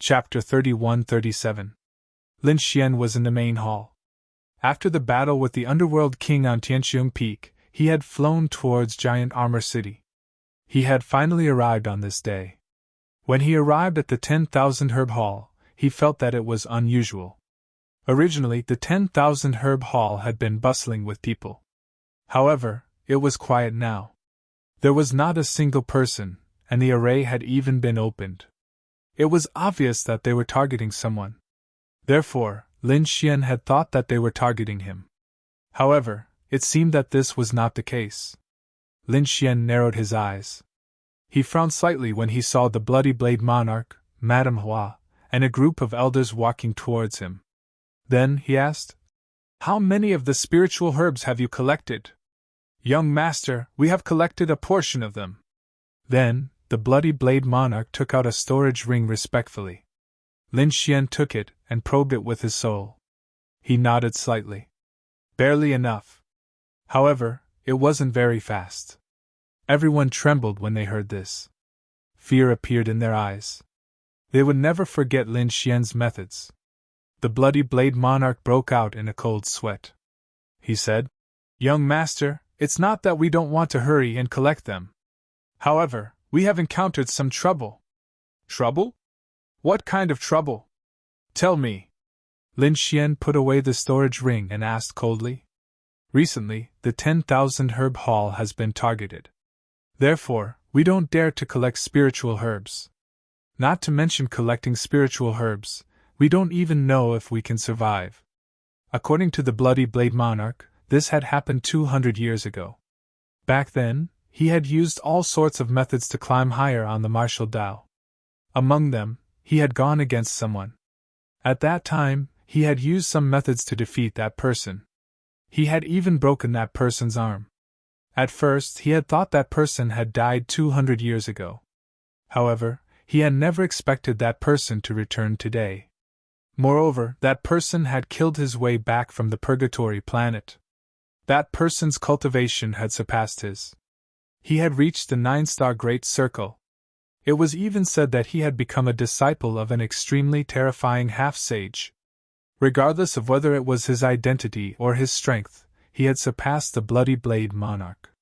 Chapter 31-37. Lin Xian was in the main hall. After the battle with the underworld king on Tianxiong Peak, he had flown towards Giant Armor City. He had finally arrived on this day. When he arrived at the 10,000 Herb Hall, he felt that it was unusual. Originally, the 10,000 Herb Hall had been bustling with people. However, it was quiet now. There was not a single person, and the array had even been opened. It was obvious that they were targeting someone. Therefore, Lin Xian had thought that they were targeting him. However, it seemed that this was not the case. Lin Xian narrowed his eyes. He frowned slightly when he saw the Bloody Blade Monarch, Madame Hua, and a group of elders walking towards him. Then he asked, "How many of the spiritual herbs have you collected?" "Young master, we have collected a portion of them." Then, the Bloody Blade Monarch took out a storage ring respectfully. Lin Xian took it and probed it with his soul. He nodded slightly. Barely enough. However, it wasn't very fast. Everyone trembled when they heard this. Fear appeared in their eyes. They would never forget Lin Xian's methods. The Bloody Blade Monarch broke out in a cold sweat. He said, "Young master, it's not that we don't want to hurry and collect them. However, we have encountered some trouble." "Trouble? What kind of trouble? Tell me." Lin Xian put away the storage ring and asked coldly. "Recently, the 10,000 Herb Hall has been targeted. Therefore, we don't dare to collect spiritual herbs. Not to mention collecting spiritual herbs, we don't even know if we can survive." According to the Bloody Blade Monarch, this had happened 200 years ago. Back then, he had used all sorts of methods to climb higher on the martial Dao. Among them, he had gone against someone. At that time, he had used some methods to defeat that person. He had even broken that person's arm. At first, he had thought that person had died 200 years ago. However, he had never expected that person to return today. Moreover, that person had killed his way back from the Purgatory planet. That person's cultivation had surpassed his. He had reached the 9-star Great Circle. It was even said that he had become a disciple of an extremely terrifying half-sage. Regardless of whether it was his identity or his strength, he had surpassed the Bloody Blade Monarch.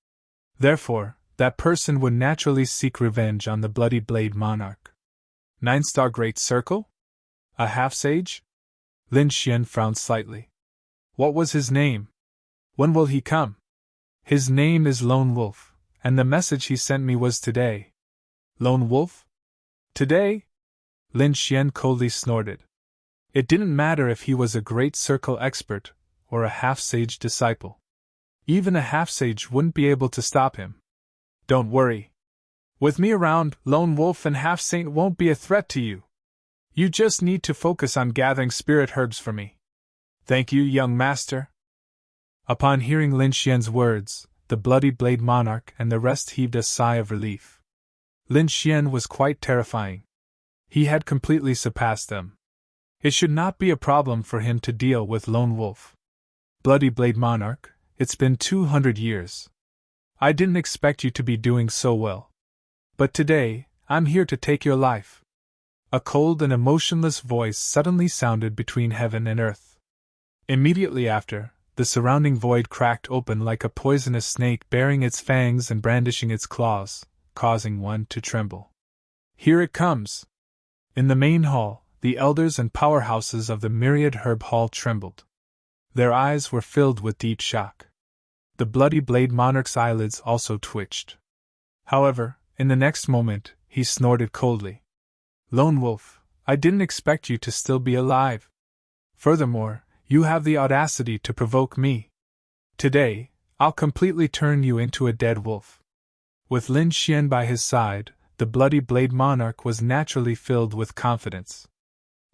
Therefore, that person would naturally seek revenge on the Bloody Blade Monarch. 9-star Great Circle? A half-sage? Lin Xian frowned slightly. What was his name? When will he come? His name is Lone Wolf, and the message he sent me was today. Lone Wolf? Today? Lin Xian coldly snorted. It didn't matter if he was a Great Circle expert or a half-sage disciple. Even a half-sage wouldn't be able to stop him. Don't worry. With me around, Lone Wolf and Half-Saint won't be a threat to you. You just need to focus on gathering spirit herbs for me. Thank you, young master. Upon hearing Lin Xian's words, the Bloody Blade Monarch and the rest heaved a sigh of relief. Lin Xian was quite terrifying. He had completely surpassed them. It should not be a problem for him to deal with Lone Wolf. Bloody Blade Monarch, it's been 200 years. I didn't expect you to be doing so well. But today, I'm here to take your life. A cold and emotionless voice suddenly sounded between heaven and earth. Immediately after, the surrounding void cracked open like a poisonous snake baring its fangs and brandishing its claws, causing one to tremble. Here it comes! In the main hall, the elders and powerhouses of the myriad herb hall trembled. Their eyes were filled with deep shock. The Bloody Blade Monarch's eyelids also twitched. However, in the next moment, he snorted coldly. Lone Wolf, I didn't expect you to still be alive. Furthermore, you have the audacity to provoke me. Today, I'll completely turn you into a dead wolf. With Lin Xian by his side, the Bloody Blade Monarch was naturally filled with confidence.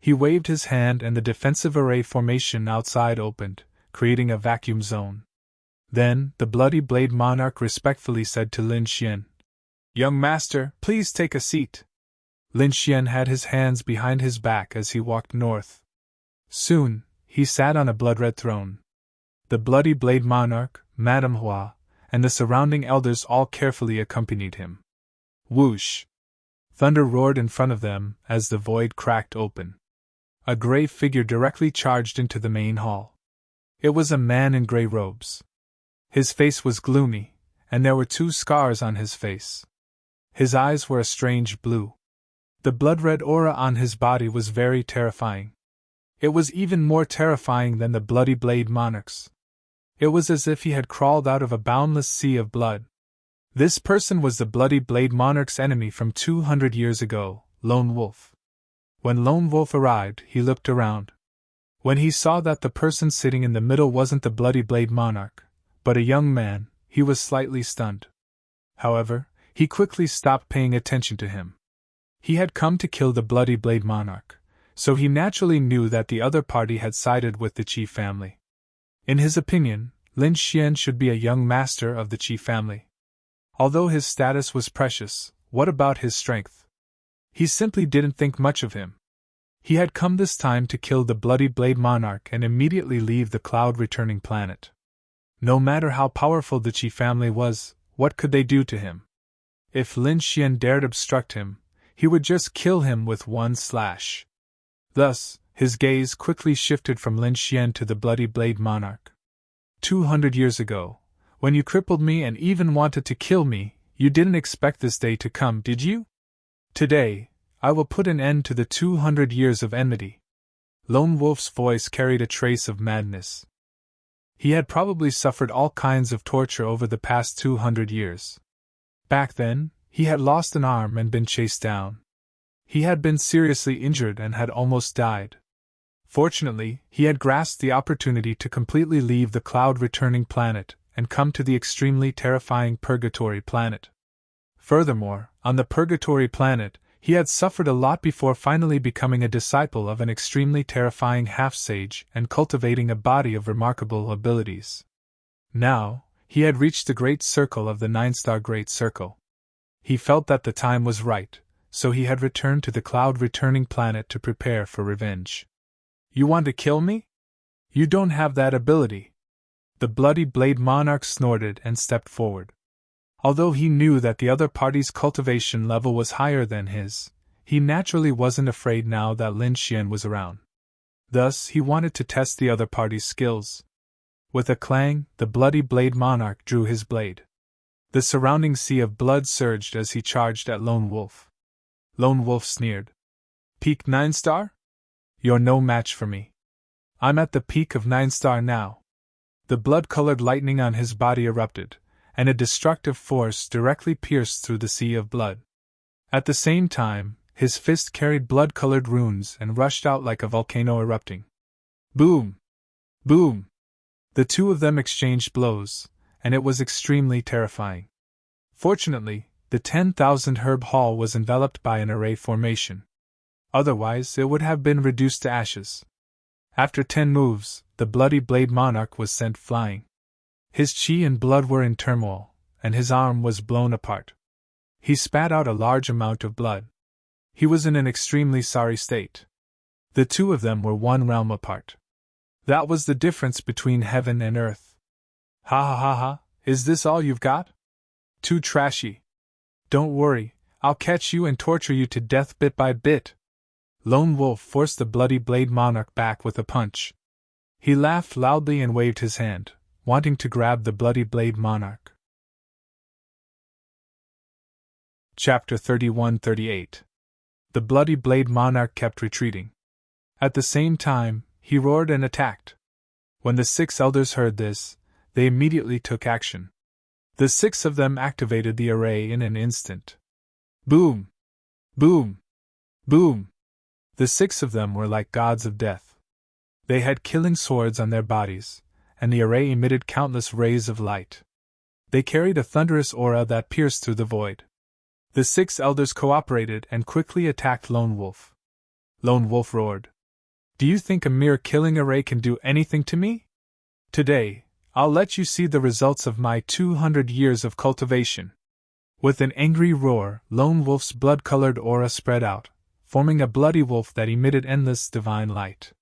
He waved his hand and the defensive array formation outside opened, creating a vacuum zone. Then, the Bloody Blade Monarch respectfully said to Lin Xian, "Young master, please take a seat." Lin Xian had his hands behind his back as he walked north. Soon, he sat on a blood-red throne. The Bloody Blade Monarch, Madame Hua, and the surrounding elders all carefully accompanied him. Whoosh! Thunder roared in front of them as the void cracked open. A gray figure directly charged into the main hall. It was a man in gray robes. His face was gloomy, and there were 2 scars on his face. His eyes were a strange blue. The blood-red aura on his body was very terrifying. It was even more terrifying than the bloody blade monarchs. It was as if he had crawled out of a boundless sea of blood. This person was the bloody blade monarch's enemy from 200 years ago, Lone Wolf. When Lone Wolf arrived, he looked around. When he saw that the person sitting in the middle wasn't the bloody blade monarch, but a young man, he was slightly stunned. However, he quickly stopped paying attention to him. He had come to kill the bloody blade monarch, so he naturally knew that the other party had sided with the Qi family. In his opinion, Lin Xian should be a young master of the Qi family. Although his status was precious, what about his strength? He simply didn't think much of him. He had come this time to kill the bloody blade monarch and immediately leave the cloud-returning planet. No matter how powerful the Qi family was, what could they do to him? If Lin Xian dared obstruct him, he would just kill him with one slash. Thus, his gaze quickly shifted from Lin Xian to the bloody blade monarch. 200 years ago, when you crippled me and even wanted to kill me, you didn't expect this day to come, did you? Today, I will put an end to the 200 years of enmity. Lone Wolf's voice carried a trace of madness. He had probably suffered all kinds of torture over the past 200 years. Back then, he had lost an arm and been chased down. He had been seriously injured and had almost died. Fortunately, he had grasped the opportunity to completely leave the cloud-returning planet and come to the extremely terrifying Purgatory planet. Furthermore, on the Purgatory planet, he had suffered a lot before finally becoming a disciple of an extremely terrifying half-sage and cultivating a body of remarkable abilities. Now, he had reached the Great Circle of the 9-star Great Circle. He felt that the time was right, so he had returned to the cloud-returning planet to prepare for revenge. You want to kill me? You don't have that ability. The bloody blade monarch snorted and stepped forward. Although he knew that the other party's cultivation level was higher than his, he naturally wasn't afraid now that Lin Xian was around. Thus, he wanted to test the other party's skills. With a clang, the bloody blade monarch drew his blade. The surrounding sea of blood surged as he charged at Lone Wolf. Lone Wolf sneered. Peak 9-star? You're no match for me. I'm at the peak of 9-star now. The blood-colored lightning on his body erupted, and a destructive force directly pierced through the sea of blood. At the same time, his fist carried blood-colored runes and rushed out like a volcano erupting. Boom! Boom! The 2 of them exchanged blows, and it was extremely terrifying. Fortunately, the 10,000 herb hall was enveloped by an array formation. Otherwise, it would have been reduced to ashes. After 10 moves, the bloody blade monarch was sent flying. His chi and blood were in turmoil, and his arm was blown apart. He spat out a large amount of blood. He was in an extremely sorry state. The 2 of them were 1 realm apart. That was the difference between heaven and earth. Ha ha ha ha, is this all you've got? Too trashy. Don't worry, I'll catch you and torture you to death bit by bit. Lone Wolf forced the bloody blade monarch back with a punch. He laughed loudly and waved his hand, wanting to grab the bloody blade monarch. Chapter 31-38. The bloody blade monarch kept retreating. At the same time, he roared and attacked. When the 6 elders heard this, they immediately took action. The 6 of them activated the array in an instant. Boom! Boom! Boom! The 6 of them were like gods of death. They had killing swords on their bodies, and the array emitted countless rays of light. They carried a thunderous aura that pierced through the void. The 6 elders cooperated and quickly attacked Lone Wolf. Lone Wolf roared. Do you think a mere killing array can do anything to me? Today, I'll let you see the results of my 200 years of cultivation. With an angry roar, Lone Wolf's blood-colored aura spread out, forming a bloody wolf that emitted endless divine light.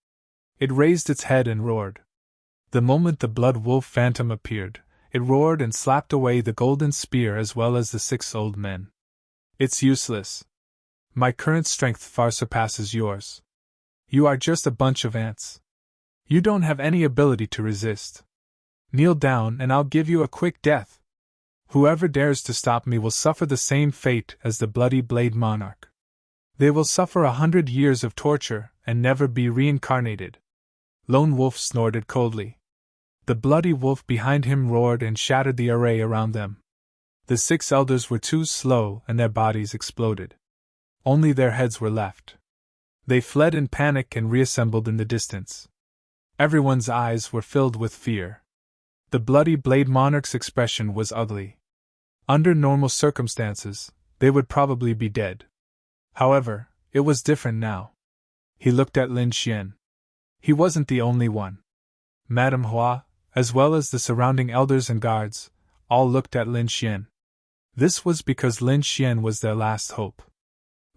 It raised its head and roared. The moment the blood wolf phantom appeared, it roared and slapped away the golden spear as well as the 6 old men. It's useless. My current strength far surpasses yours. You are just a bunch of ants. You don't have any ability to resist. Kneel down and I'll give you a quick death. Whoever dares to stop me will suffer the same fate as the Bloody Blade Monarch. They will suffer 100 years of torture and never be reincarnated. Lone Wolf snorted coldly. The bloody wolf behind him roared and shattered the array around them. The 6 elders were too slow and their bodies exploded. Only their heads were left. They fled in panic and reassembled in the distance. Everyone's eyes were filled with fear. The Bloody Blade Monarch's expression was ugly. Under normal circumstances, they would probably be dead. However, it was different now. He looked at Lin Xian. He wasn't the only one. Madame Hua, as well as the surrounding elders and guards, all looked at Lin Xian. This was because Lin Xian was their last hope.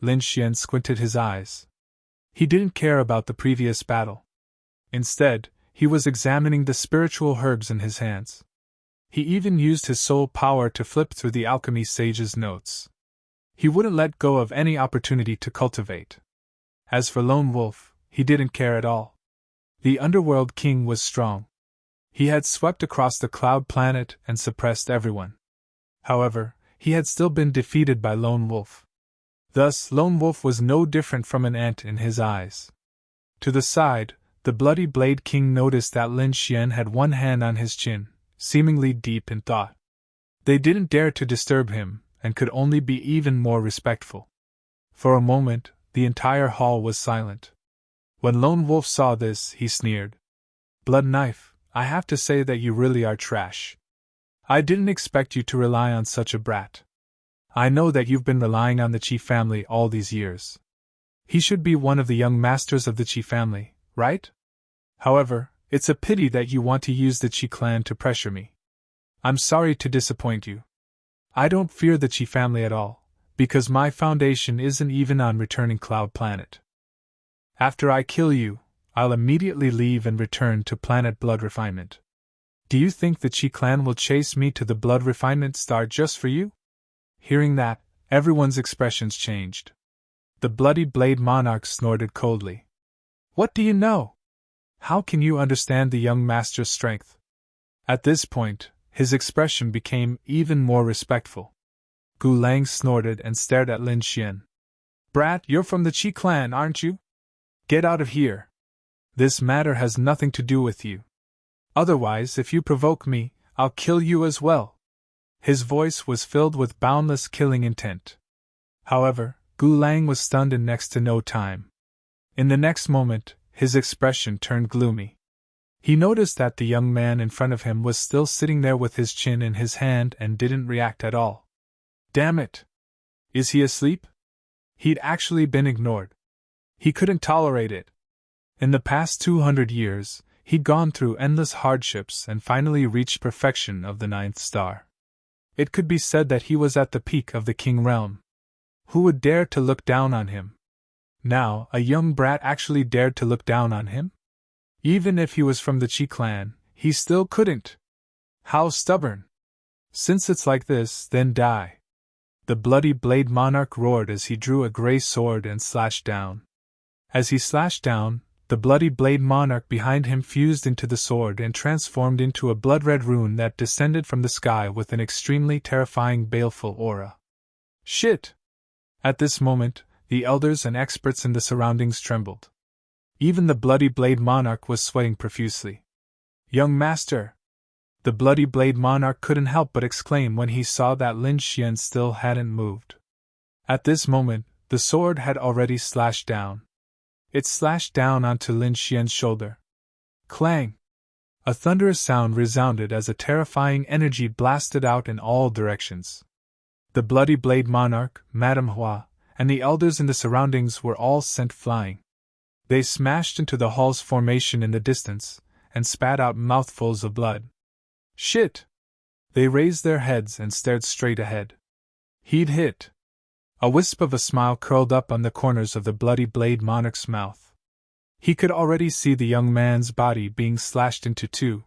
Lin Xian squinted his eyes. He didn't care about the previous battle. Instead, he was examining the spiritual herbs in his hands. He even used his soul power to flip through the alchemy sage's notes. He wouldn't let go of any opportunity to cultivate. As for Lone Wolf, he didn't care at all. The Underworld King was strong. He had swept across the Cloud Planet and suppressed everyone. However, he had still been defeated by Lone Wolf. Thus, Lone Wolf was no different from an ant in his eyes. To the side, the Bloody Blade King noticed that Lin Xian had one hand on his chin, seemingly deep in thought. They didn't dare to disturb him, and could only be even more respectful. For a moment, the entire hall was silent. When Lone Wolf saw this, he sneered. Blood Knife, I have to say that you really are trash. I didn't expect you to rely on such a brat. I know that you've been relying on the Qi family all these years. He should be one of the young masters of the Qi family, right? However, it's a pity that you want to use the Qi clan to pressure me. I'm sorry to disappoint you. I don't fear the Qi family at all, because my foundation isn't even on returning Cloud Planet. After I kill you, I'll immediately leave and return to Planet Blood Refinement. Do you think the Qi clan will chase me to the Blood Refinement Star just for you? Hearing that, everyone's expressions changed. The Bloody Blade Monarch snorted coldly. What do you know? How can you understand the young master's strength? At this point, his expression became even more respectful. Gu Lang snorted and stared at Lin Xian. Brat, you're from the Qi clan, aren't you? Get out of here. This matter has nothing to do with you. Otherwise, if you provoke me, I'll kill you as well. His voice was filled with boundless killing intent. However, Gu Lang was stunned in next to no time. In the next moment, his expression turned gloomy. He noticed that the young man in front of him was still sitting there with his chin in his hand and didn't react at all. Damn it! Is he asleep? He'd actually been ignored. He couldn't tolerate it. In the past 200 years, he'd gone through endless hardships and finally reached perfection of the 9th star. It could be said that he was at the peak of the King realm. Who would dare to look down on him? Now, a young brat actually dared to look down on him? Even if he was from the Qi clan, he still couldn't. How stubborn! Since it's like this, then die. The Bloody Blade Monarch roared as he drew a gray sword and slashed down. As he slashed down, the Bloody Blade Monarch behind him fused into the sword and transformed into a blood-red rune that descended from the sky with an extremely terrifying baleful aura. Shit! At this moment, the elders and experts in the surroundings trembled. Even the Bloody Blade Monarch was sweating profusely. Young master! The Bloody Blade Monarch couldn't help but exclaim when he saw that Lin Xian still hadn't moved. At this moment, the sword had already slashed down. It slashed down onto Lin Xian's shoulder. Clang! A thunderous sound resounded as a terrifying energy blasted out in all directions. The Bloody Blade Monarch, Madame Hua, and the elders in the surroundings were all sent flying. They smashed into the hall's formation in the distance, and spat out mouthfuls of blood. Shit! They raised their heads and stared straight ahead. He'd hit. A wisp of a smile curled up on the corners of the Bloody Blade Monarch's mouth. He could already see the young man's body being slashed into two.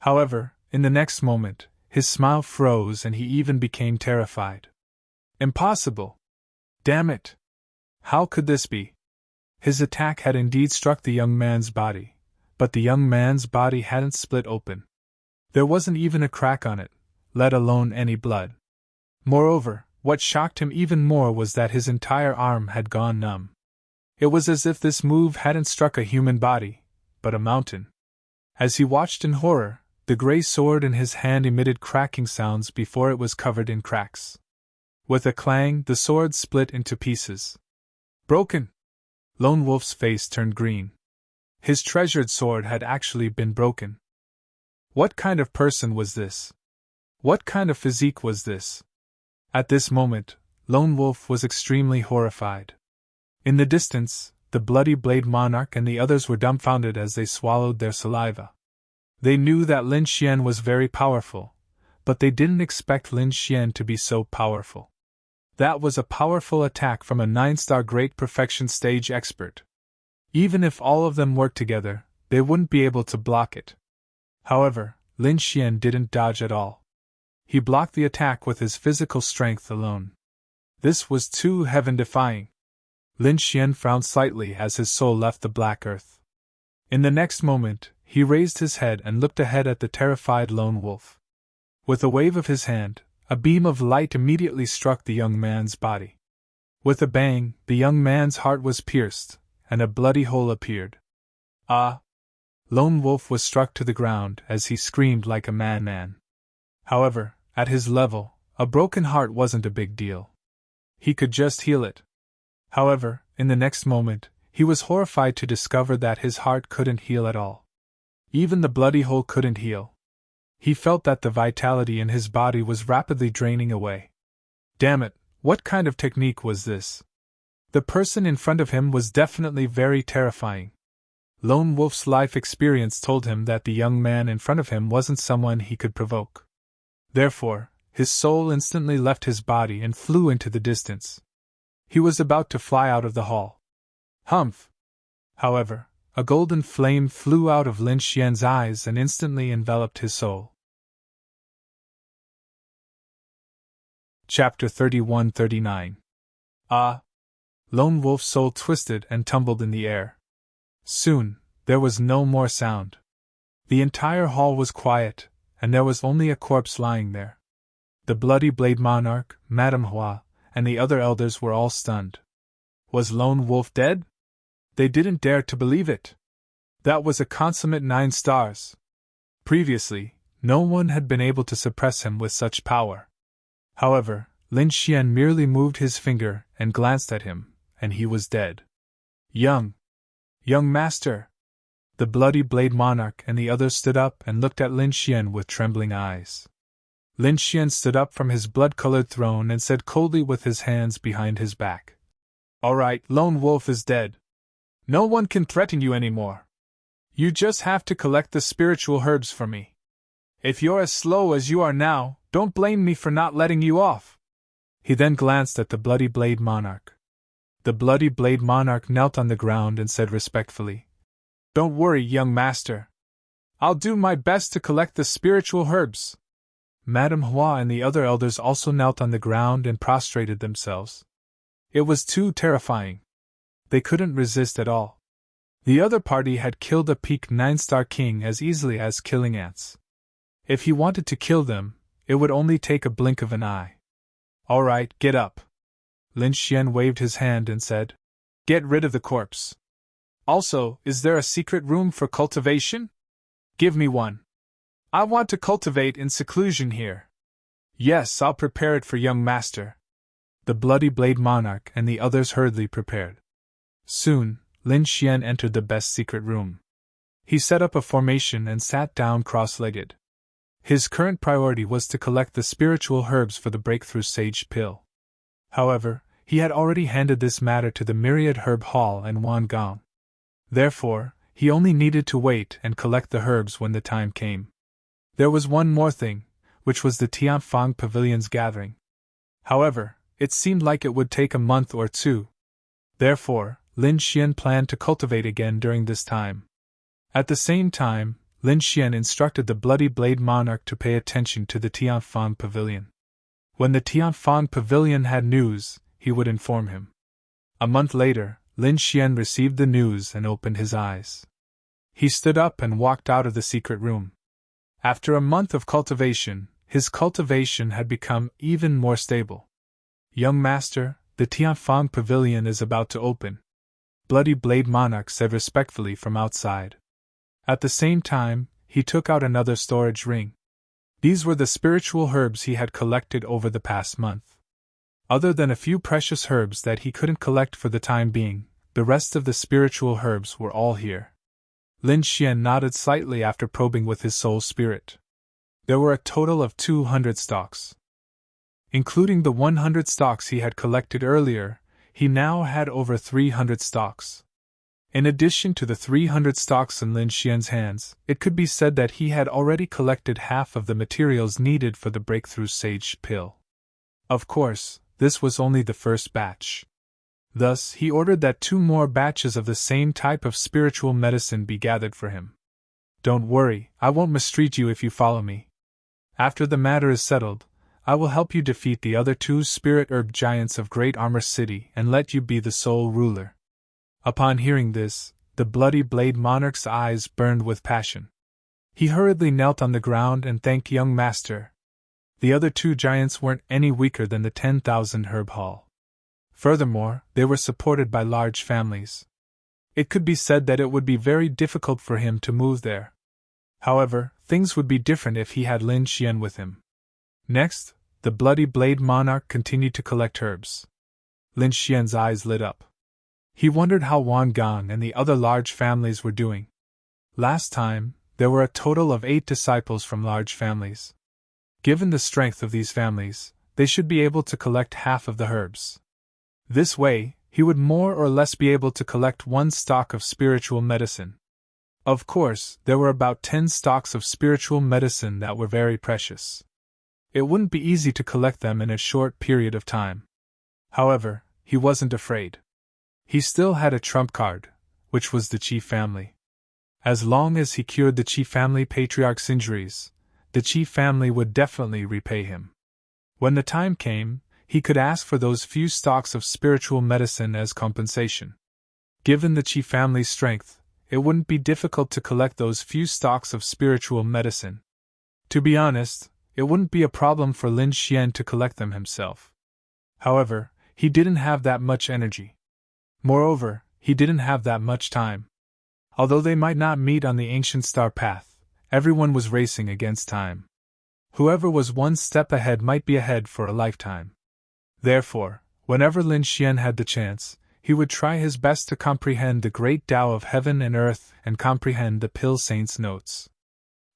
However, in the next moment, his smile froze and he even became terrified. Impossible! Damn it! How could this be? His attack had indeed struck the young man's body, but the young man's body hadn't split open. There wasn't even a crack on it, let alone any blood. Moreover, what shocked him even more was that his entire arm had gone numb. It was as if this move hadn't struck a human body, but a mountain. As he watched in horror, the gray sword in his hand emitted cracking sounds before it was covered in cracks. With a clang, the sword split into pieces. Broken! Lone Wolf's face turned green. His treasured sword had actually been broken. What kind of person was this? What kind of physique was this? At this moment, Lone Wolf was extremely horrified. In the distance, the bloody blade monarch and the others were dumbfounded as they swallowed their saliva. They knew that Lin Xian was very powerful, but they didn't expect Lin Xian to be so powerful. That was a powerful attack from a 9-star Great Perfection stage expert. Even if all of them worked together, they wouldn't be able to block it. However, Lin Xian didn't dodge at all. He blocked the attack with his physical strength alone. This was too heaven-defying. Lin Xian frowned slightly as his soul left the black earth. In the next moment, he raised his head and looked ahead at the terrified Lone Wolf. With a wave of his hand, a beam of light immediately struck the young man's body. With a bang, the young man's heart was pierced, and a bloody hole appeared. Ah! Lone Wolf was struck to the ground as he screamed like a madman. However, at his level, a broken heart wasn't a big deal. He could just heal it. However, in the next moment, he was horrified to discover that his heart couldn't heal at all. Even the bloody hole couldn't heal. He felt that the vitality in his body was rapidly draining away. Damn it, what kind of technique was this? The person in front of him was definitely very terrifying. Lone Wolf's life experience told him that the young man in front of him wasn't someone he could provoke. Therefore, his soul instantly left his body and flew into the distance. He was about to fly out of the hall. Humph! However, a golden flame flew out of Lin Xian's eyes and instantly enveloped his soul. Chapter 31-39. Ah! Lone Wolf's soul twisted and tumbled in the air. Soon, there was no more sound. The entire hall was quiet, and there was only a corpse lying there. The bloody blade monarch, Madame Hua, and the other elders were all stunned. Was Lone Wolf dead? They didn't dare to believe it. That was a consummate 9 stars. Previously, no one had been able to suppress him with such power. However, Lin Xian merely moved his finger and glanced at him, and he was dead. Young master! The bloody blade monarch and the others stood up and looked at Lin Xian with trembling eyes. Lin Xian stood up from his blood-colored throne and said coldly with his hands behind his back. All right, Lone Wolf is dead. No one can threaten you anymore. You just have to collect the spiritual herbs for me. If you're as slow as you are now, don't blame me for not letting you off. He then glanced at the bloody blade monarch. The bloody blade monarch knelt on the ground and said respectfully, Don't worry, young master. I'll do my best to collect the spiritual herbs. Madame Hua and the other elders also knelt on the ground and prostrated themselves. It was too terrifying. They couldn't resist at all. The other party had killed a peak 9-star king as easily as killing ants. If he wanted to kill them, it would only take a blink of an eye. All right, get up. Lin Xian waved his hand and said, Get rid of the corpse. Also, is there a secret room for cultivation? Give me one. I want to cultivate in seclusion here. Yes, I'll prepare it for young master. The bloody blade monarch and the others hurriedly prepared. Soon, Lin Xian entered the best secret room. He set up a formation and sat down cross-legged. His current priority was to collect the spiritual herbs for the breakthrough sage pill. However, he had already handed this matter to the Myriad Herb Hall and Wan Gong. Therefore, he only needed to wait and collect the herbs when the time came. There was one more thing, which was the Tianfang Pavilion's gathering. However, it seemed like it would take a month or two. Therefore, Lin Xian planned to cultivate again during this time. At the same time, Lin Xian instructed the bloody blade monarch to pay attention to the Tianfang Pavilion. When the Tianfang Pavilion had news, he would inform him. A month later, Lin Xian received the news and opened his eyes. He stood up and walked out of the secret room. After a month of cultivation, his cultivation had become even more stable. "Young master, the Tianfang Pavilion is about to open," Bloody Blade Monarch said respectfully from outside. At the same time, he took out another storage ring. These were the spiritual herbs he had collected over the past month. Other than a few precious herbs that he couldn't collect for the time being, the rest of the spiritual herbs were all here. Lin Xian nodded slightly after probing with his soul spirit. There were a total of 200 stalks. Including the 100 stalks he had collected earlier, he now had over 300 stalks. In addition to the 300 stalks in Lin Xian's hands, it could be said that he had already collected half of the materials needed for the breakthrough sage pill. Of course, this was only the first batch. Thus, he ordered that 2 more batches of the same type of spiritual medicine be gathered for him. "Don't worry, I won't mistreat you if you follow me. After the matter is settled, I will help you defeat the other 2 spirit herb giants of Great Armor City and let you be the sole ruler." Upon hearing this, the Bloody Blade Monarch's eyes burned with passion. He hurriedly knelt on the ground and thanked young master. The other 2 giants weren't any weaker than the 10,000 herb hall. Furthermore, they were supported by large families. It could be said that it would be very difficult for him to move there. However, things would be different if he had Lin Xian with him. Next, the Bloody Blade Monarch continued to collect herbs. Lin Xian's eyes lit up. He wondered how Wan Gong and the other large families were doing. Last time, there were a total of 8 disciples from large families. Given the strength of these families, they should be able to collect half of the herbs. This way, he would more or less be able to collect 1 stock of spiritual medicine. Of course, there were about 10 stocks of spiritual medicine that were very precious. It wouldn't be easy to collect them in a short period of time. However, he wasn't afraid. He still had a trump card, which was the Qi family. As long as he cured the Qi family patriarch's injuries, the Qi family would definitely repay him. When the time came, he could ask for those few stocks of spiritual medicine as compensation. Given the Qi family's strength, it wouldn't be difficult to collect those few stocks of spiritual medicine. To be honest, it wouldn't be a problem for Lin Xian to collect them himself. However, he didn't have that much energy. Moreover, he didn't have that much time. Although they might not meet on the ancient star path, everyone was racing against time. Whoever was 1 step ahead might be ahead for a lifetime. Therefore, whenever Lin Xian had the chance, he would try his best to comprehend the great Tao of heaven and earth and comprehend the Pill Saint's notes.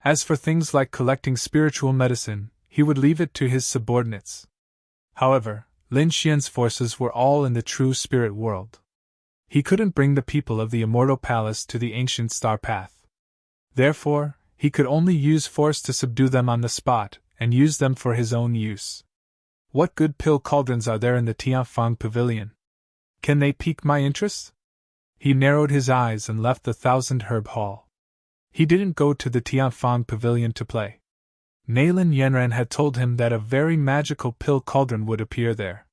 As for things like collecting spiritual medicine, he would leave it to his subordinates. However, Lin Xian's forces were all in the true spirit world. He couldn't bring the people of the Immortal Palace to the ancient star path. Therefore, he could only use force to subdue them on the spot and use them for his own use. What good pill cauldrons are there in the Tianfang Pavilion? Can they pique my interest? He narrowed his eyes and left the 1,000 herb hall. He didn't go to the Tianfang Pavilion to play. Nalin Yenran had told him that a very magical pill cauldron would appear there.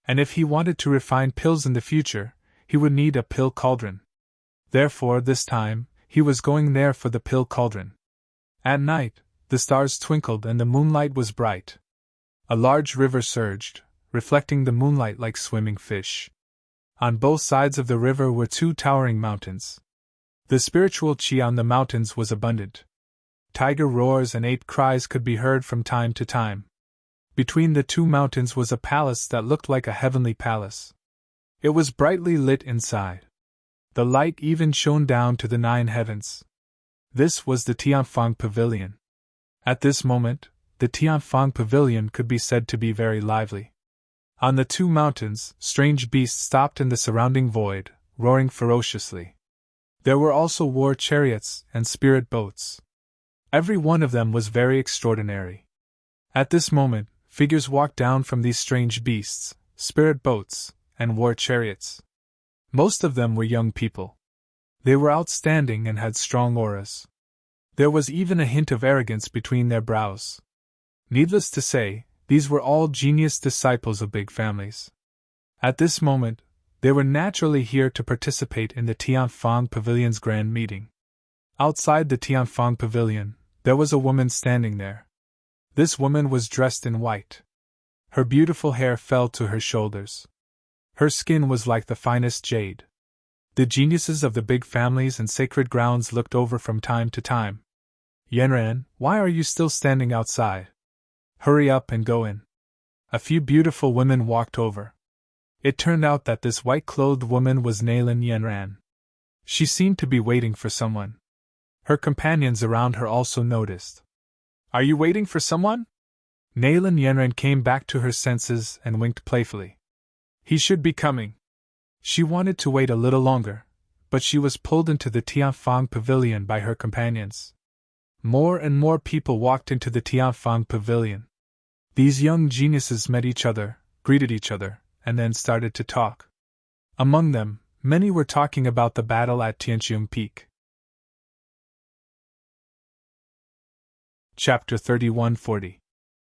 And if he wanted to refine pills in the future, he would need a pill cauldron. Therefore, this time, he was going there for the pill cauldron. At night, the stars twinkled and the moonlight was bright. A large river surged, reflecting the moonlight like swimming fish. On both sides of the river were 2 towering mountains. The spiritual qi on the mountains was abundant. Tiger roars and ape cries could be heard from time to time. Between the 2 mountains was a palace that looked like a heavenly palace. It was brightly lit inside. The light even shone down to the 9 heavens. This was the Tianfang Pavilion. At this moment, the Tianfang Pavilion could be said to be very lively. On the 2 mountains, strange beasts stopped in the surrounding void, roaring ferociously. There were also war chariots and spirit boats. Every one of them was very extraordinary. At this moment, figures walked down from these strange beasts, spirit boats, and war chariots. Most of them were young people. They were outstanding and had strong auras. There was even a hint of arrogance between their brows. Needless to say, these were all genius disciples of big families. At this moment, They were naturally here to participate in the Tianfang Pavilion's grand meeting. Outside the Tianfang Pavilion, there was a woman standing there. This woman was dressed in white. Her beautiful hair fell to her shoulders. Her skin was like the finest jade. The geniuses of the big families and sacred grounds looked over from time to time. Yanran, why are you still standing outside? Hurry up and go in. A few beautiful women walked over. It turned out that this white-clothed woman was Nailin Yanran. She seemed to be waiting for someone. Her companions around her also noticed. Are you waiting for someone? Nailin Yanran came back to her senses and winked playfully. He should be coming. She wanted to wait a little longer, but she was pulled into the Tianfang Pavilion by her companions. More and more people walked into the Tianfang Pavilion. These young geniuses met each other, greeted each other, and then started to talk. Among them, many were talking about the battle at Tianqiong Peak. Chapter 3140.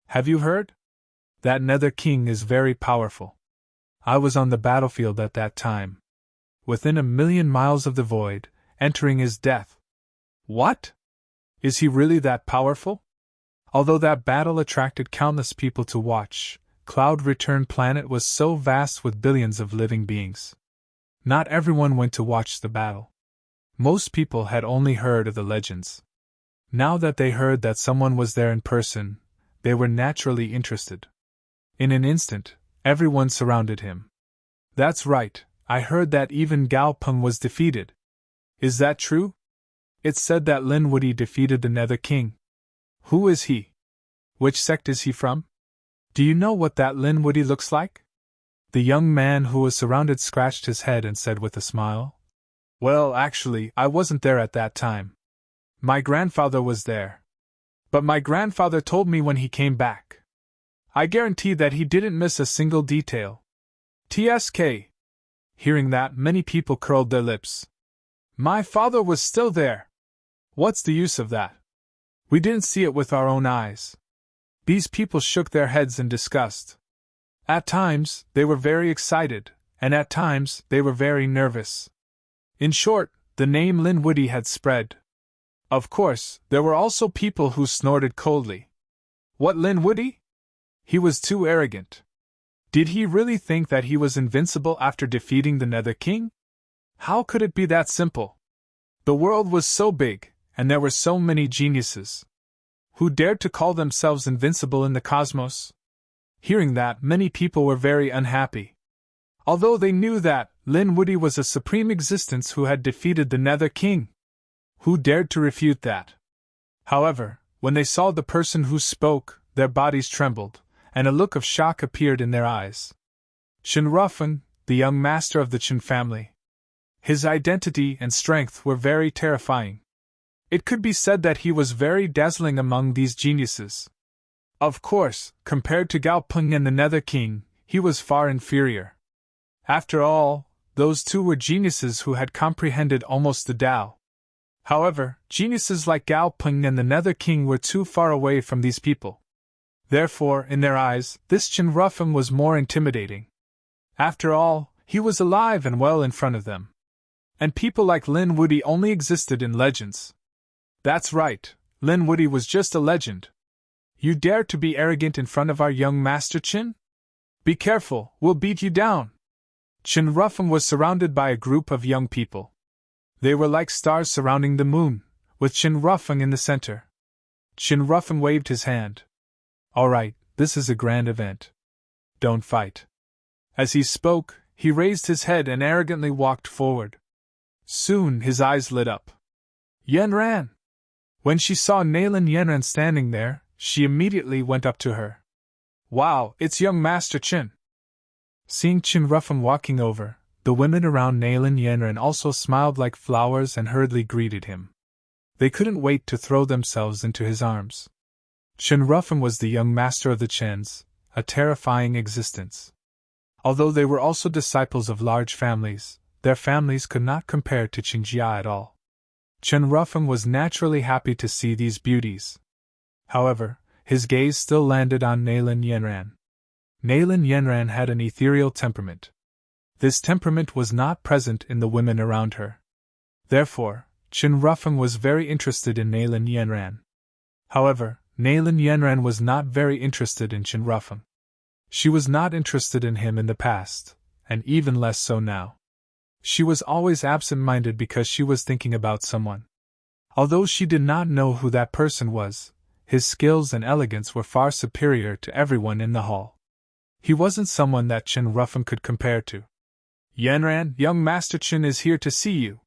Have you heard? That Nether King is very powerful. I was on the battlefield at that time. Within 1,000,000 miles of the void, entering his death. What? Is he really that powerful? Although that battle attracted countless people to watch, Cloud Return Planet was so vast with billions of living beings. Not everyone went to watch the battle. Most people had only heard of the legends. Now that they heard that someone was there in person, they were naturally interested. In an instant, everyone surrounded him. That's right, I heard that even Gao Peng was defeated. Is that true? It's said that Lin Wudi defeated the Nether King. Who is he? Which sect is he from? Do you know what that Lin Wudi looks like? The young man who was surrounded scratched his head and said with a smile. Well, actually, I wasn't there at that time. My grandfather was there. But my grandfather told me when he came back. I guarantee that he didn't miss a single detail. TSK. Hearing that, many people curled their lips. My father was still there. What's the use of that? We didn't see it with our own eyes. These people shook their heads in disgust. At times, they were very excited, and at times, they were very nervous. In short, the name Lin Wudi had spread. Of course, there were also people who snorted coldly. What Lin Wudi? He was too arrogant. Did he really think that he was invincible after defeating the Nether King? How could it be that simple? The world was so big, and there were so many geniuses. Who dared to call themselves invincible in the cosmos? Hearing that, many people were very unhappy. Although they knew that Lin Wudi was a supreme existence who had defeated the Nether King. Who dared to refute that? However, when they saw the person who spoke, their bodies trembled, and a look of shock appeared in their eyes. Chen Rufeng, the young master of the Chen family. His identity and strength were very terrifying. It could be said that he was very dazzling among these geniuses. Of course, compared to Gao Peng and the Nether King, he was far inferior. After all, those two were geniuses who had comprehended almost the Tao. However, geniuses like Gao Peng and the Nether King were too far away from these people. Therefore, in their eyes, this Chen Rufeng was more intimidating. After all, he was alive and well in front of them. And people like Lin Wudi only existed in legends. That's right, Lin Wudi was just a legend. You dare to be arrogant in front of our young Master Chen? Be careful, we'll beat you down. Chen Rufeng was surrounded by a group of young people. They were like stars surrounding the moon, with Chen Rufeng in the center. Chen Rufeng waved his hand. All right, this is a grand event. Don't fight. As he spoke, he raised his head and arrogantly walked forward. Soon his eyes lit up. Yanran! When she saw Nailin Yanran standing there, she immediately went up to her. Wow, it's young Master Chen. Seeing Chen Rufeng walking over, the women around Nailin Yanran also smiled like flowers and hurriedly greeted him. They couldn't wait to throw themselves into his arms. Chen Rufeng was the young master of the Chens, a terrifying existence. Although they were also disciples of large families, their families could not compare to Qingjia at all. Chen Rufeng was naturally happy to see these beauties. However, his gaze still landed on Nailin Yanran. Nailin Yanran had an ethereal temperament. This temperament was not present in the women around her. Therefore, Chen Rufeng was very interested in Nalin Yanran. However, Nalin Yanran was not very interested in Chen Rufeng. She was not interested in him in the past, and even less so now. She was always absent-minded because she was thinking about someone. Although she did not know who that person was, his skills and elegance were far superior to everyone in the hall. He wasn't someone that Chen Rufeng could compare to. Yanran, young Master Chen is here to see you.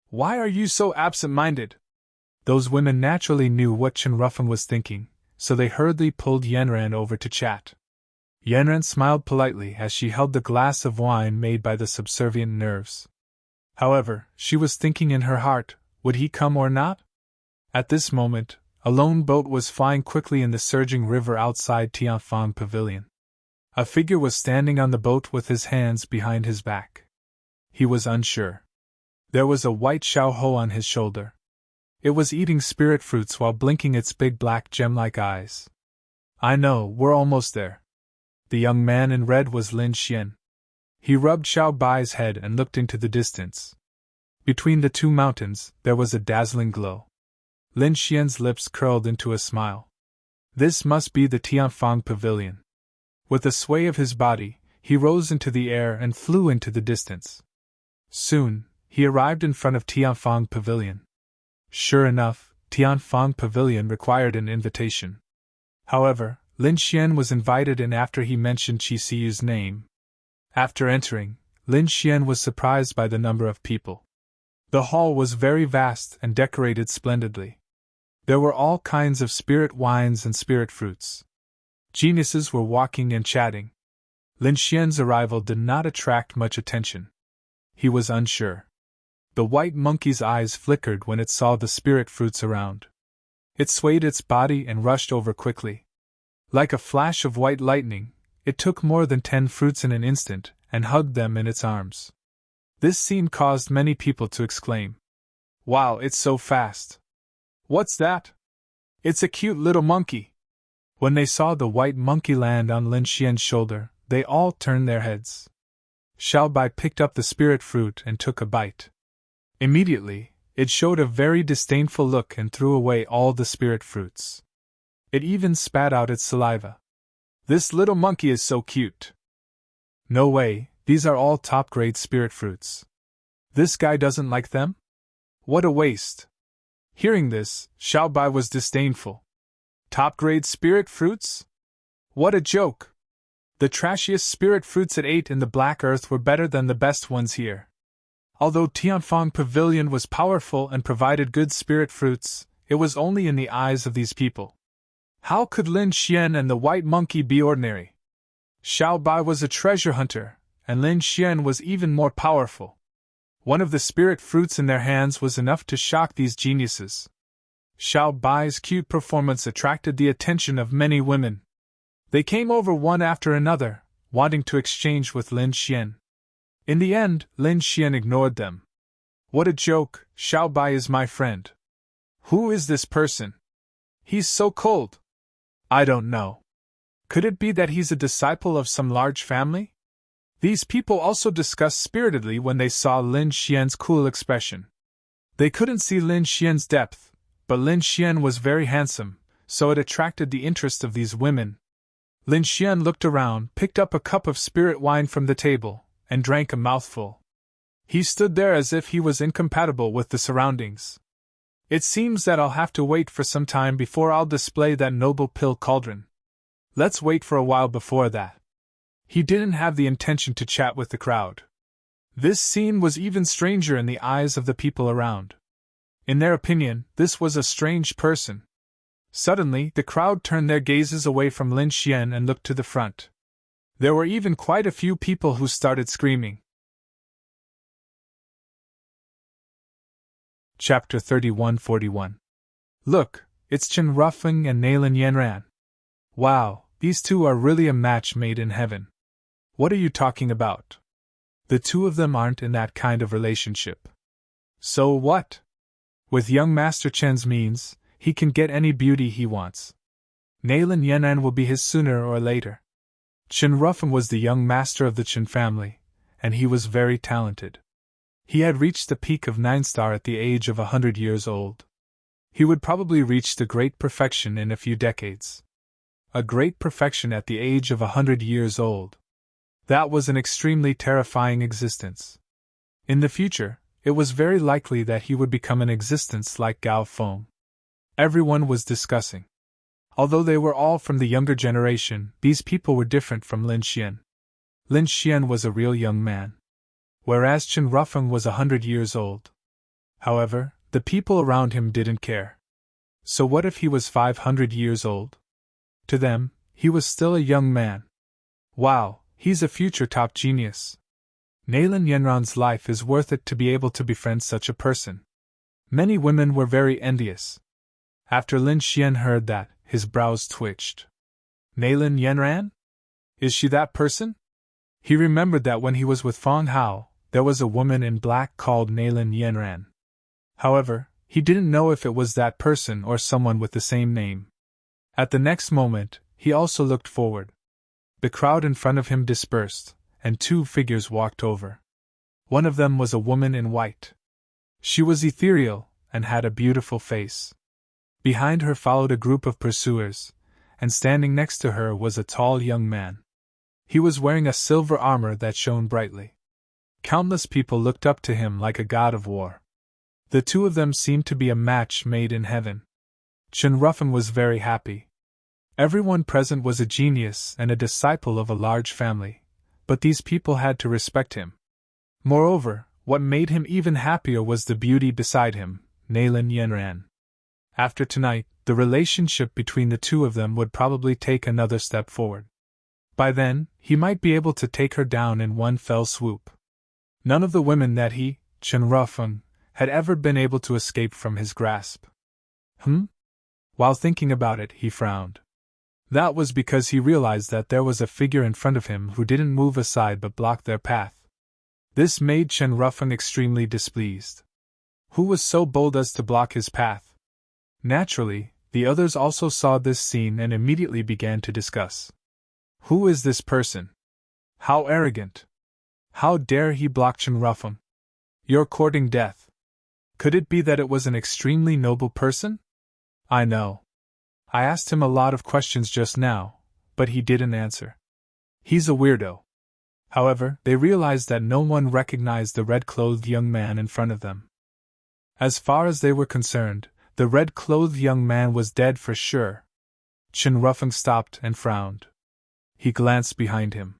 Why are you so absent-minded? Those women naturally knew what Chen Rufeng was thinking, so they hurriedly pulled Yanran over to chat. Yanran smiled politely as she held the glass of wine made by the subservient nerves. However, she was thinking in her heart, would he come or not? At this moment, a lone boat was flying quickly in the surging river outside Tianfang Pavilion. A figure was standing on the boat with his hands behind his back. He was unsure. There was a white xiaoho on his shoulder. It was eating spirit fruits while blinking its big black gem-like eyes. I know, we're almost there. The young man in red was Lin Xian. He rubbed Xiao Bai's head and looked into the distance. Between the two mountains, there was a dazzling glow. Lin Xian's lips curled into a smile. This must be the Tianfang Pavilion. With a sway of his body, he rose into the air and flew into the distance. Soon, he arrived in front of Tianfang Pavilion. Sure enough, Tianfang Pavilion required an invitation. However, Lin Xian was invited in after he mentioned Qi Siyu's name. After entering, Lin Xian was surprised by the number of people. The hall was very vast and decorated splendidly. There were all kinds of spirit wines and spirit fruits. Geniuses were walking and chatting. Lin Xian's arrival did not attract much attention. He was unsure. The white monkey's eyes flickered when it saw the spirit fruits around. It swayed its body and rushed over quickly. Like a flash of white lightning, it took more than 10 fruits in an instant and hugged them in its arms. This scene caused many people to exclaim, "Wow, it's so fast! What's that? It's a cute little monkey!" When they saw the white monkey land on Lin Xian's shoulder, they all turned their heads. Xiao Bai picked up the spirit fruit and took a bite. Immediately, it showed a very disdainful look and threw away all the spirit fruits. It even spat out its saliva. "This little monkey is so cute." "No way, these are all top-grade spirit fruits. This guy doesn't like them? What a waste." Hearing this, Xiao Bai was disdainful. "Top-grade spirit fruits? What a joke! The trashiest spirit fruits it ate in the Black Earth were better than the best ones here." Although Tianfang Pavilion was powerful and provided good spirit fruits, it was only in the eyes of these people. How could Lin Xian and the white monkey be ordinary? Xiao Bai was a treasure hunter, and Lin Xian was even more powerful. One of the spirit fruits in their hands was enough to shock these geniuses. Xiao Bai's cute performance attracted the attention of many women. They came over one after another, wanting to exchange with Lin Xian. In the end, Lin Xian ignored them. "What a joke, Xiao Bai is my friend. Who is this person? He's so cold. I don't know. Could it be that he's a disciple of some large family?" These people also discussed spiritedly when they saw Lin Xian's cool expression. They couldn't see Lin Xian's depth, but Lin Xian was very handsome, so it attracted the interest of these women. Lin Xian looked around, picked up a cup of spirit wine from the table, and drank a mouthful. He stood there as if he was incompatible with the surroundings. "It seems that I'll have to wait for some time before I'll display that noble pill cauldron. Let's wait for a while before that." He didn't have the intention to chat with the crowd. This scene was even stranger in the eyes of the people around. In their opinion, this was a strange person. Suddenly, the crowd turned their gazes away from Lin Xian and looked to the front. There were even quite a few people who started screaming. Chapter 3141. Look, it's Chen Rufeng and Nalin Yanran. Wow, these two are really a match made in heaven. What are you talking about? The two of them aren't in that kind of relationship. So what? With young Master Chen's means, he can get any beauty he wants. Nalin Yanran will be his sooner or later. Chen Rufeng was the young master of the Chen family, and he was very talented. He had reached the peak of 9-star at the age of 100 years old. He would probably reach the great perfection in a few decades. A great perfection at the age of 100 years old. That was an extremely terrifying existence. In the future, it was very likely that he would become an existence like Gao Feng. Everyone was discussing. Although they were all from the younger generation, these people were different from Lin Xian. Lin Xian was a real young man, whereas Chen Rufeng was 100 years old. However, the people around him didn't care. So what if he was 500 years old? To them, he was still a young man. Wow, he's a future top genius. Nalin Yenran's life is worth it to be able to befriend such a person. Many women were very envious. After Lin Xian heard that, his brows twitched. Nalin Yenran? Is she that person? He remembered that when he was with Fang Hao, there was a woman in black called Nalin Yenran. However, he didn't know if it was that person or someone with the same name. At the next moment, he also looked forward. The crowd in front of him dispersed, and two figures walked over. One of them was a woman in white. She was ethereal, and had a beautiful face. Behind her followed a group of pursuers, and standing next to her was a tall young man. He was wearing a silver armor that shone brightly. Countless people looked up to him like a god of war. The two of them seemed to be a match made in heaven. Chen Rufeng was very happy. Everyone present was a genius and a disciple of a large family, but these people had to respect him. Moreover, what made him even happier was the beauty beside him, Nalin Yenran. After tonight, the relationship between the two of them would probably take another step forward. By then, he might be able to take her down in one fell swoop. None of the women that he, Chen Rufeng, had ever been able to escape from his grasp. While thinking about it, he frowned. That was because he realized that there was a figure in front of him who didn't move aside but blocked their path. This made Chen Rufeng extremely displeased. Who was so bold as to block his path? Naturally, the others also saw this scene and immediately began to discuss. Who is this person? How arrogant! How dare he block Chen Rufeng? You're courting death. Could it be that it was an extremely noble person? I know. I asked him a lot of questions just now, but he didn't answer. He's a weirdo. However, they realized that no one recognized the red-clothed young man in front of them. As far as they were concerned, the red-clothed young man was dead for sure. Chen Rufeng stopped and frowned. He glanced behind him.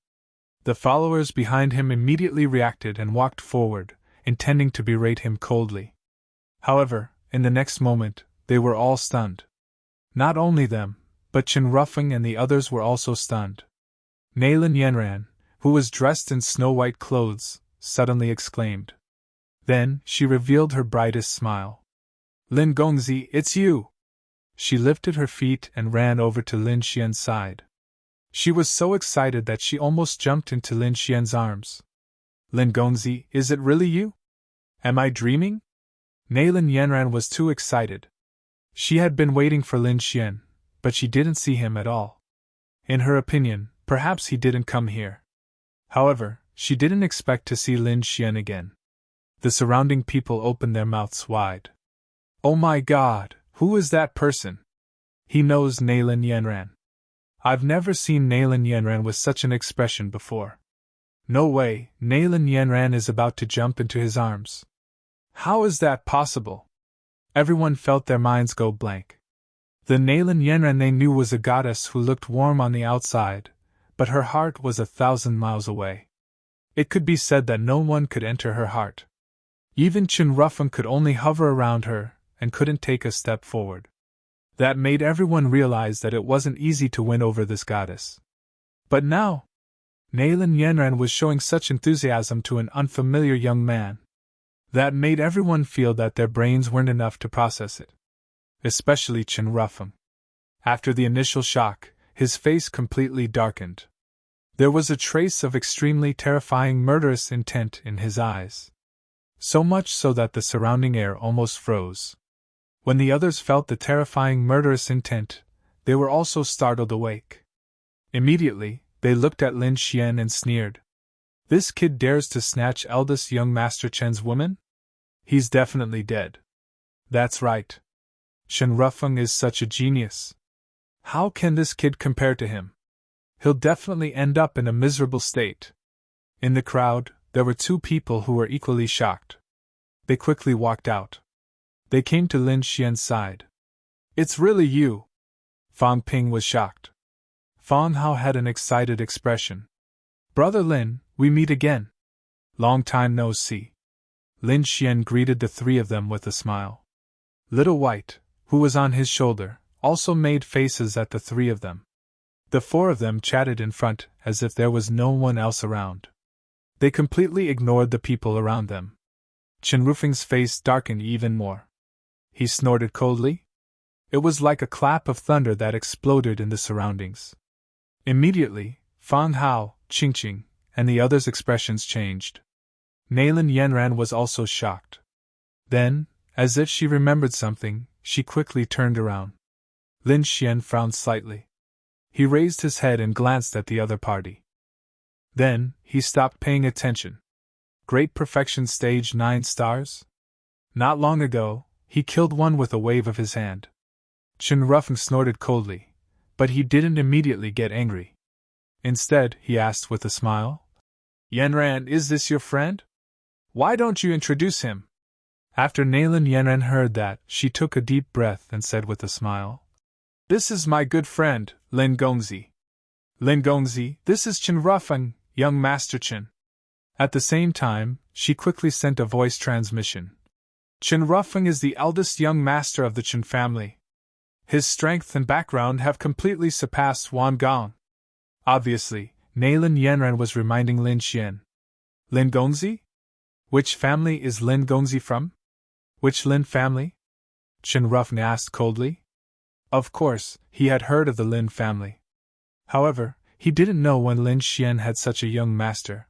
The followers behind him immediately reacted and walked forward, intending to berate him coldly. However, in the next moment, they were all stunned. Not only them, but Chen Rufeng and the others were also stunned. Nalin Yenran, who was dressed in snow-white clothes, suddenly exclaimed. Then, she revealed her brightest smile. Lin Gongzi, it's you! She lifted her feet and ran over to Lin Xian's side. She was so excited that she almost jumped into Lin Xian's arms. Lin Gongzi, is it really you? Am I dreaming? Nalin Yenran was too excited. She had been waiting for Lin Xian, but she didn't see him at all. In her opinion, perhaps he didn't come here. However, she didn't expect to see Lin Xian again. The surrounding people opened their mouths wide. Oh my God, who is that person? He knows Nalin Yenran. I've never seen Nalin Yenran with such an expression before. No way, Nalin Yenran is about to jump into his arms. How is that possible? Everyone felt their minds go blank. The Nalin Yenran they knew was a goddess who looked warm on the outside, but her heart was 1,000 miles away. It could be said that no one could enter her heart. Even Chen Rufeng could only hover around her, and couldn't take a step forward. That made everyone realize that it wasn't easy to win over this goddess. But now, Nalin Yenran was showing such enthusiasm to an unfamiliar young man. That made everyone feel that their brains weren't enough to process it. Especially Chen Rufeng. After the initial shock, his face completely darkened. There was a trace of extremely terrifying murderous intent in his eyes. So much so that the surrounding air almost froze. When the others felt the terrifying murderous intent, they were also startled awake. Immediately, they looked at Lin Xian and sneered. This kid dares to snatch eldest young Master Chen's woman? He's definitely dead. That's right. Chen Rufeng is such a genius. How can this kid compare to him? He'll definitely end up in a miserable state. In the crowd, there were two people who were equally shocked. They quickly walked out. They came to Lin Xian's side. It's really you. Fang Ping was shocked. Fang Hao had an excited expression. Brother Lin, we meet again. Long time no see. Lin Xian greeted the three of them with a smile. Little White, who was on his shoulder, also made faces at the three of them. The four of them chatted in front as if there was no one else around. They completely ignored the people around them. Chen Rufeng's face darkened even more. He snorted coldly. It was like a clap of thunder that exploded in the surroundings. Immediately, Fang Hao, Qingqing, and the others' expressions changed. Nailin Yanran was also shocked. Then, as if she remembered something, she quickly turned around. Lin Xian frowned slightly. He raised his head and glanced at the other party. Then, he stopped paying attention. Great perfection stage 9 stars? Not long ago, he killed one with a wave of his hand. Chen Rufeng snorted coldly, but he didn't immediately get angry. Instead, he asked with a smile, Yanran, is this your friend? Why don't you introduce him? After Nailin Yanran heard that, she took a deep breath and said with a smile, This is my good friend, Lin Gongzi. Lin Gongzi, this is Chen Rufeng, young Master Chen. At the same time, she quickly sent a voice transmission. Chen Rufeng is the eldest young master of the Chen family. His strength and background have completely surpassed Wan Gong. Obviously, Nailin Yanran was reminding Lin Xian. Lin Gongzi? Which family is Lin Gongzi from? Which Lin family? Chen Rufeng asked coldly. Of course, he had heard of the Lin family. However, he didn't know when Lin Xian had such a young master.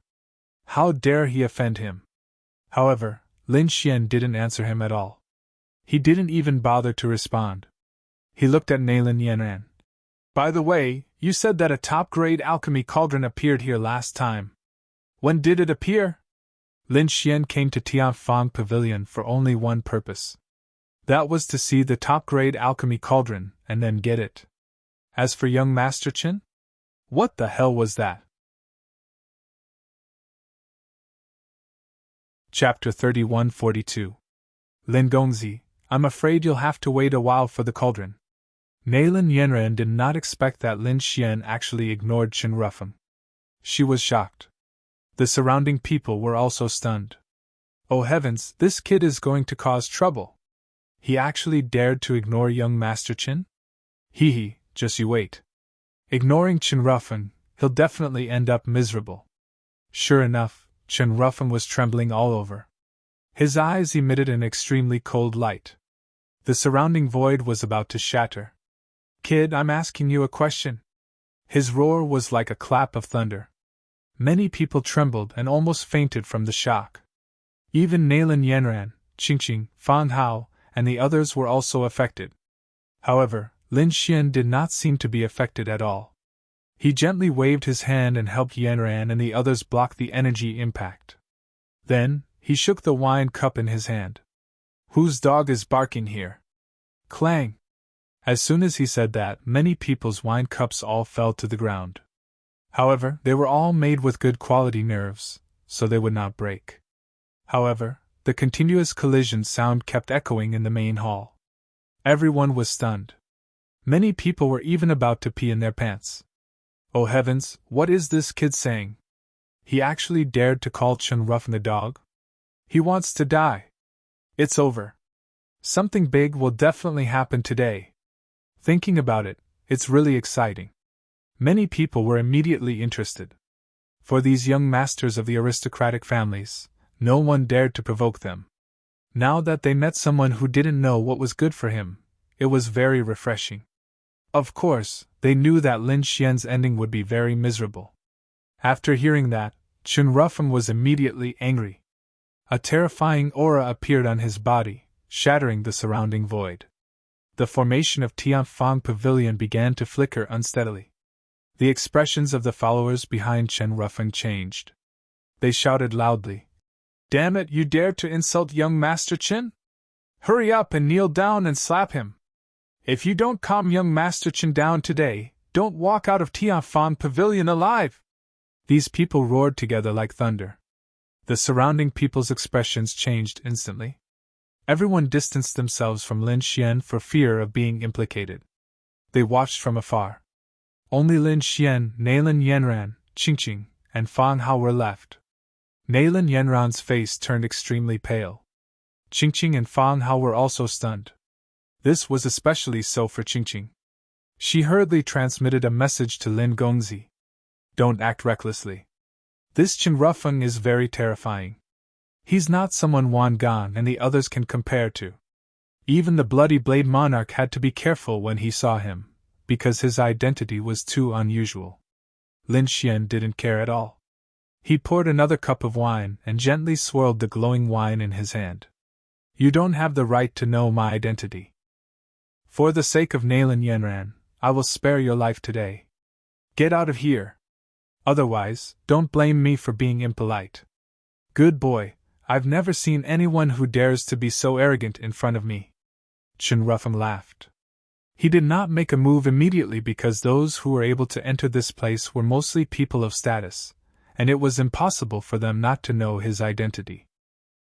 How dare he offend him? However, Lin Xian didn't answer him at all. He didn't even bother to respond. He looked at Nailin Yanran. By the way, you said that a top-grade alchemy cauldron appeared here last time. When did it appear? Lin Xian came to Tianfang Pavilion for only one purpose. That was to see the top-grade alchemy cauldron and then get it. As for young Master Chen? What the hell was that? Chapter 3142. Lin Gongzi, I'm afraid you'll have to wait a while for the cauldron. Nailin Yanran did not expect that Lin Xian actually ignored Chen Rufeng. She was shocked. The surrounding people were also stunned. Oh heavens, this kid is going to cause trouble. He actually dared to ignore young Master Chen? Hee, just you wait. Ignoring Chen Rufeng, he'll definitely end up miserable. Sure enough, Chen Rufeng was trembling all over. His eyes emitted an extremely cold light. The surrounding void was about to shatter. Kid, I'm asking you a question. His roar was like a clap of thunder. Many people trembled and almost fainted from the shock. Even Nailin Yanran, Qingqing, Fang Hao, and the others were also affected. However, Lin Xian did not seem to be affected at all. He gently waved his hand and helped Yanran and the others block the energy impact. Then, he shook the wine cup in his hand. Whose dog is barking here? Clang! As soon as he said that, many people's wine cups all fell to the ground. However, they were all made with good quality nerves, so they would not break. However, the continuous collision sound kept echoing in the main hall. Everyone was stunned. Many people were even about to pee in their pants. Oh heavens, what is this kid saying? He actually dared to call Chen Rufeng the dog? He wants to die. It's over. Something big will definitely happen today. Thinking about it, it's really exciting. Many people were immediately interested. For these young masters of the aristocratic families, no one dared to provoke them. Now that they met someone who didn't know what was good for him, it was very refreshing. Of course, they knew that Lin Xian's ending would be very miserable. After hearing that, Chen Rufeng was immediately angry. A terrifying aura appeared on his body, shattering the surrounding void. The formation of Tianfang Pavilion began to flicker unsteadily. The expressions of the followers behind Chen Rufeng changed. They shouted loudly. Damn it, you dare to insult young Master Qin? Hurry up and kneel down and slap him. If you don't calm young Master Qin down today, don't walk out of Tianfan Pavilion alive! These people roared together like thunder. The surrounding people's expressions changed instantly. Everyone distanced themselves from Lin Xian for fear of being implicated. They watched from afar. Only Lin Xian, Neilin Yanran, Qingqing, and Fang Hao were left. Neilin Yanran's face turned extremely pale. Qingqing and Fang Hao were also stunned. This was especially so for Qingqing. She hurriedly transmitted a message to Lin Gongzi. Don't act recklessly. This Qin Rufeng is very terrifying. He's not someone Wan Gan and the others can compare to. Even the Bloody Blade Monarch had to be careful when he saw him, because his identity was too unusual. Lin Xian didn't care at all. He poured another cup of wine and gently swirled the glowing wine in his hand. You don't have the right to know my identity. For the sake of Neilin Yanran, I will spare your life today. Get out of here. Otherwise, don't blame me for being impolite. Good boy, I've never seen anyone who dares to be so arrogant in front of me. Qin Rufeng laughed. He did not make a move immediately because those who were able to enter this place were mostly people of status, and it was impossible for them not to know his identity.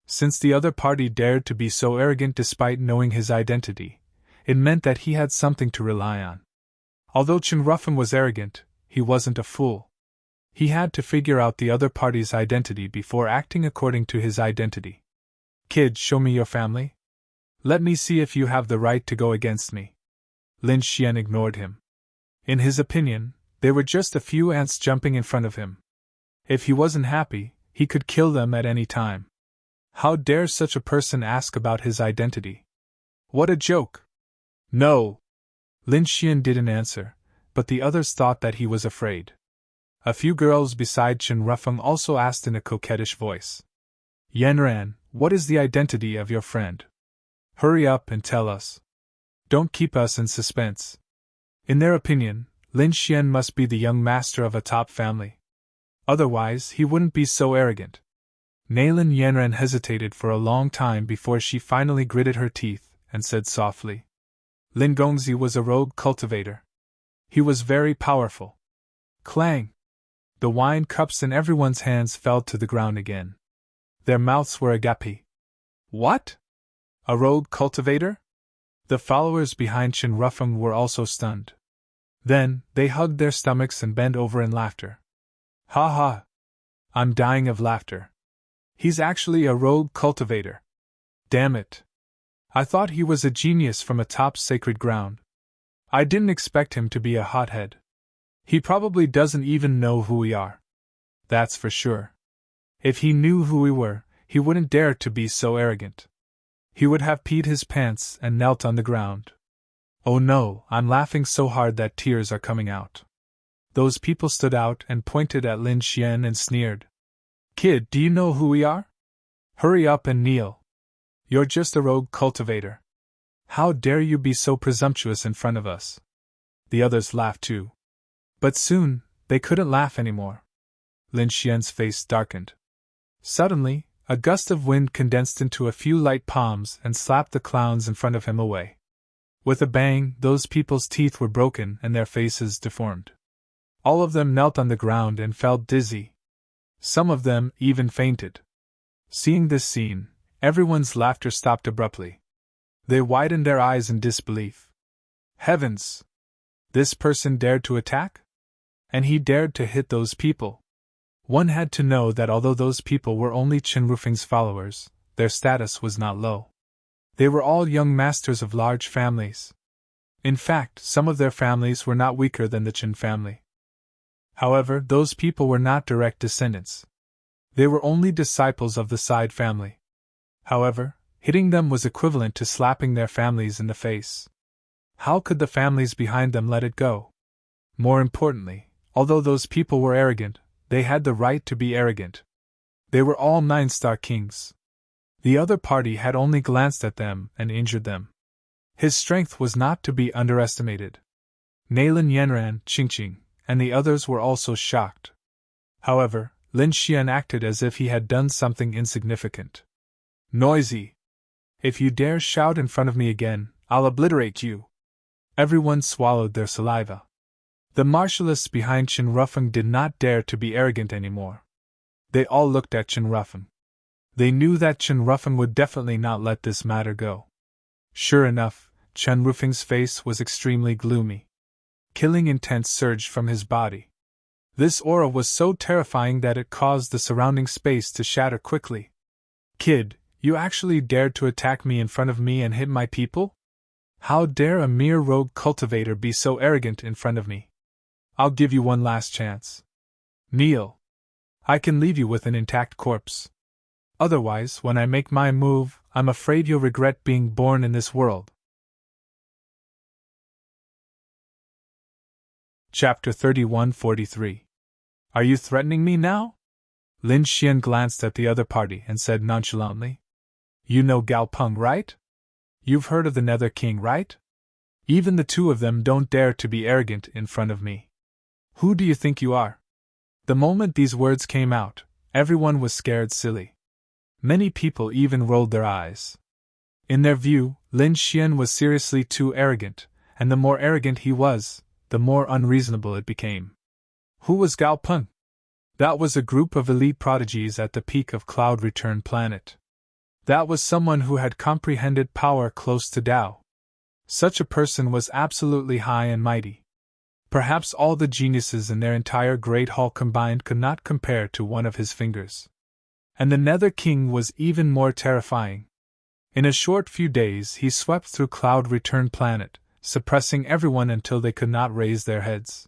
Since the other party dared to be so arrogant despite knowing his identity, it meant that he had something to rely on. Although Qin Rufeng was arrogant, he wasn't a fool. He had to figure out the other party's identity before acting according to his identity. Kid, show me your family. Let me see if you have the right to go against me. Lin Xian ignored him. In his opinion, they were just a few ants jumping in front of him. If he wasn't happy, he could kill them at any time. How dare such a person ask about his identity? What a joke! No! Lin Xian didn't answer, but the others thought that he was afraid. A few girls beside Qin Rufeng also asked in a coquettish voice. Yanran, what is the identity of your friend? Hurry up and tell us. Don't keep us in suspense. In their opinion, Lin Xian must be the young master of a top family. Otherwise, he wouldn't be so arrogant. Neilin Yanran hesitated for a long time before she finally gritted her teeth and said softly. Lin Gongzi was a rogue cultivator. He was very powerful. Clang! The wine cups in everyone's hands fell to the ground again. Their mouths were agape. What? A rogue cultivator? The followers behind Qin Rufeng were also stunned. Then, they hugged their stomachs and bent over in laughter. Ha ha! I'm dying of laughter. He's actually a rogue cultivator. Damn it! I thought he was a genius from a top sacred ground. I didn't expect him to be a hothead. He probably doesn't even know who we are. That's for sure. If he knew who we were, he wouldn't dare to be so arrogant. He would have peed his pants and knelt on the ground. Oh no, I'm laughing so hard that tears are coming out. Those people stood out and pointed at Lin Xian and sneered. Kid, do you know who we are? Hurry up and kneel. You're just a rogue cultivator. How dare you be so presumptuous in front of us? The others laughed too. But soon, they couldn't laugh anymore. Lin Xian's face darkened. Suddenly, a gust of wind condensed into a few light palms and slapped the clowns in front of him away. With a bang, those people's teeth were broken and their faces deformed. All of them knelt on the ground and felt dizzy. Some of them even fainted. Seeing this scene, everyone's laughter stopped abruptly. They widened their eyes in disbelief. Heavens! This person dared to attack? And he dared to hit those people. One had to know that although those people were only Qin Rufeng's followers, their status was not low. They were all young masters of large families. In fact, some of their families were not weaker than the Qin family. However, those people were not direct descendants. They were only disciples of the Side family. However, hitting them was equivalent to slapping their families in the face. How could the families behind them let it go? More importantly, although those people were arrogant, they had the right to be arrogant. They were all 9-star kings. The other party had only glanced at them and injured them. His strength was not to be underestimated. Neilin Yanran, Qingqing, and the others were also shocked. However, Lin Xian acted as if he had done something insignificant. Noisy! If you dare shout in front of me again, I'll obliterate you! Everyone swallowed their saliva. The martialists behind Chen Rufeng did not dare to be arrogant anymore. They all looked at Chen Rufeng. They knew that Chen Rufeng would definitely not let this matter go. Sure enough, Chen Rufeng's face was extremely gloomy. Killing intent surged from his body. This aura was so terrifying that it caused the surrounding space to shatter quickly. Kid, you actually dared to attack me in front of me and hit my people? How dare a mere rogue cultivator be so arrogant in front of me? I'll give you one last chance. Kneel. I can leave you with an intact corpse. Otherwise, when I make my move, I'm afraid you'll regret being born in this world. Chapter 3143. Are you threatening me now? Lin Xian glanced at the other party and said nonchalantly. You know Gao Peng, right? You've heard of the Nether King, right? Even the two of them don't dare to be arrogant in front of me. Who do you think you are? The moment these words came out, everyone was scared silly. Many people even rolled their eyes. In their view, Lin Xian was seriously too arrogant, and the more arrogant he was, the more unreasonable it became. Who was Gao Peng? That was a group of elite prodigies at the peak of Cloud Return Planet. That was someone who had comprehended power close to Tao. Such a person was absolutely high and mighty. Perhaps all the geniuses in their entire Great Hall combined could not compare to one of his fingers. And the Nether King was even more terrifying. In a short few days he swept through Cloud Return Planet, suppressing everyone until they could not raise their heads.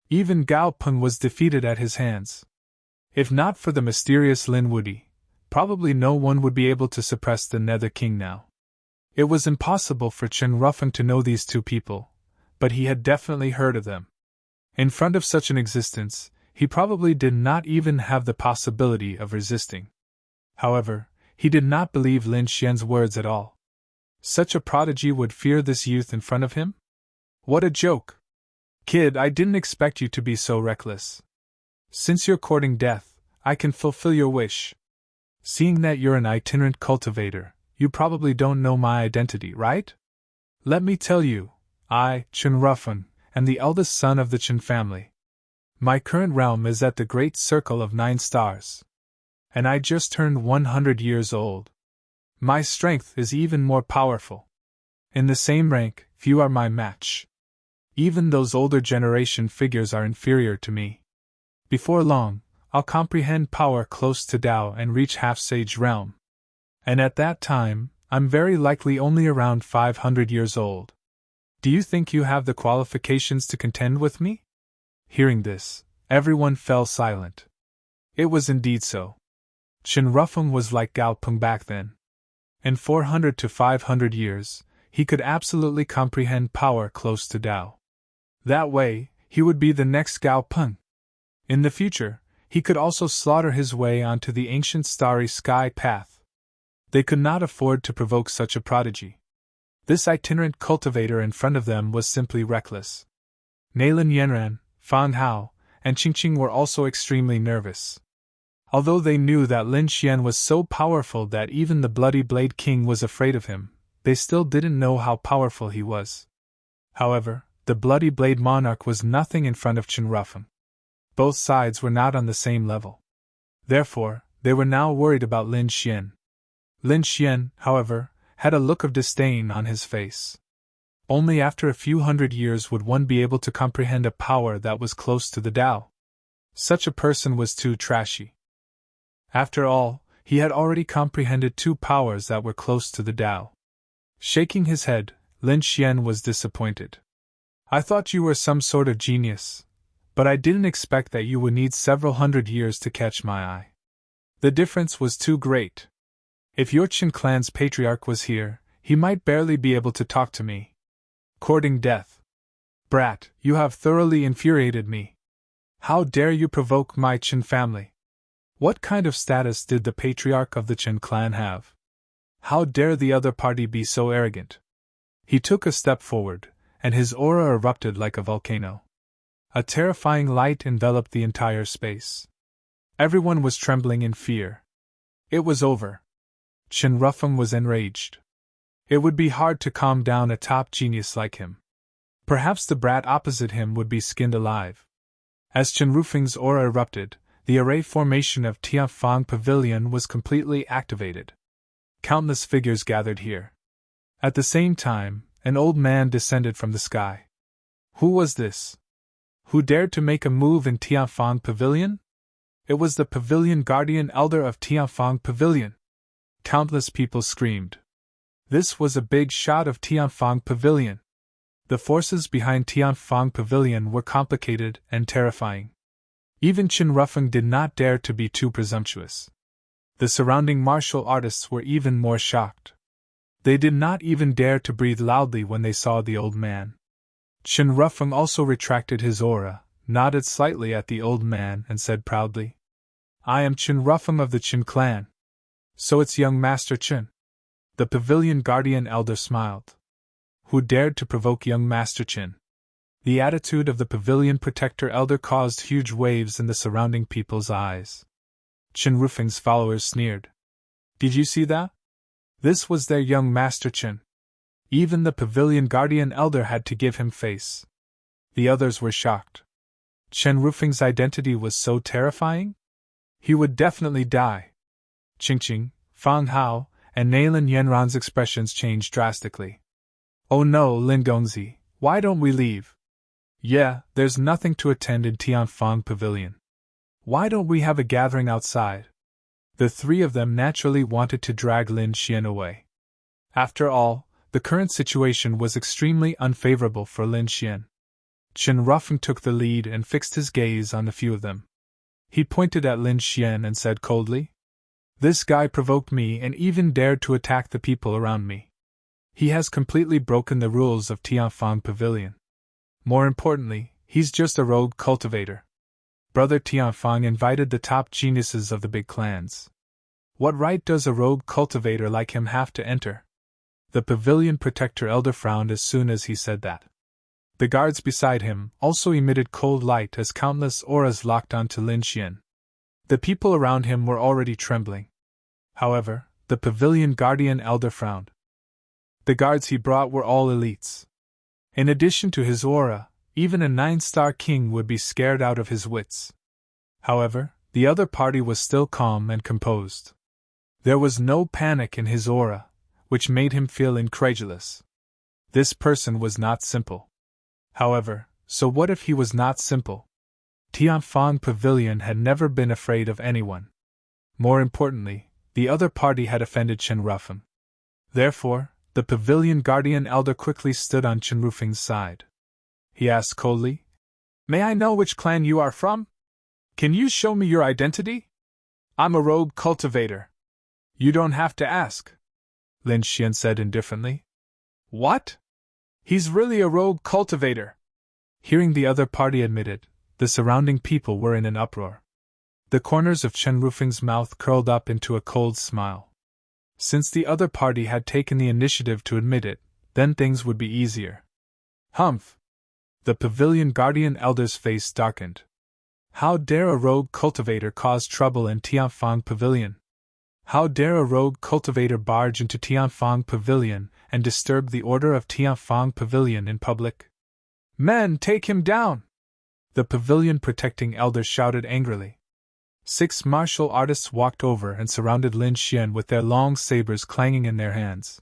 Even Gao Peng was defeated at his hands. If not for the mysterious Lin Wudi, probably no one would be able to suppress the Nether King now. It was impossible for Chen Rufeng to know these two people, but he had definitely heard of them. In front of such an existence, he probably did not even have the possibility of resisting. However, he did not believe Lin Xian's words at all. Such a prodigy would fear this youth in front of him? What a joke! Kid, I didn't expect you to be so reckless. Since you're courting death, I can fulfill your wish. Seeing that you're an itinerant cultivator, you probably don't know my identity, right? Let me tell you, I, Chen Rufeng, am the eldest son of the Chen family. My current realm is at the Great Circle of 9 Stars. And I just turned 100 years old. My strength is even more powerful. In the same rank, few are my match. Even those older generation figures are inferior to me. Before long, I'll comprehend power close to Tao and reach Half-Sage realm. And at that time, I'm very likely only around 500 years old. Do you think you have the qualifications to contend with me? Hearing this, everyone fell silent. It was indeed so. Chen Rufeng was like Gao Peng back then. In 400 to 500 years, he could absolutely comprehend power close to Tao. That way, he would be the next Gao Peng. In the future, he could also slaughter his way onto the ancient starry sky path. They could not afford to provoke such a prodigy. This itinerant cultivator in front of them was simply reckless. Nalin Yanran, Fang Hao, and Qingqing were also extremely nervous. Although they knew that Lin Xian was so powerful that even the Bloody Blade King was afraid of him, they still didn't know how powerful he was. However, the Bloody Blade Monarch was nothing in front of Chen Rufeng. Both sides were not on the same level. Therefore, they were now worried about Lin Xian. Lin Xian, however, had a look of disdain on his face. Only after a few hundred years would one be able to comprehend a power that was close to the Tao. Such a person was too trashy. After all, he had already comprehended 2 powers that were close to the Tao. Shaking his head, Lin Xian was disappointed. I thought you were some sort of genius, but I didn't expect that you would need several hundred years to catch my eye. The difference was too great. If your Qin clan's patriarch was here, he might barely be able to talk to me. Courting death. Brat, you have thoroughly infuriated me. How dare you provoke my Qin family? What kind of status did the patriarch of the Qin clan have? How dare the other party be so arrogant? He took a step forward, and his aura erupted like a volcano. A terrifying light enveloped the entire space. Everyone was trembling in fear. It was over. Chen Rufeng was enraged. It would be hard to calm down a top genius like him. Perhaps the brat opposite him would be skinned alive. As Chen Rufeng's aura erupted, the array formation of Tianfang Pavilion was completely activated. Countless figures gathered here. At the same time, an old man descended from the sky. Who was this? Who dared to make a move in Tianfang Pavilion? It was the Pavilion Guardian Elder of Tianfang Pavilion. Countless people screamed. This was a big shot of Tianfang Pavilion. The forces behind Tianfang Pavilion were complicated and terrifying. Even Chen Rufeng did not dare to be too presumptuous. The surrounding martial artists were even more shocked. They did not even dare to breathe loudly when they saw the old man. Chen Rufeng also retracted his aura, nodded slightly at the old man, and said proudly, "I am Chen Rufeng of the Chen clan." "So it's young Master Chen." The Pavilion Guardian Elder smiled. Who dared to provoke young Master Chen? The attitude of the Pavilion Protector Elder caused huge waves in the surrounding people's eyes. Chen Rufeng's followers sneered. "Did you see that? This was their young Master Chen." Even the Pavilion Guardian Elder had to give him face. The others were shocked. Chen Rufeng's identity was so terrifying? He would definitely die. Qingqing, Fang Hao, and Nailin Yanran's expressions changed drastically. "Oh no, Lin Gongzi, why don't we leave? Yeah, there's nothing to attend in Tianfang Pavilion. Why don't we have a gathering outside?" The three of them naturally wanted to drag Lin Xian away. After all, the current situation was extremely unfavorable for Lin Xian. Chen Rufeng took the lead and fixed his gaze on a few of them. He pointed at Lin Xian and said coldly, "This guy provoked me and even dared to attack the people around me. He has completely broken the rules of Tianfang Pavilion. More importantly, he's just a rogue cultivator. Brother Tianfang invited the top geniuses of the big clans. What right does a rogue cultivator like him have to enter?" The Pavilion Protector Elder frowned as soon as he said that. The guards beside him also emitted cold light as countless auras locked onto Lin Xian. The people around him were already trembling. However, the Pavilion Guardian Elder frowned. The guards he brought were all elites. In addition to his aura, even a 9-star king would be scared out of his wits. However, the other party was still calm and composed. There was no panic in his aura, which made him feel incredulous. This person was not simple. However, so what if he was not simple? Tianfang Pavilion had never been afraid of anyone. More importantly, the other party had offended Chen Rufeng. Therefore, the Pavilion Guardian Elder quickly stood on Chen Rufeng's side. He asked coldly, "May I know which clan you are from? Can you show me your identity?" "I'm a rogue cultivator." "You don't have to ask," Lin Xian said indifferently. "What? He's really a rogue cultivator." Hearing the other party admitted, the surrounding people were in an uproar. The corners of Chen Rufeng's mouth curled up into a cold smile. Since the other party had taken the initiative to admit it, then things would be easier. Humph! The Pavilion Guardian Elder's face darkened. How dare a rogue cultivator cause trouble in Tianfang Pavilion? How dare a rogue cultivator barge into Tianfang Pavilion and disturb the order of Tianfang Pavilion in public? "Men, take him down!" The Pavilion Protecting Elder shouted angrily. 6 martial artists walked over and surrounded Lin Xian with their long sabers clanging in their hands.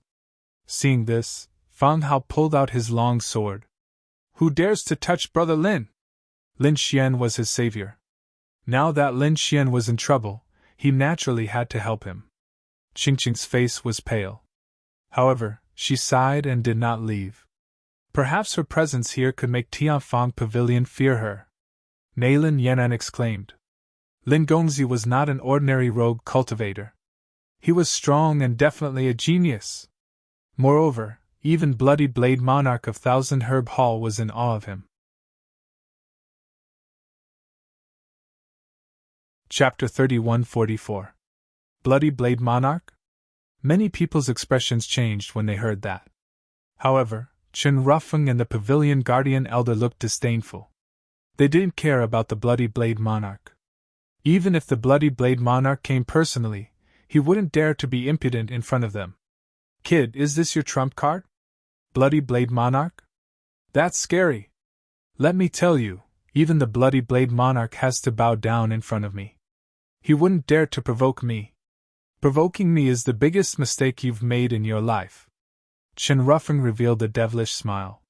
Seeing this, Fang Hao pulled out his long sword. "Who dares to touch Brother Lin?" Lin Xian was his savior. Now that Lin Xian was in trouble, he naturally had to help him. Qingqing's face was pale. However, she sighed and did not leave. Perhaps her presence here could make Tianfang Pavilion fear her. Nailin Yanran exclaimed. Lin Gongzi was not an ordinary rogue cultivator. He was strong and definitely a genius. Moreover, even Bloody Blade Monarch of Thousand Herb Hall was in awe of him. Chapter 3144. Bloody Blade Monarch? Many people's expressions changed when they heard that. However, Chen Rufeng and the Pavilion Guardian Elder looked disdainful. They didn't care about the Bloody Blade Monarch. Even if the Bloody Blade Monarch came personally, he wouldn't dare to be impudent in front of them. Kid, is this your trump card? Bloody Blade Monarch? That's scary. Let me tell you, even the Bloody Blade Monarch has to bow down in front of me. He wouldn't dare to provoke me. Provoking me is the biggest mistake you've made in your life. Chen Rufeng revealed a devilish smile.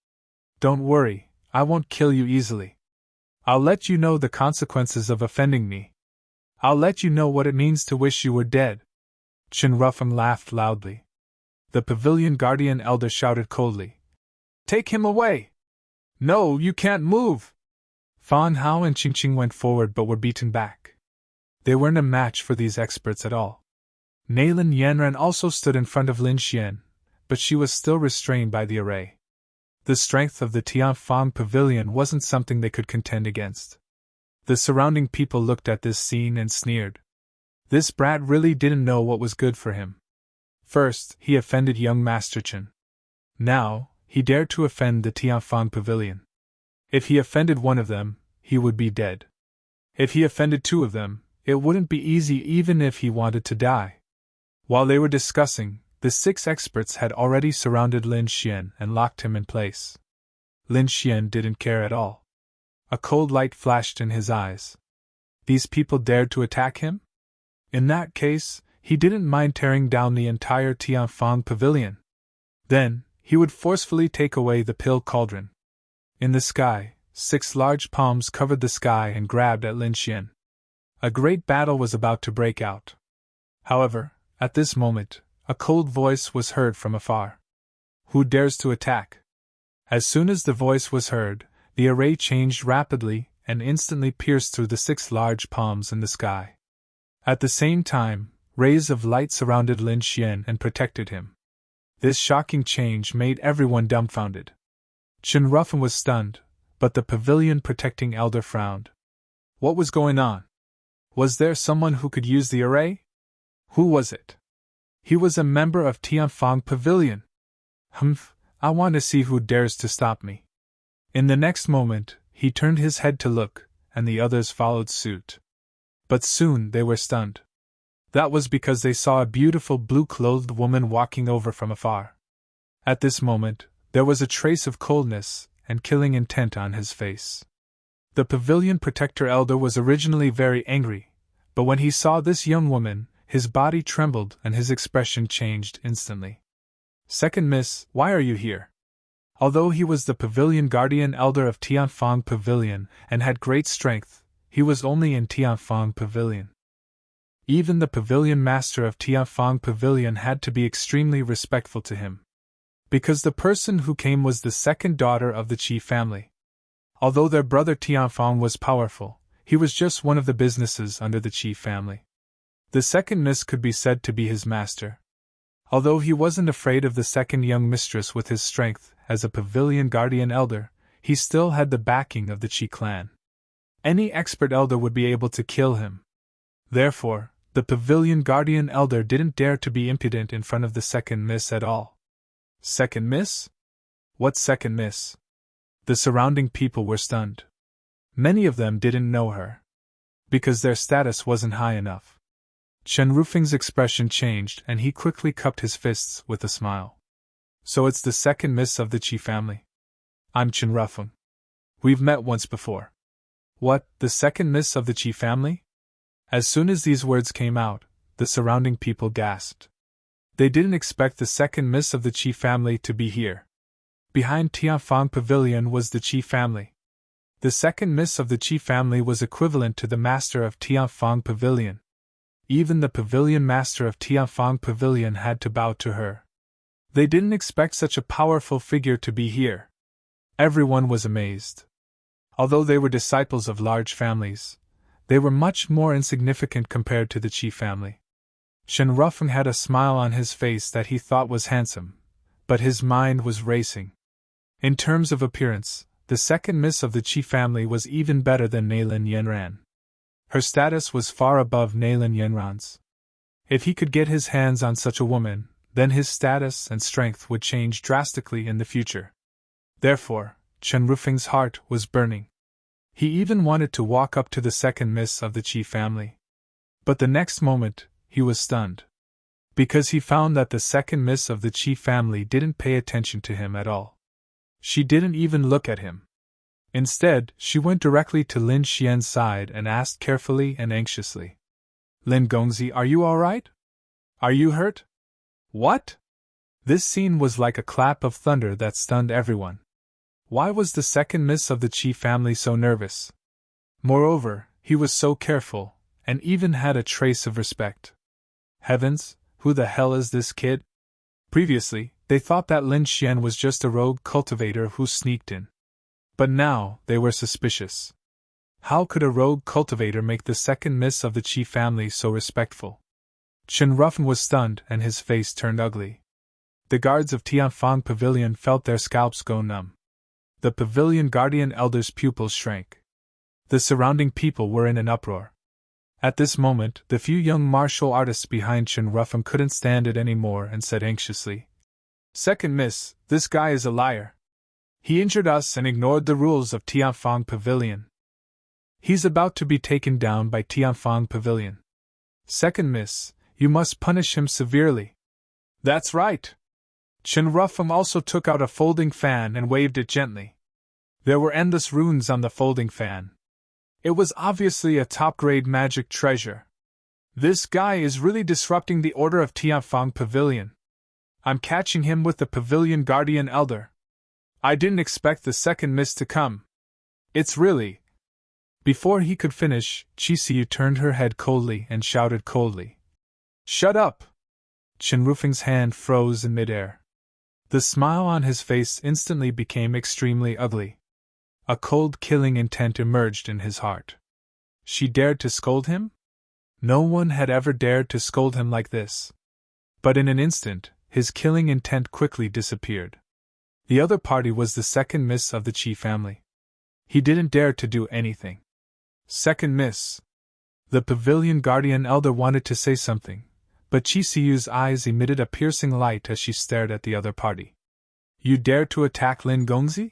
Don't worry, I won't kill you easily. I'll let you know the consequences of offending me. I'll let you know what it means to wish you were dead. Chen Rufeng laughed loudly. The Pavilion Guardian Elder shouted coldly. Take him away! No, you can't move! Fan Hao and Qing Qing went forward but were beaten back. They weren't a match for these experts at all. Neilin Yanran also stood in front of Lin Xian, but she was still restrained by the array. The strength of the Tianfang Pavilion wasn't something they could contend against. The surrounding people looked at this scene and sneered. This brat really didn't know what was good for him. First, he offended young Master Chen. Now, he dared to offend the Tianfang Pavilion. If he offended one of them, he would be dead. If he offended two of them, it wouldn't be easy even if he wanted to die. While they were discussing, the 6 experts had already surrounded Lin Xian and locked him in place. Lin Xian didn't care at all. A cold light flashed in his eyes. These people dared to attack him? In that case, he didn't mind tearing down the entire Tianfang Pavilion. Then, he would forcefully take away the pill cauldron. In the sky, 6 large palms covered the sky and grabbed at Lin Xian. A great battle was about to break out. However, at this moment, a cold voice was heard from afar. Who dares to attack? As soon as the voice was heard, the array changed rapidly and instantly pierced through the 6 large palms in the sky. At the same time, rays of light surrounded Lin Xian and protected him. This shocking change made everyone dumbfounded. Chen Rufeng was stunned, but the pavilion protecting elder frowned. What was going on? Was there someone who could use the array? Who was it? He was a member of Tianfang Pavilion. I want to see who dares to stop me. In the next moment, he turned his head to look, and the others followed suit. But soon they were stunned. That was because they saw a beautiful blue-clothed woman walking over from afar. At this moment, there was a trace of coldness and killing intent on his face. The Pavilion Protector Elder was originally very angry, but when he saw this young woman, his body trembled and his expression changed instantly. Second Miss, why are you here? Although he was the Pavilion Guardian Elder of Tianfang Pavilion and had great strength, he was only in Tianfang Pavilion. Even the Pavilion Master of Tianfang Pavilion had to be extremely respectful to him. Because the person who came was the second daughter of the Qi family. Although their brother Tianfang was powerful, he was just one of the businesses under the Qi family. The second miss could be said to be his master. Although he wasn't afraid of the second young mistress with his strength as a Pavilion Guardian Elder, he still had the backing of the Qi clan. Any expert elder would be able to kill him. Therefore, the Pavilion Guardian Elder didn't dare to be impudent in front of the second miss at all. Second miss? What second miss? The surrounding people were stunned. Many of them didn't know her. Because their status wasn't high enough. Chen Rufeng's expression changed and he quickly cupped his fists with a smile. So it's the second miss of the Qi family. I'm Chen Rufeng. We've met once before. What, the second miss of the Qi family? As soon as these words came out, the surrounding people gasped. They didn't expect the second miss of the Qi family to be here. Behind Tianfang Pavilion was the Qi family. The second miss of the Qi family was equivalent to the master of Tianfang Pavilion. Even the Pavilion Master of Tianfang Pavilion had to bow to her. They didn't expect such a powerful figure to be here. Everyone was amazed. Although they were disciples of large families, they were much more insignificant compared to the Qi family. Chen Rufeng had a smile on his face that he thought was handsome, but his mind was racing. In terms of appearance, the second miss of the Qi family was even better than Neilin Yanran. Her status was far above Neilin Yanran's. If he could get his hands on such a woman, then his status and strength would change drastically in the future. Therefore, Chen Rufeng's heart was burning. He even wanted to walk up to the second miss of the Qi family. But the next moment, he was stunned. Because he found that the second miss of the Qi family didn't pay attention to him at all. She didn't even look at him. Instead, she went directly to Lin Xian's side and asked carefully and anxiously, "Lin Gongzi, are you all right? Are you hurt?" "What?" This scene was like a clap of thunder that stunned everyone. Why was the second miss of the Qi family so nervous? Moreover, he was so careful, and even had a trace of respect. Heavens, who the hell is this kid? Previously, they thought that Lin Xian was just a rogue cultivator who sneaked in. But now, they were suspicious. How could a rogue cultivator make the second miss of the Qi family so respectful? Chen Ruffin was stunned and his face turned ugly. The guards of Tianfang Pavilion felt their scalps go numb. The Pavilion Guardian Elder's pupils shrank. The surrounding people were in an uproar. At this moment, the few young martial artists behind Chen Ruffin couldn't stand it anymore and said anxiously, "Second miss, this guy is a liar. He injured us and ignored the rules of Tianfang Pavilion. He's about to be taken down by Tianfang Pavilion. Second miss, you must punish him severely." "That's right." Chen Ruffin also took out a folding fan and waved it gently. There were endless runes on the folding fan. It was obviously a top-grade magic treasure. This guy is really disrupting the order of Tianfang Pavilion. I'm catching him with the Pavilion Guardian Elder. I didn't expect the second miss to come. It's really... Before he could finish, Chisiu turned her head coldly and shouted coldly, "Shut up!" Chen Rufing's hand froze in midair. The smile on his face instantly became extremely ugly. A cold killing intent emerged in his heart. She dared to scold him? No one had ever dared to scold him like this. But in an instant, his killing intent quickly disappeared. The other party was the second miss of the Qi family. He didn't dare to do anything. Second miss. The Pavilion Guardian Elder wanted to say something, but Chisiu's eyes emitted a piercing light as she stared at the other party. "You dare to attack Lin Gongzi?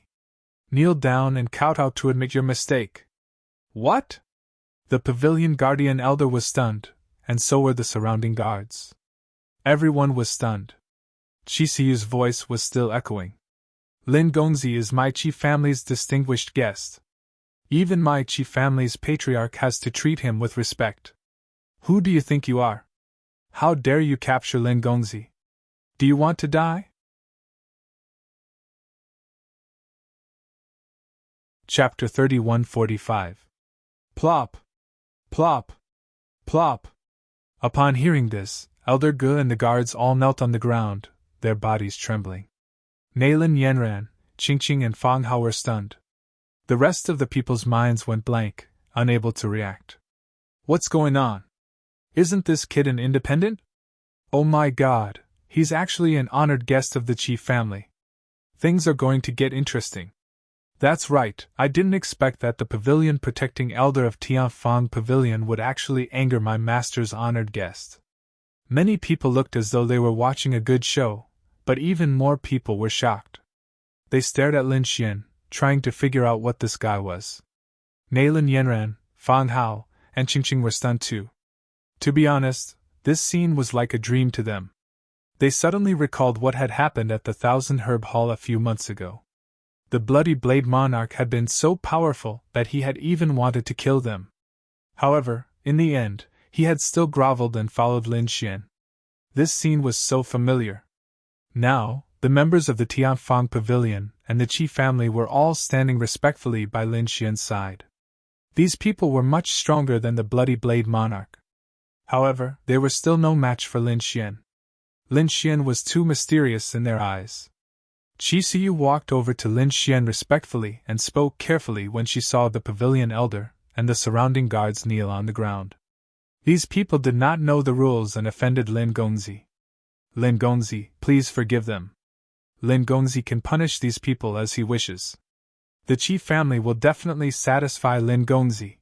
Kneel down and kowtow to admit your mistake." "What?" The Pavilion Guardian Elder was stunned, and so were the surrounding guards. Everyone was stunned. Chisiu's voice was still echoing. "Lin Gongzi is my Qi family's distinguished guest. Even my Qi family's patriarch has to treat him with respect. Who do you think you are? How dare you capture Lin Gongzi? Do you want to die?" Chapter 3145. Plop! Plop! Plop! Upon hearing this, Elder Ge and the guards all knelt on the ground, their bodies trembling. Neilin Yanran, Qingqing and Fang Hao were stunned. The rest of the people's minds went blank, unable to react. What's going on? Isn't this kid an independent? Oh my god, he's actually an honored guest of the Qi family. Things are going to get interesting. That's right, I didn't expect that the pavilion protecting elder of Tianfang Pavilion would actually anger my master's honored guest. Many people looked as though they were watching a good show, but even more people were shocked. They stared at Lin Xian, trying to figure out what this guy was. Neilin Yanran, Fang Hao, and Qingqing were stunned too. To be honest, this scene was like a dream to them. They suddenly recalled what had happened at the Thousand Herb Hall a few months ago. The Bloody Blade Monarch had been so powerful that he had even wanted to kill them. However, in the end, he had still groveled and followed Lin Xian. This scene was so familiar. Now, the members of the Tianfang Pavilion and the Qi family were all standing respectfully by Lin Xian's side. These people were much stronger than the Bloody Blade Monarch. However, they were still no match for Lin Xian. Lin Xian was too mysterious in their eyes. Chisiu walked over to Lin Xian respectfully and spoke carefully when she saw the pavilion elder and the surrounding guards kneel on the ground. These people did not know the rules and offended Lin Gongzi. Lin Gongzi, please forgive them. Lin Gongzi can punish these people as he wishes. The Qi family will definitely satisfy Lin Gongzi.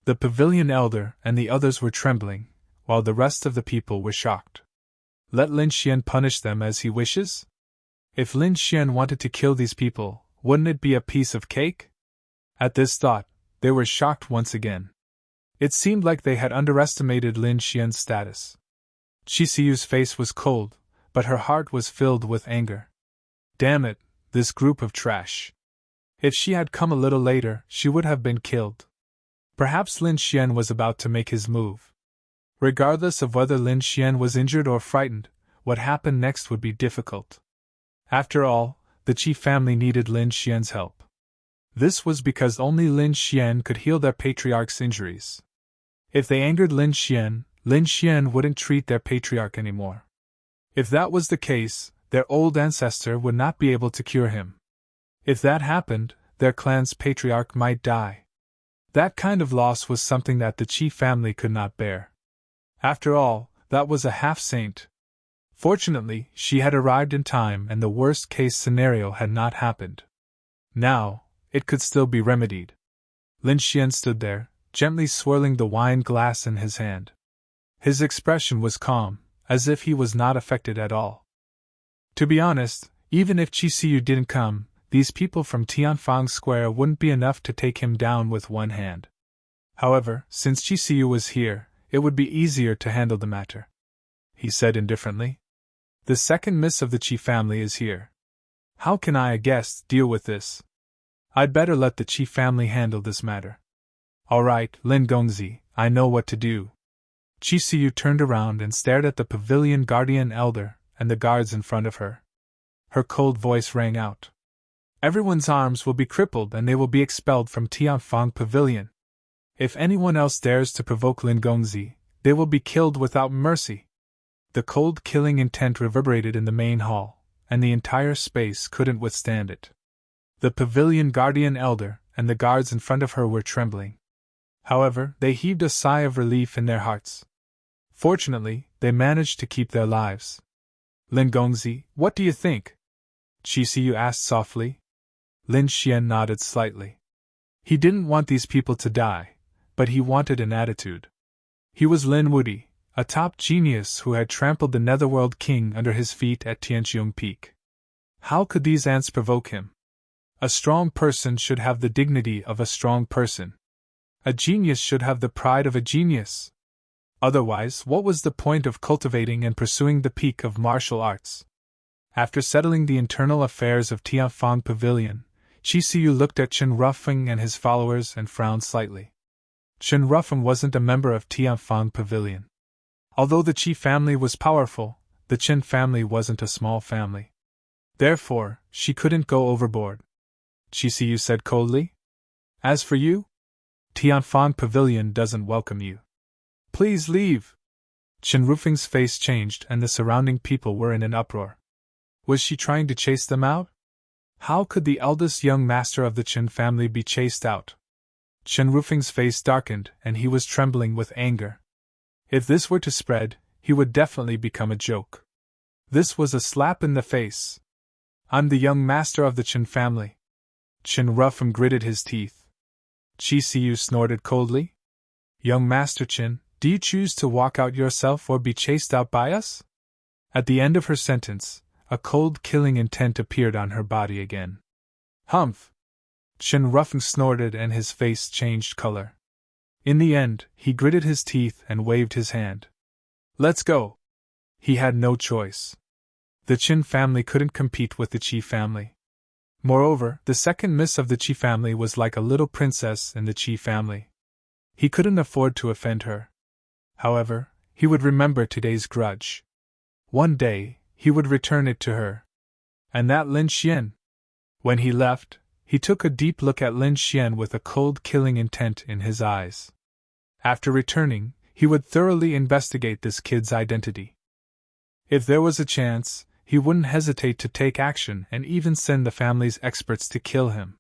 The pavilion elder and the others were trembling, while the rest of the people were shocked. Let Lin Xian punish them as he wishes? If Lin Xian wanted to kill these people, wouldn't it be a piece of cake? At this thought, They were shocked once again. It seemed like they had underestimated Lin Xian's status. Qixiyu's face was cold, but her heart was filled with anger. Damn it, this group of trash. If she had come a little later, she would have been killed. Perhaps Lin Xian was about to make his move. Regardless of whether Lin Xian was injured or frightened, what happened next would be difficult. After all, the Qi family needed Lin Xian's help. This was because only Lin Xian could heal their patriarch's injuries. If they angered Lin Xian wouldn't treat their patriarch anymore. If that was the case, their old ancestor would not be able to cure him. If that happened, their clan's patriarch might die. That kind of loss was something that the Qi family could not bear. After all, that was a half-saint. Fortunately, she had arrived in time and the worst-case scenario had not happened. Now, it could still be remedied. Lin Xian stood there, gently swirling the wine glass in his hand. His expression was calm, as if he was not affected at all. To be honest, even if Qixi didn't come, these people from Tianfang Square wouldn't be enough to take him down with one hand. However, since Qixi was here, it would be easier to handle the matter. He said indifferently. The second miss of the Qi family is here. How can I, a guest, deal with this? I'd better let the Qi family handle this matter. All right, Lin Gongzi, I know what to do. Qixi turned around and stared at the pavilion guardian elder and the guards in front of her. Her cold voice rang out. Everyone's arms will be crippled and they will be expelled from Tianfang Pavilion. If anyone else dares to provoke Lin Gongzi, they will be killed without mercy. The cold killing intent reverberated in the main hall, and the entire space couldn't withstand it. The pavilion guardian elder and the guards in front of her were trembling. However, they heaved a sigh of relief in their hearts. Fortunately, they managed to keep their lives. Lin Gongzi, what do you think? Qixi asked softly. Lin Xian nodded slightly. He didn't want these people to die, but he wanted an attitude. He was Lin Wudi, a top genius who had trampled the Netherworld King under his feet at Tianqiong Peak. How could these ants provoke him? A strong person should have the dignity of a strong person. A genius should have the pride of a genius. Otherwise, what was the point of cultivating and pursuing the peak of martial arts? After settling the internal affairs of Tianfang Pavilion, Qixi looked at Chen Rufeng and his followers and frowned slightly. Chen Rufeng wasn't a member of Tianfang Pavilion. Although the Qi family was powerful, the Chen family wasn't a small family. Therefore, she couldn't go overboard. Qixi said coldly. As for you, Tianfang Pavilion doesn't welcome you. Please leave. Chen Rufeng's face changed and the surrounding people were in an uproar. Was she trying to chase them out? How could the eldest young master of the Chen family be chased out? Chen Rufeng's face darkened and he was trembling with anger. If this were to spread, he would definitely become a joke. This was a slap in the face. I'm the young master of the Chen family. Chen Rufeng gritted his teeth. Qixi snorted coldly. Young Master Chen, do you choose to walk out yourself or be chased out by us? At the end of her sentence, a cold killing intent appeared on her body again. Humph! Chen Rufeng snorted and his face changed color. In the end, he gritted his teeth and waved his hand. Let's go! He had no choice. The Qin family couldn't compete with the Qi family. Moreover, the second miss of the Qi family was like a little princess in the Qi family. He couldn't afford to offend her. However, he would remember today's grudge. One day, he would return it to her. And that Lin Xian. When he left, he took a deep look at Lin Xian with a cold killing intent in his eyes. After returning, he would thoroughly investigate this kid's identity. If there was a chance, he wouldn't hesitate to take action and even send the family's experts to kill him.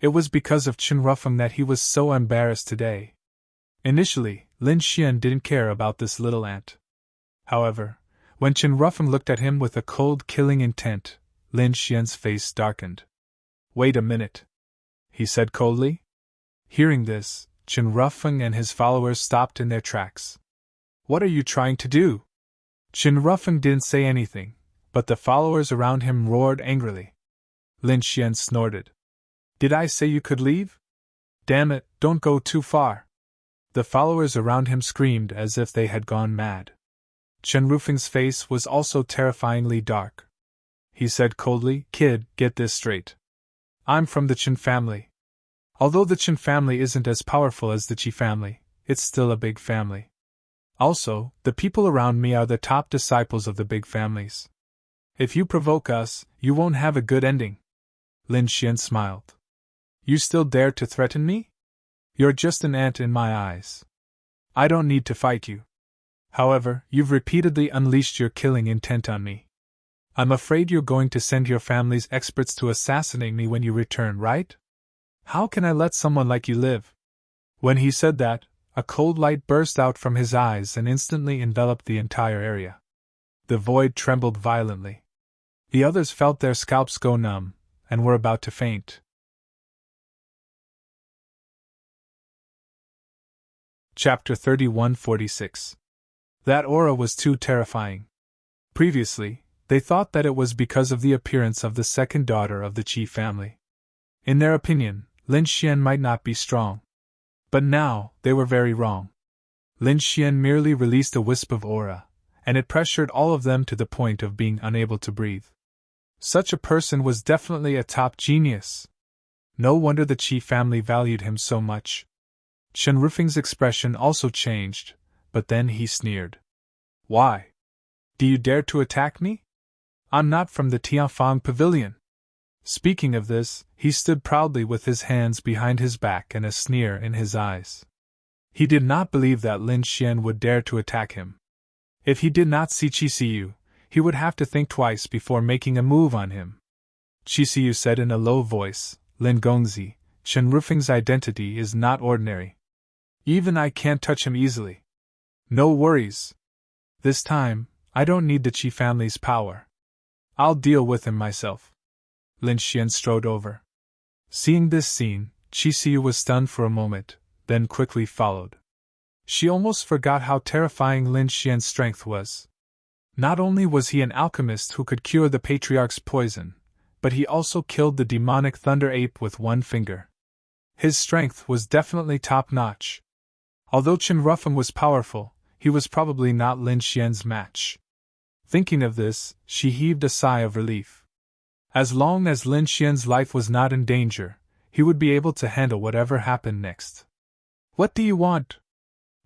It was because of Chen Rufeng that he was so embarrassed today. Initially, Lin Xian didn't care about this little ant. However, when Chen Rufeng looked at him with a cold killing intent, Lin Xian's face darkened. Wait a minute, he said coldly. Hearing this, Chen Rufeng and his followers stopped in their tracks. What are you trying to do? Chen Rufeng didn't say anything, but the followers around him roared angrily. Lin Xian snorted. Did I say you could leave? Damn it, don't go too far! The followers around him screamed as if they had gone mad. Chen Rufeng's face was also terrifyingly dark. He said coldly, Kid, get this straight. I'm from the Chen family. Although the Chen family isn't as powerful as the Qi family, it's still a big family. Also, the people around me are the top disciples of the big families. If you provoke us, you won't have a good ending. Lin Xian smiled. You still dare to threaten me? You're just an ant in my eyes. I don't need to fight you. However, you've repeatedly unleashed your killing intent on me. I'm afraid you're going to send your family's experts to assassinate me when you return, right? How can I let someone like you live? When he said that, a cold light burst out from his eyes and instantly enveloped the entire area. The void trembled violently. The others felt their scalps go numb, and were about to faint. Chapter 3146. That aura was too terrifying. Previously, they thought that it was because of the appearance of the second daughter of the Qi family. In their opinion, Lin Xian might not be strong. But now, they were very wrong. Lin Xian merely released a wisp of aura, and it pressured all of them to the point of being unable to breathe. Such a person was definitely a top genius. No wonder the Qi family valued him so much. Chen Rufeng's expression also changed, but then he sneered. Why? Do you dare to attack me? I'm not from the Tianfang Pavilion. Speaking of this, he stood proudly with his hands behind his back and a sneer in his eyes. He did not believe that Lin Xian would dare to attack him. If he did not see Qisiyu, he would have to think twice before making a move on him. Qisiyu said in a low voice, Lin Gongzi, Chen Rufeng's identity is not ordinary. Even I can't touch him easily. No worries. This time, I don't need the Qi family's power. I'll deal with him myself. Lin Xian strode over. Seeing this scene, Qisiyu was stunned for a moment, then quickly followed. She almost forgot how terrifying Lin Xian's strength was. Not only was he an alchemist who could cure the patriarch's poison, but he also killed the demonic thunder ape with one finger. His strength was definitely top-notch. Although Chen Rufeng was powerful, he was probably not Lin Xian's match. Thinking of this, she heaved a sigh of relief. As long as Lin Xian's life was not in danger, he would be able to handle whatever happened next. What do you want?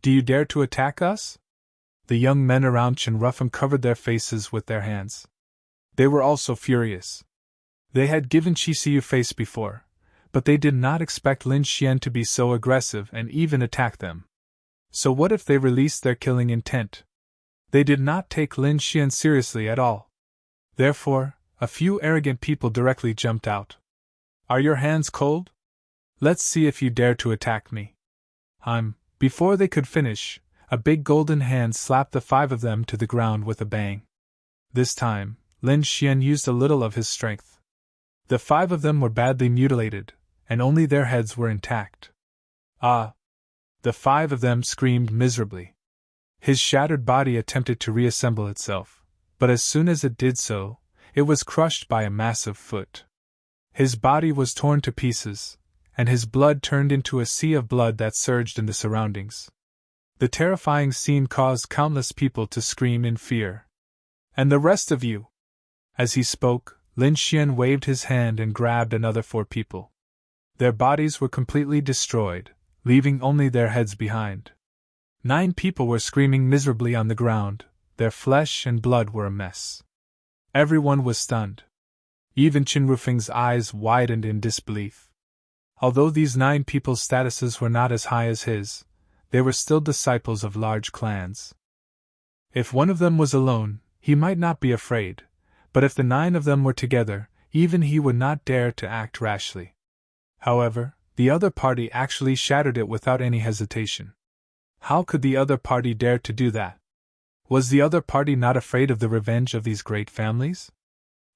Do you dare to attack us? The young men around Chen Rufeng covered their faces with their hands. They were also furious. They had given Qisiyu face before, but they did not expect Lin Xian to be so aggressive and even attack them. So what if they released their killing intent? They did not take Lin Xian seriously at all. Therefore, a few arrogant people directly jumped out. Are your hands cold? Let's see if you dare to attack me. Before they could finish, a big golden hand slapped the five of them to the ground with a bang. This time, Lin Xian used a little of his strength. The five of them were badly mutilated, and only their heads were intact. Ah! The five of them screamed miserably. His shattered body attempted to reassemble itself, but as soon as it did so, it was crushed by a massive foot. His body was torn to pieces, and his blood turned into a sea of blood that surged in the surroundings. The terrifying scene caused countless people to scream in fear. And the rest of you! As he spoke, Lin Xian waved his hand and grabbed another 4 people. Their bodies were completely destroyed, leaving only their heads behind. 9 people were screaming miserably on the ground, their flesh and blood were a mess. Everyone was stunned. Even Chen Rufeng's eyes widened in disbelief. Although these 9 people's statuses were not as high as his, they were still disciples of large clans. If one of them was alone, he might not be afraid, but if the 9 of them were together, even he would not dare to act rashly. However, the other party actually shattered it without any hesitation. How could the other party dare to do that? Was the other party not afraid of the revenge of these great families?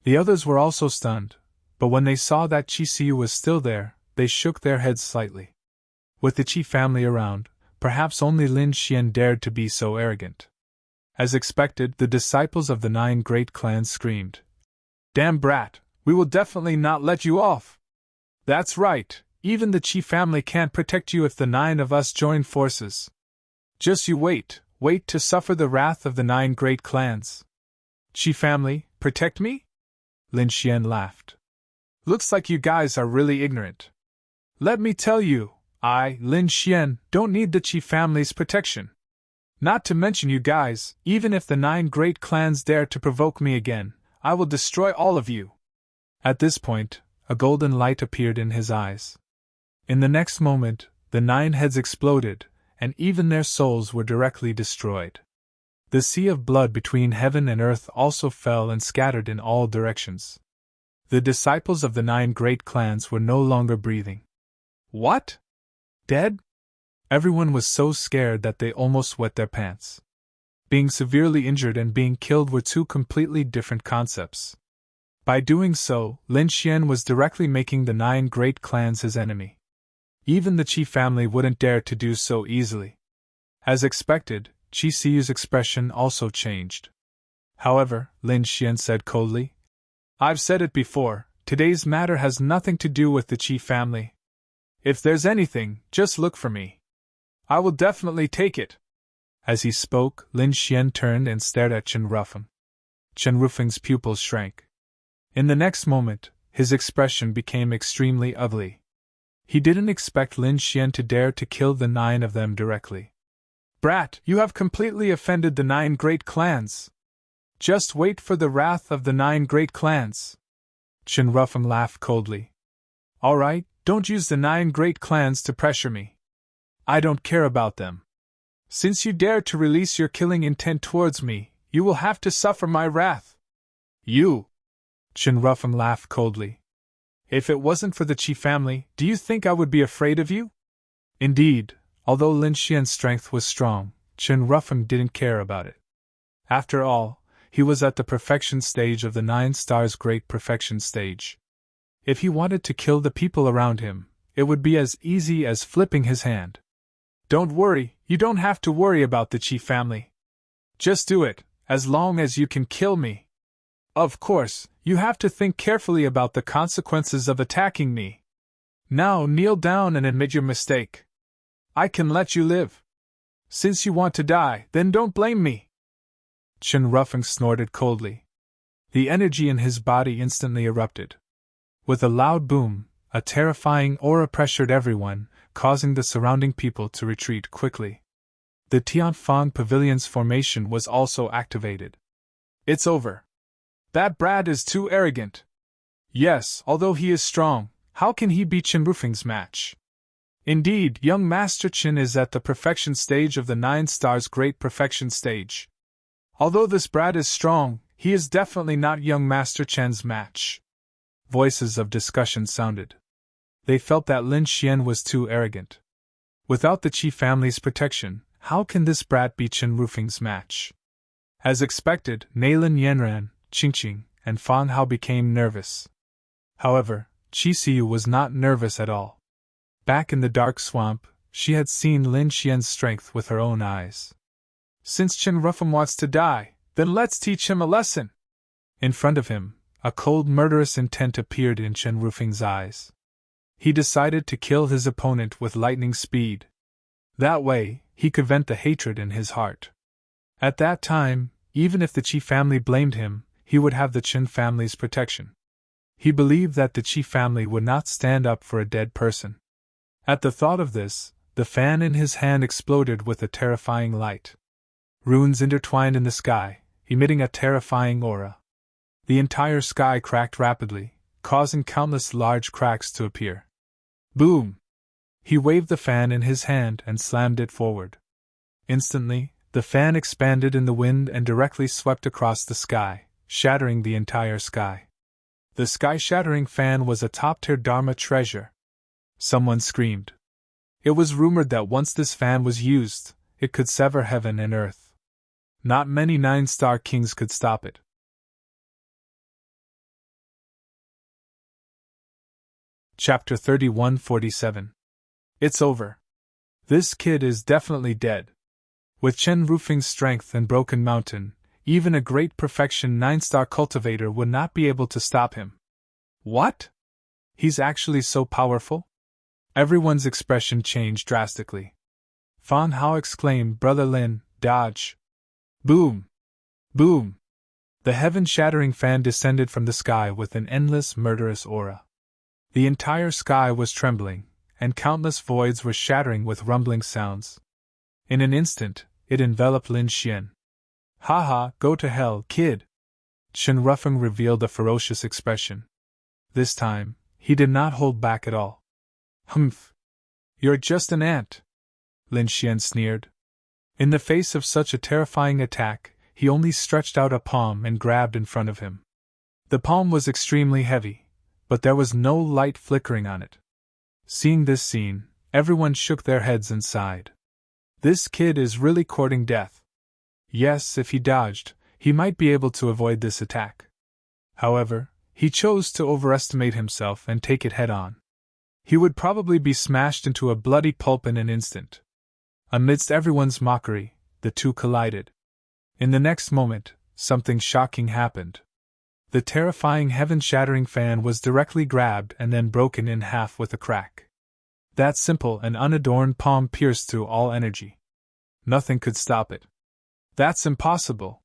The others were also stunned, but when they saw that Qisiyu was still there, they shook their heads slightly. With the Qi family around, perhaps only Lin Xian dared to be so arrogant. As expected, the disciples of the 9 great clans screamed, "Damn brat, we will definitely not let you off!" "That's right, even the Qi family can't protect you if the 9 of us join forces. Just you wait to suffer the wrath of the 9 great clans. Qi family, protect me? Lin Xian laughed. Looks like you guys are really ignorant. Let me tell you, I, Lin Xian, don't need the Qi family's protection. Not to mention you guys, even if the 9 great clans dare to provoke me again, I will destroy all of you. At this point, a golden light appeared in his eyes. In the next moment, the 9 heads exploded, and even their souls were directly destroyed. The sea of blood between heaven and earth also fell and scattered in all directions. The disciples of the 9 great clans were no longer breathing. What? Dead? Everyone was so scared that they almost wet their pants. Being severely injured and being killed were 2 completely different concepts. By doing so, Lin Xian was directly making the 9 great clans his enemy. Even the Qi family wouldn't dare to do so easily. As expected, Qi Siyu's expression also changed. However, Lin Xian said coldly, I've said it before, today's matter has nothing to do with the Qi family. If there's anything, just look for me. I will definitely take it. As he spoke, Lin Xian turned and stared at Chen Rufeng. Chen Rufeng's pupils shrank. In the next moment, his expression became extremely ugly. He didn't expect Lin Xian to dare to kill the 9 of them directly. Brat, you have completely offended the 9 great clans. Just wait for the wrath of the 9 great clans. Chen Rufeng laughed coldly. All right, don't use the 9 great clans to pressure me. I don't care about them. Since you dare to release your killing intent towards me, you will have to suffer my wrath. You! Chen Rufeng laughed coldly. If it wasn't for the Qi family, do you think I would be afraid of you? Indeed, although Lin Xian's strength was strong, Chen Rufeng didn't care about it. After all, he was at the perfection stage of the 9 stars' great perfection stage. If he wanted to kill the people around him, it would be as easy as flipping his hand. Don't worry, you don't have to worry about the Qi family. Just do it, as long as you can kill me. Of course, you have to think carefully about the consequences of attacking me. Now kneel down and admit your mistake. I can let you live. Since you want to die, then don't blame me. Chen Rufeng snorted coldly. The energy in his body instantly erupted. With a loud boom, a terrifying aura pressured everyone, causing the surrounding people to retreat quickly. The Tianfang Pavilion's formation was also activated. It's over. That brat is too arrogant. Yes, although he is strong, how can he beat Chen Rufeng's match? Indeed, young Master Chen is at the perfection stage of the 9 stars' great perfection stage. Although this brat is strong, he is definitely not young Master Chen's match. Voices of discussion sounded. They felt that Lin Xian was too arrogant. Without the Qi family's protection, how can this brat be Chen Rufeng's match? As expected, Neilin Yanran, Qingqing, and Fang Hao became nervous. However, Qi Siyu was not nervous at all. Back in the dark swamp, she had seen Lin Xian's strength with her own eyes. Since Chen Rufeng wants to die, then let's teach him a lesson. In front of him, a cold murderous intent appeared in Chen Rufeng's eyes. He decided to kill his opponent with lightning speed. That way, he could vent the hatred in his heart. At that time, even if the Qi family blamed him, he would have the Chen family's protection. He believed that the Qi family would not stand up for a dead person. At the thought of this, the fan in his hand exploded with a terrifying light. Runes intertwined in the sky, emitting a terrifying aura. The entire sky cracked rapidly, causing countless large cracks to appear. Boom! He waved the fan in his hand and slammed it forward. Instantly, the fan expanded in the wind and directly swept across the sky, shattering the entire sky. The sky-shattering fan was a top-tier Dharma treasure. Someone screamed. It was rumored that once this fan was used, it could sever heaven and earth. Not many 9-star kings could stop it. Chapter 3147. It's over. This kid is definitely dead. With Chen Rufeng's strength and Broken Mountain, even a great perfection 9-star cultivator would not be able to stop him. What? He's actually so powerful? Everyone's expression changed drastically. Fan Hao exclaimed, "Brother Lin, dodge!" Boom! Boom! The heaven-shattering fan descended from the sky with an endless, murderous aura. The entire sky was trembling, and countless voids were shattering with rumbling sounds. In an instant, it enveloped Lin Xian. "Ha ha, go to hell, kid!" Chen Rufeng revealed a ferocious expression. This time, he did not hold back at all. "Humph! You're just an ant!" Lin Xian sneered. In the face of such a terrifying attack, he only stretched out a palm and grabbed in front of him. The palm was extremely heavy, but there was no light flickering on it. Seeing this scene, everyone shook their heads and sighed. This kid is really courting death. Yes, if he dodged, he might be able to avoid this attack. However, he chose to overestimate himself and take it head-on. He would probably be smashed into a bloody pulp in an instant. Amidst everyone's mockery, the two collided. In the next moment, something shocking happened. The terrifying heaven-shattering fan was directly grabbed and then broken in half with a crack. That simple and unadorned palm pierced through all energy. Nothing could stop it. That's impossible.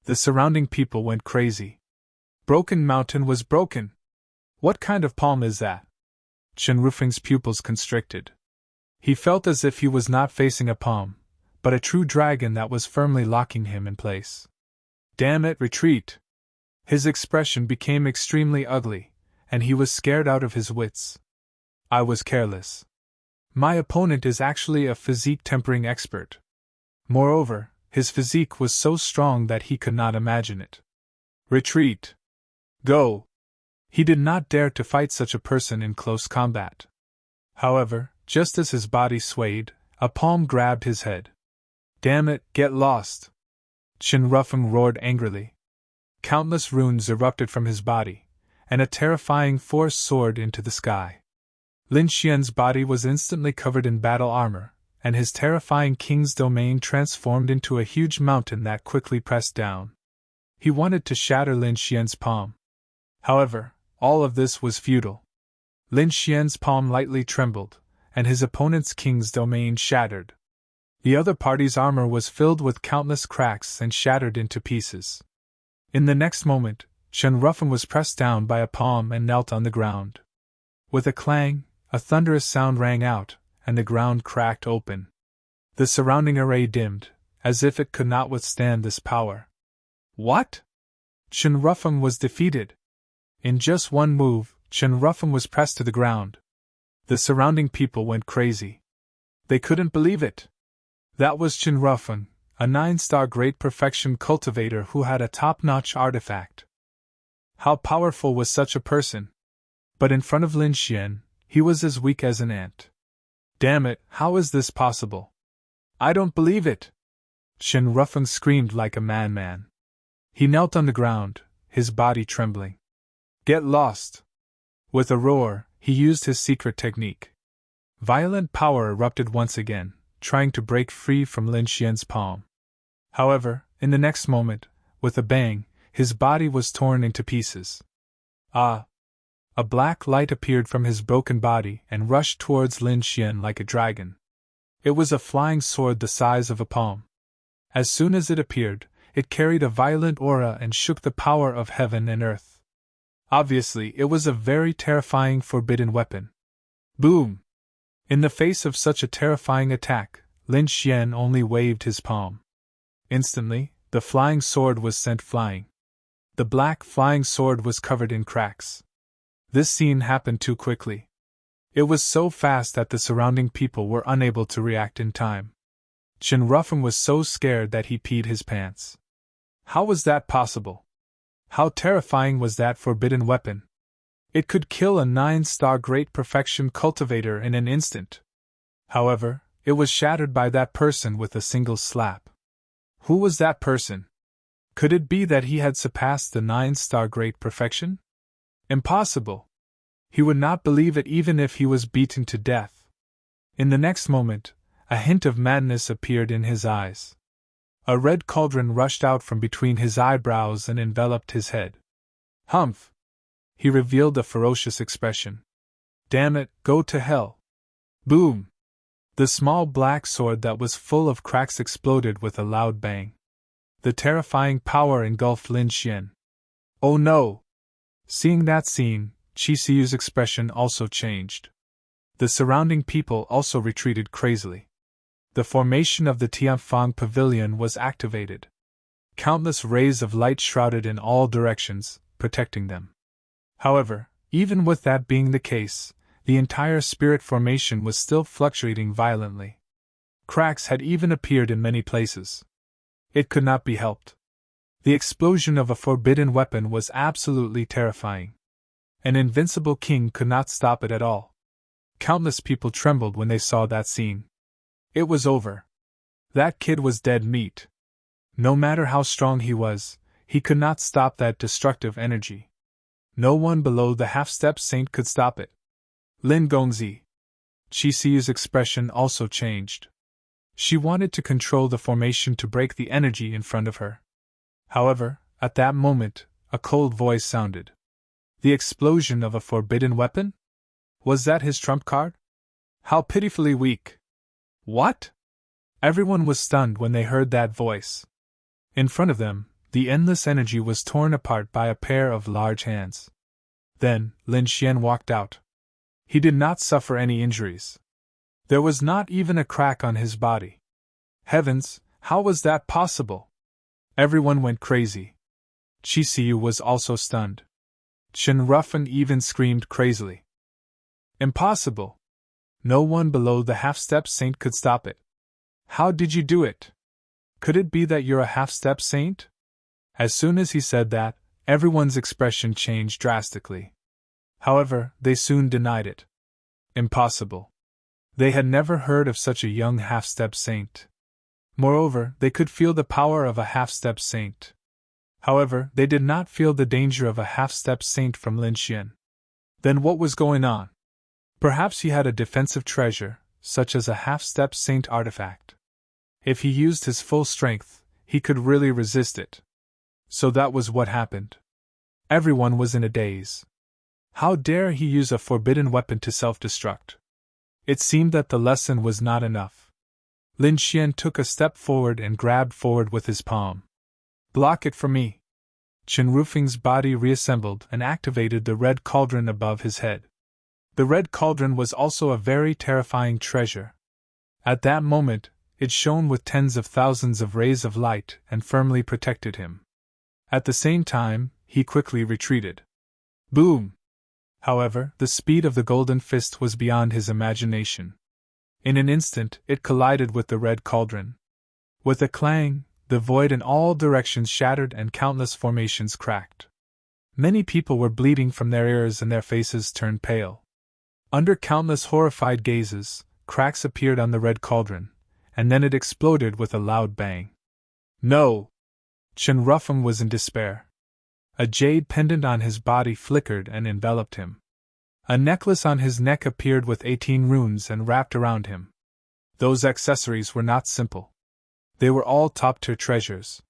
The surrounding people went crazy. Broken Mountain was broken. What kind of palm is that? Chen Rufeng's pupils constricted. He felt as if he was not facing a palm, but a true dragon that was firmly locking him in place. Damn it, retreat! His expression became extremely ugly, and he was scared out of his wits. I was careless. My opponent is actually a physique tempering expert. Moreover, his physique was so strong that he could not imagine it. Retreat! Go! He did not dare to fight such a person in close combat. However, just as his body swayed, a palm grabbed his head. Damn it, get lost! Chen Rufeng roared angrily. Countless runes erupted from his body, and a terrifying force soared into the sky. Lin Xian's body was instantly covered in battle armor, and his terrifying king's domain transformed into a huge mountain that quickly pressed down. He wanted to shatter Lin Xian's palm. However, all of this was futile. Lin Xian's palm lightly trembled, and his opponent's king's domain shattered. The other party's armor was filled with countless cracks and shattered into pieces. In the next moment, Chen Rufeng was pressed down by a palm and knelt on the ground. With a clang, a thunderous sound rang out, and the ground cracked open. The surrounding array dimmed, as if it could not withstand this power. What? Chen Rufeng was defeated. In just one move, Chen Rufeng was pressed to the ground. The surrounding people went crazy. They couldn't believe it. That was Chen Rufeng, a 9-star great perfection cultivator who had a top-notch artifact. How powerful was such a person? But in front of Lin Xian, he was as weak as an ant. Damn it, how is this possible? I don't believe it! Chen Rufeng screamed like a madman. He knelt on the ground, his body trembling. Get lost! With a roar, he used his secret technique. Violent power erupted once again, trying to break free from Lin Xian's palm. However, in the next moment, with a bang, his body was torn into pieces. Ah! A black light appeared from his broken body and rushed towards Lin Xian like a dragon. It was a flying sword the size of a palm. As soon as it appeared, it carried a violent aura and shook the power of heaven and earth. Obviously, it was a very terrifying forbidden weapon. Boom! In the face of such a terrifying attack, Lin Xian only waved his palm. Instantly, the flying sword was sent flying. The black flying sword was covered in cracks. This scene happened too quickly. It was so fast that the surrounding people were unable to react in time. Chen Rufeng was so scared that he peed his pants. How was that possible? How terrifying was that forbidden weapon? It could kill a 9-star great perfection cultivator in an instant. However, it was shattered by that person with a single slap. Who was that person? Could it be that he had surpassed the 9-star great perfection? Impossible! He would not believe it even if he was beaten to death. In the next moment, a hint of madness appeared in his eyes. A red cauldron rushed out from between his eyebrows and enveloped his head. Humph! He revealed a ferocious expression. Damn it, go to hell! Boom! The small black sword that was full of cracks exploded with a loud bang. The terrifying power engulfed Lin Xian. Oh no! Seeing that scene, Qi Siyu's expression also changed. The surrounding people also retreated crazily. The formation of the Tianfang Pavilion was activated. Countless rays of light shrouded in all directions, protecting them. However, even with that being the case, the entire spirit formation was still fluctuating violently. Cracks had even appeared in many places. It could not be helped. The explosion of a forbidden weapon was absolutely terrifying. An invincible king could not stop it at all. Countless people trembled when they saw that scene. It was over. That kid was dead meat. No matter how strong he was, he could not stop that destructive energy. No one below the half-step saint could stop it. Lin Gongzi. Qi Siyu's expression also changed. She wanted to control the formation to break the energy in front of her. However, at that moment, a cold voice sounded. The explosion of a forbidden weapon? Was that his trump card? How pitifully weak! What? Everyone was stunned when they heard that voice. In front of them, the endless energy was torn apart by a pair of large hands. Then, Lin Xian walked out. He did not suffer any injuries. There was not even a crack on his body. Heavens, how was that possible? Everyone went crazy. Qi Siyu was also stunned. Chen Ruffin even screamed crazily. Impossible! No one below the half-step saint could stop it. How did you do it? Could it be that you're a half-step saint? As soon as he said that, everyone's expression changed drastically. However, they soon denied it. Impossible. They had never heard of such a young half-step saint. Moreover, they could feel the power of a half-step saint. However, they did not feel the danger of a half-step saint from Lin Xian. Then what was going on? Perhaps he had a defensive treasure, such as a half-step saint artifact. If he used his full strength, he could really resist it. So that was what happened. Everyone was in a daze. How dare he use a forbidden weapon to self-destruct? It seemed that the lesson was not enough. Lin Xian took a step forward and grabbed forward with his palm. Block it for me. Chen Rufing's body reassembled and activated the red cauldron above his head. The red cauldron was also a very terrifying treasure. At that moment, it shone with tens of thousands of rays of light and firmly protected him. At the same time, he quickly retreated. Boom! However, the speed of the golden fist was beyond his imagination. In an instant, it collided with the red cauldron. With a clang, the void in all directions shattered and countless formations cracked. Many people were bleeding from their ears and their faces turned pale. Under countless horrified gazes, cracks appeared on the red cauldron, and then it exploded with a loud bang. No! Chen Ruffin was in despair. A jade pendant on his body flickered and enveloped him. A necklace on his neck appeared with 18 runes and wrapped around him. Those accessories were not simple. They were all top-tier treasures.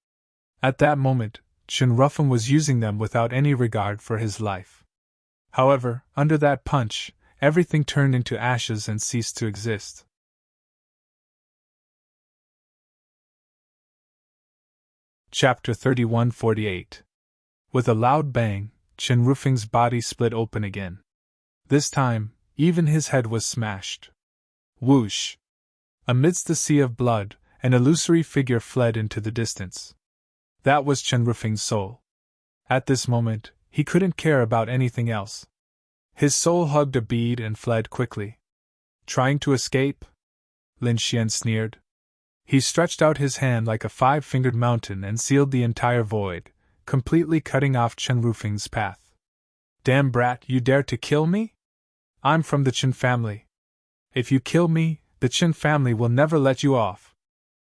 At that moment, Chen Ruffin was using them without any regard for his life. However, under that punch, everything turned into ashes and ceased to exist. Chapter 3148. With a loud bang, Chen Rufing's body split open again. This time, even his head was smashed. Whoosh! Amidst the sea of blood, an illusory figure fled into the distance. That was Chen Rufing's soul. At this moment, he couldn't care about anything else. His soul hugged a bead and fled quickly. Trying to escape? Lin Xian sneered. He stretched out his hand like a 5-fingered mountain and sealed the entire void, completely cutting off Chen Rufing's path. Damn brat, you dare to kill me? I'm from the Chen family. If you kill me, the Chen family will never let you off.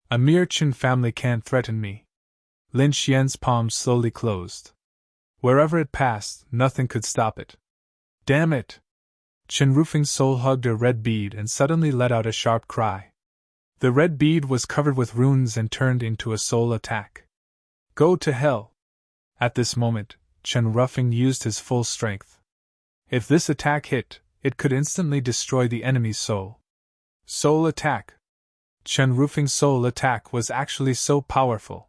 A mere Chen family can't threaten me. Lin Xian's palms slowly closed. Wherever it passed, nothing could stop it. Damn it! Chen Rufing's soul hugged a red bead and suddenly let out a sharp cry. The red bead was covered with runes and turned into a soul attack. Go to hell! At this moment, Chen Rufing used his full strength. If this attack hit, it could instantly destroy the enemy's soul. Soul attack. Chen Rufeng's soul attack was actually so powerful.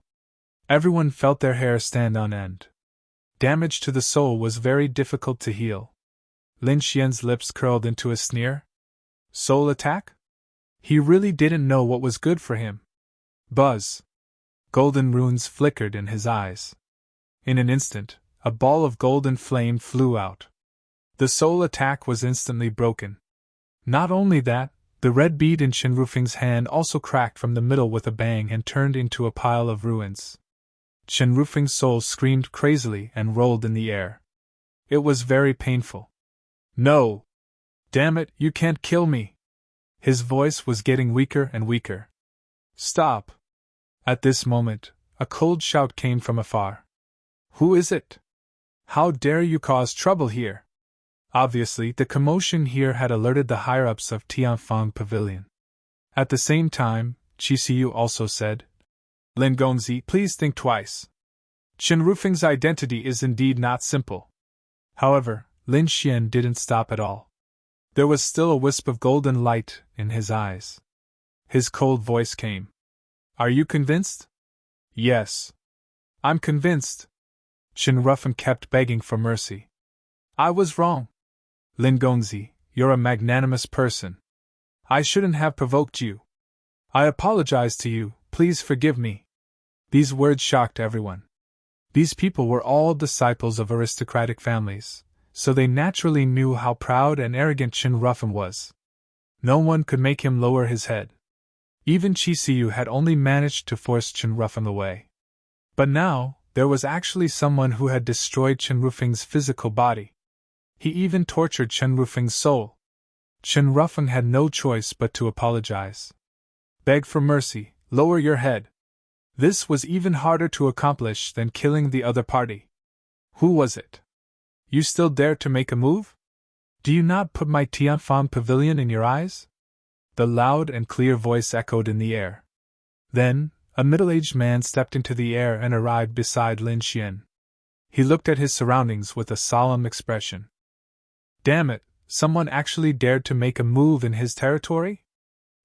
Everyone felt their hair stand on end. Damage to the soul was very difficult to heal. Lin Xian's lips curled into a sneer. Soul attack? He really didn't know what was good for him. Buzz. Golden runes flickered in his eyes. In an instant, a ball of golden flame flew out. The soul attack was instantly broken. Not only that, the red bead in Chen Rufeng's hand also cracked from the middle with a bang and turned into a pile of ruins. Chen Rufeng's soul screamed crazily and rolled in the air. It was very painful. No! Damn it, you can't kill me! His voice was getting weaker and weaker. Stop! At this moment, a cold shout came from afar. Who is it? How dare you cause trouble here? Obviously, the commotion here had alerted the higher-ups of Tianfang Pavilion. At the same time, Qi Siyu also said, Lin Gongzi, please think twice. Chen Rufeng's identity is indeed not simple. However, Lin Xian didn't stop at all. There was still a wisp of golden light in his eyes. His cold voice came. Are you convinced? Yes. I'm convinced. Chen Rufeng kept begging for mercy. I was wrong. Lin Gongzi, you're a magnanimous person. I shouldn't have provoked you. I apologize to you, please forgive me. These words shocked everyone. These people were all disciples of aristocratic families, so they naturally knew how proud and arrogant Chen Rufeng was. No one could make him lower his head. Even Qi Siyu had only managed to force Chen Rufeng away. But now, there was actually someone who had destroyed Chen Rufeng's physical body. He even tortured Chen Rufeng's soul. Chen Rufeng had no choice but to apologize. Beg for mercy, lower your head. This was even harder to accomplish than killing the other party. Who was it? You still dare to make a move? Do you not put my Tianfang Pavilion in your eyes? The loud and clear voice echoed in the air. Then, a middle-aged man stepped into the air and arrived beside Lin Xian. He looked at his surroundings with a solemn expression. Damn it, someone actually dared to make a move in his territory?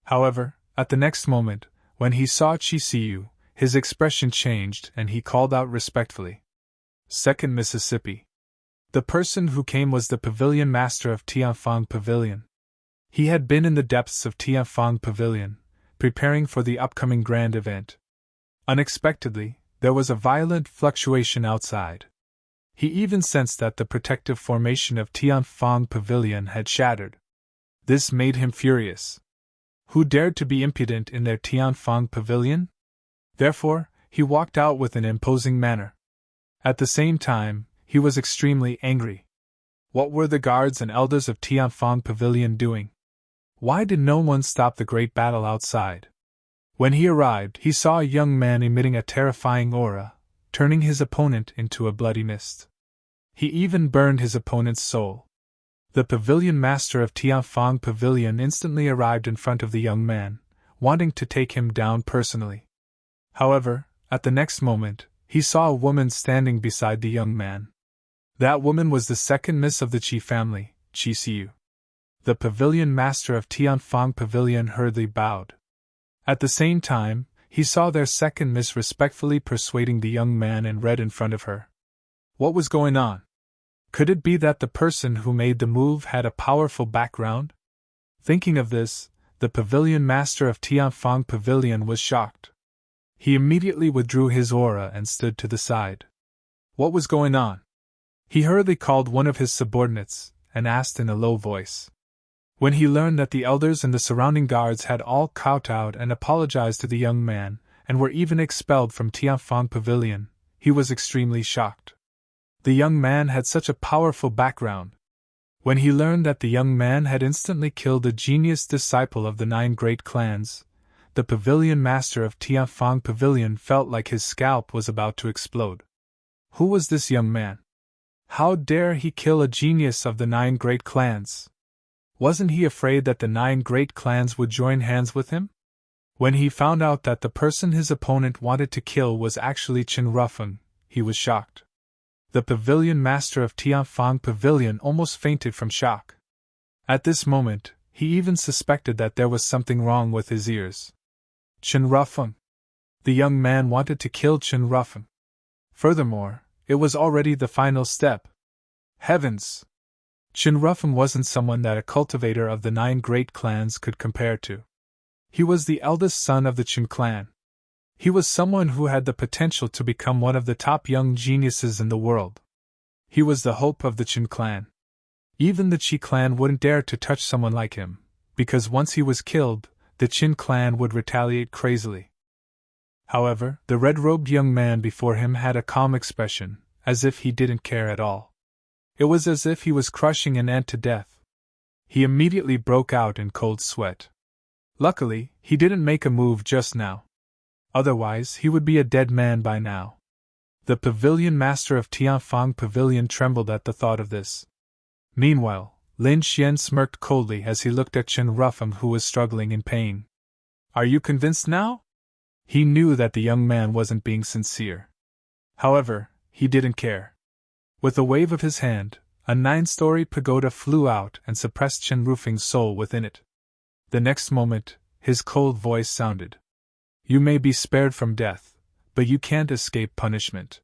However, at the next moment, when he saw Qi Siyu, his expression changed and he called out respectfully. Second Mississippi. The person who came was the pavilion master of Tianfang Pavilion. He had been in the depths of Tianfang Pavilion, preparing for the upcoming grand event. Unexpectedly, there was a violent fluctuation outside. He even sensed that the protective formation of Tianfang Pavilion had shattered. This made him furious. Who dared to be impudent in their Tianfang Pavilion? Therefore, he walked out with an imposing manner. At the same time, he was extremely angry. What were the guards and elders of Tianfang Pavilion doing? Why did no one stop the great battle outside? When he arrived, he saw a young man emitting a terrifying aura, turning his opponent into a bloody mist. He even burned his opponent's soul. The pavilion master of Tianfang Pavilion instantly arrived in front of the young man, wanting to take him down personally. However, at the next moment, he saw a woman standing beside the young man. That woman was the second miss of the Qi family, Qi Siyu. The pavilion master of Tianfang Pavilion hurriedly bowed. At the same time, he saw their second miss respectfully persuading the young man in red in front of her. What was going on? Could it be that the person who made the move had a powerful background? Thinking of this, the pavilion master of Tianfang Pavilion was shocked. He immediately withdrew his aura and stood to the side. What was going on? He hurriedly called one of his subordinates and asked in a low voice. When he learned that the elders and the surrounding guards had all kowtowed and apologized to the young man, and were even expelled from Tianfang Pavilion, he was extremely shocked. The young man had such a powerful background. When he learned that the young man had instantly killed a genius disciple of the 9 great clans, the pavilion master of Tianfang Pavilion felt like his scalp was about to explode. Who was this young man? How dare he kill a genius of the 9 great clans? Wasn't he afraid that the 9 great clans would join hands with him? When he found out that the person his opponent wanted to kill was actually Chen Rufeng, he was shocked. The pavilion master of Tianfang Pavilion almost fainted from shock. At this moment, he even suspected that there was something wrong with his ears. Chen Rufeng. The young man wanted to kill Chen Rufeng. Furthermore, it was already the final step. Heavens! Chen Rufeng wasn't someone that a cultivator of the 9 great clans could compare to. He was the eldest son of the Chen clan. He was someone who had the potential to become one of the top young geniuses in the world. He was the hope of the Chen clan. Even the Qi clan wouldn't dare to touch someone like him, because once he was killed, the Qin clan would retaliate crazily. However, the red-robed young man before him had a calm expression, as if he didn't care at all. It was as if he was crushing an ant to death. He immediately broke out in cold sweat. Luckily, he didn't make a move just now. Otherwise, he would be a dead man by now. The pavilion master of Tianfang Pavilion trembled at the thought of this. Meanwhile, Lin Xian smirked coldly as he looked at Chen Rufeng, who was struggling in pain. Are you convinced now? He knew that the young man wasn't being sincere. However, he didn't care. With a wave of his hand, a 9-story pagoda flew out and suppressed Chen Rufeng's soul within it. The next moment, his cold voice sounded. You may be spared from death, but you can't escape punishment.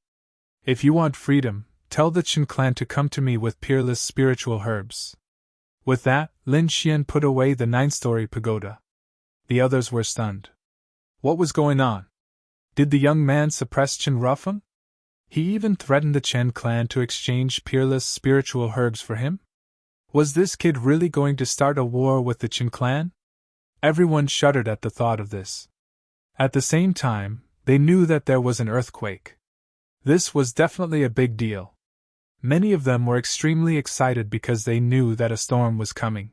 If you want freedom, tell the Chen clan to come to me with peerless spiritual herbs. With that, Lin Xian put away the 9-story pagoda. The others were stunned. What was going on? Did the young man suppress Chen Rufeng? He even threatened the Chen clan to exchange peerless spiritual herbs for him? Was this kid really going to start a war with the Chen clan? Everyone shuddered at the thought of this. At the same time, they knew that there was an earthquake. This was definitely a big deal. Many of them were extremely excited because they knew that a storm was coming.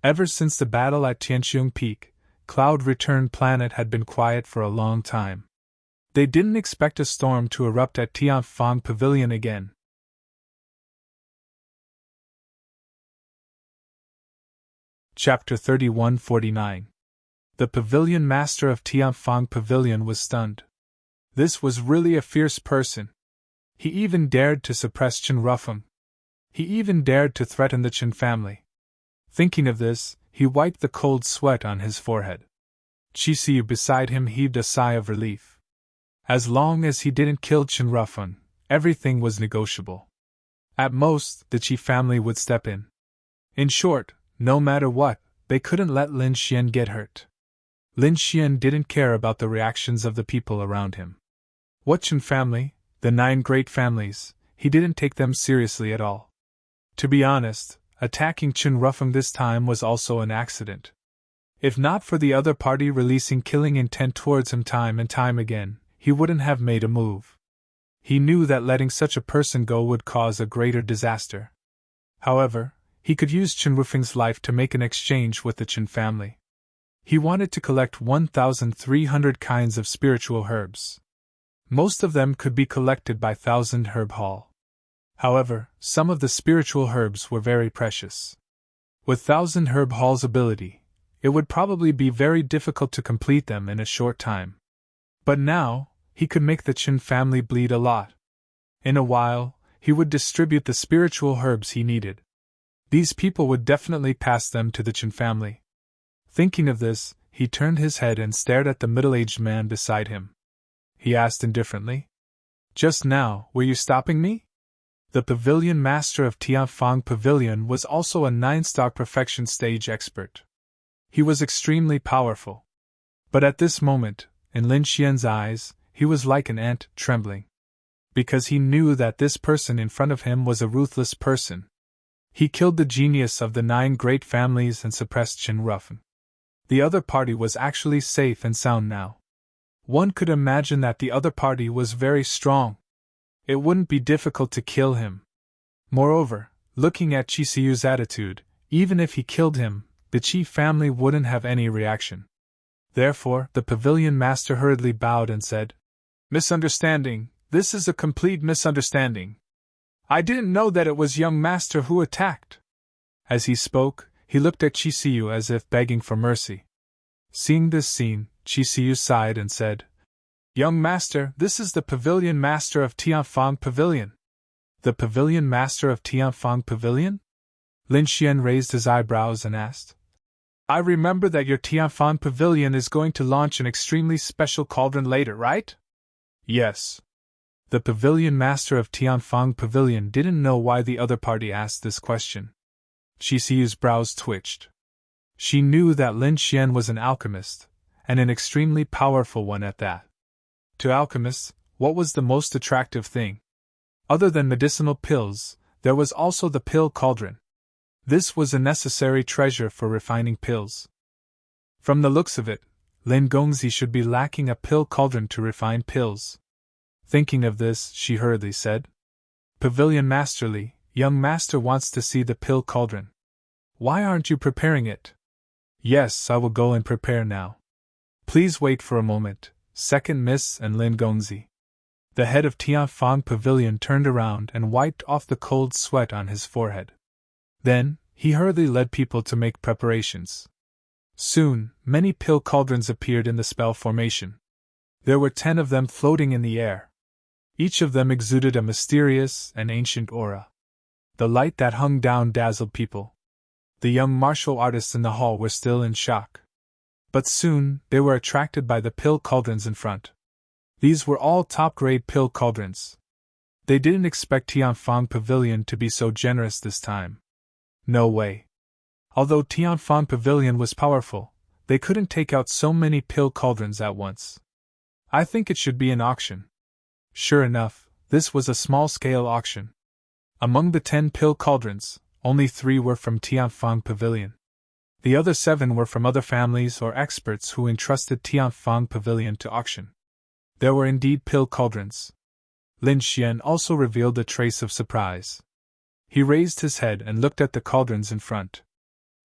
Ever since the battle at Tianqiong Peak, Cloud Return Planet had been quiet for a long time. They didn't expect a storm to erupt at Tianfang Pavilion again. Chapter 3149. The pavilion master of Tianfang Pavilion was stunned. This was really a fierce person. He even dared to suppress Chen Rufeng. He even dared to threaten the Chen family. Thinking of this, he wiped the cold sweat on his forehead. Qisiyu beside him heaved a sigh of relief. As long as he didn't kill Chen Rufeng, everything was negotiable. At most, the Qi family would step in. In short, no matter what, they couldn't let Lin Xian get hurt. Lin Xian didn't care about the reactions of the people around him. What Chen family, the 9 great families, he didn't take them seriously at all. To be honest, attacking Chen Rufeng this time was also an accident. If not for the other party releasing killing intent towards him time and time again, he wouldn't have made a move. He knew that letting such a person go would cause a greater disaster. However, he could use Chen Rufeng's life to make an exchange with the Chen family. He wanted to collect 1,300 kinds of spiritual herbs. Most of them could be collected by 1,000 Herb Hall. However, some of the spiritual herbs were very precious. With 1,000 Herb Hall's ability, it would probably be very difficult to complete them in a short time. But now, he could make the Chen family bleed a lot. In a while, he would distribute the spiritual herbs he needed. These people would definitely pass them to the Chen family. Thinking of this, he turned his head and stared at the middle-aged man beside him. He asked indifferently, "Just now, were you stopping me?" The pavilion master of Tianfang Pavilion was also a 9-star perfection stage expert. He was extremely powerful. But at this moment, in Lin Xian's eyes, he was like an ant, trembling. Because he knew that this person in front of him was a ruthless person. He killed the genius of the 9 great families and suppressed Chen Rufeng. The other party was actually safe and sound now. One could imagine that the other party was very strong. It wouldn't be difficult to kill him. Moreover, looking at Qisiyu's attitude, even if he killed him, the Qi family wouldn't have any reaction. Therefore, the pavilion master hurriedly bowed and said, "Misunderstanding, this is a complete misunderstanding. I didn't know that it was young master who attacked." As he spoke, he looked at Qisiyu as if begging for mercy. Seeing this scene, Qisiyu sighed and said, "Young master, this is the pavilion master of Tianfang Pavilion." The pavilion master of Tianfang Pavilion? Lin Xian raised his eyebrows and asked, I remember that your Tianfang Pavilion is going to launch an extremely special cauldron later, right? Yes. The pavilion master of Tianfang Pavilion didn't know why the other party asked this question. Qixiyu's brows twitched. She knew that Lin Xian was an alchemist, and an extremely powerful one at that. To alchemists, what was the most attractive thing? Other than medicinal pills, there was also the pill cauldron. This was a necessary treasure for refining pills. From the looks of it, Lin Gongzi should be lacking a pill cauldron to refine pills. Thinking of this, she hurriedly said, Pavilion Masterly, young master wants to see the pill cauldron. Why aren't you preparing it? Yes, I will go and prepare now. Please wait for a moment, second Miss and Lin Gongzi. The head of Tianfang Pavilion turned around and wiped off the cold sweat on his forehead. Then, he hurriedly led people to make preparations. Soon, many pill cauldrons appeared in the spell formation. There were 10 of them floating in the air. Each of them exuded a mysterious and ancient aura. The light that hung down dazzled people. The young martial artists in the hall were still in shock. But soon, they were attracted by the pill cauldrons in front. These were all top-grade pill cauldrons. They didn't expect Tianfang Pavilion to be so generous this time. No way. Although Tianfang Pavilion was powerful, they couldn't take out so many pill cauldrons at once. I think it should be an auction. Sure enough, this was a small-scale auction. Among the 10 pill cauldrons, only 3 were from Tianfang Pavilion. The other 7 were from other families or experts who entrusted Tianfang Pavilion to auction. There were indeed pill cauldrons. Lin Xian also revealed a trace of surprise. He raised his head and looked at the cauldrons in front.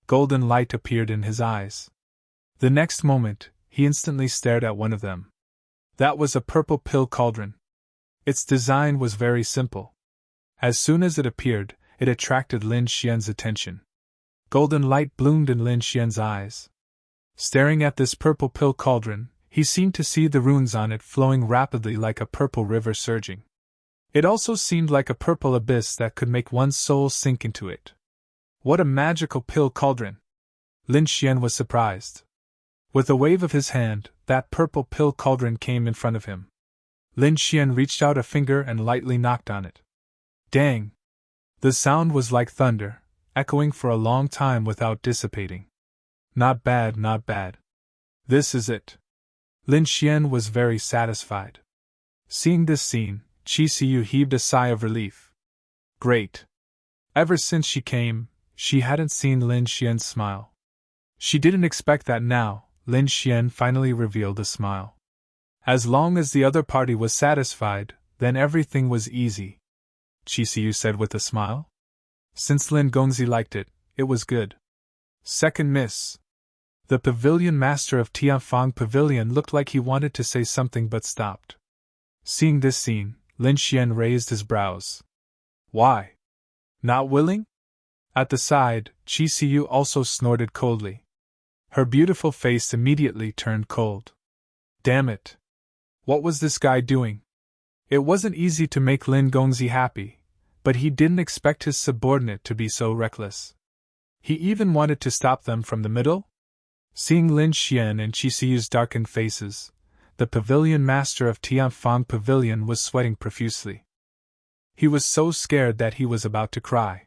Golden light appeared in his eyes. The next moment, he instantly stared at one of them. That was a purple pill cauldron. Its design was very simple. As soon as it appeared, it attracted Lin Xian's attention. Golden light bloomed in Lin Xian's eyes. Staring at this purple pill cauldron, he seemed to see the runes on it flowing rapidly like a purple river surging. It also seemed like a purple abyss that could make one's soul sink into it. What a magical pill cauldron! Lin Xian was surprised. With a wave of his hand, that purple pill cauldron came in front of him. Lin Xian reached out a finger and lightly knocked on it. Dang! The sound was like thunder, echoing for a long time without dissipating. Not bad, not bad. This is it. Lin Xian was very satisfied. Seeing this scene, Qixiyue heaved a sigh of relief. Great. Ever since she came, she hadn't seen Lin Xian smile. She didn't expect that now. Lin Xian finally revealed a smile. As long as the other party was satisfied, then everything was easy, Qixiyue said with a smile. Since Lin Gongzi liked it, it was good. Second Miss. The pavilion master of Tianfang Pavilion looked like he wanted to say something but stopped. Seeing this scene, Lin Xian raised his brows. Why? Not willing? At the side, Qixiyue also snorted coldly. Her beautiful face immediately turned cold. Damn it! What was this guy doing? It wasn't easy to make Lin Gongzi happy, but he didn't expect his subordinate to be so reckless. He even wanted to stop them from the middle? Seeing Lin Xian and Qixiyue's darkened faces, the pavilion master of Tianfang Pavilion was sweating profusely. He was so scared that he was about to cry.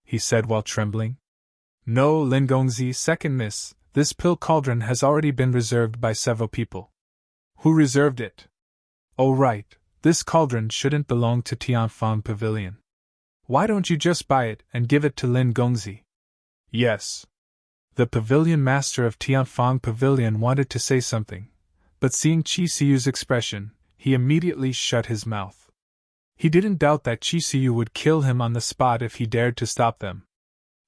He said while trembling, No, Lin Gongzi, second miss, this pill cauldron has already been reserved by several people. Who reserved it? Oh right, this cauldron shouldn't belong to Tianfang Pavilion. Why don't you just buy it and give it to Lin Gongzi? Yes. The pavilion master of Tianfang Pavilion wanted to say something, but seeing Qixiyue's expression, he immediately shut his mouth. He didn't doubt that Qixiyue would kill him on the spot if he dared to stop them.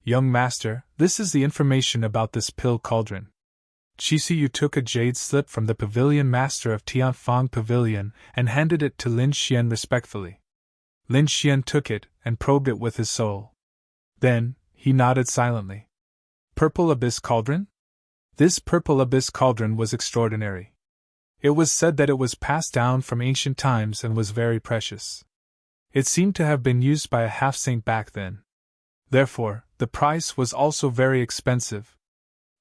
Young master, this is the information about this pill cauldron. Qixiyue took a jade slip from the pavilion master of Tianfang Pavilion and handed it to Lin Xian respectfully. Lin Xian took it and probed it with his soul. Then, he nodded silently. Purple Abyss Cauldron? This Purple Abyss Cauldron was extraordinary. It was said that it was passed down from ancient times and was very precious. It seemed to have been used by a half-saint back then. Therefore, the price was also very expensive.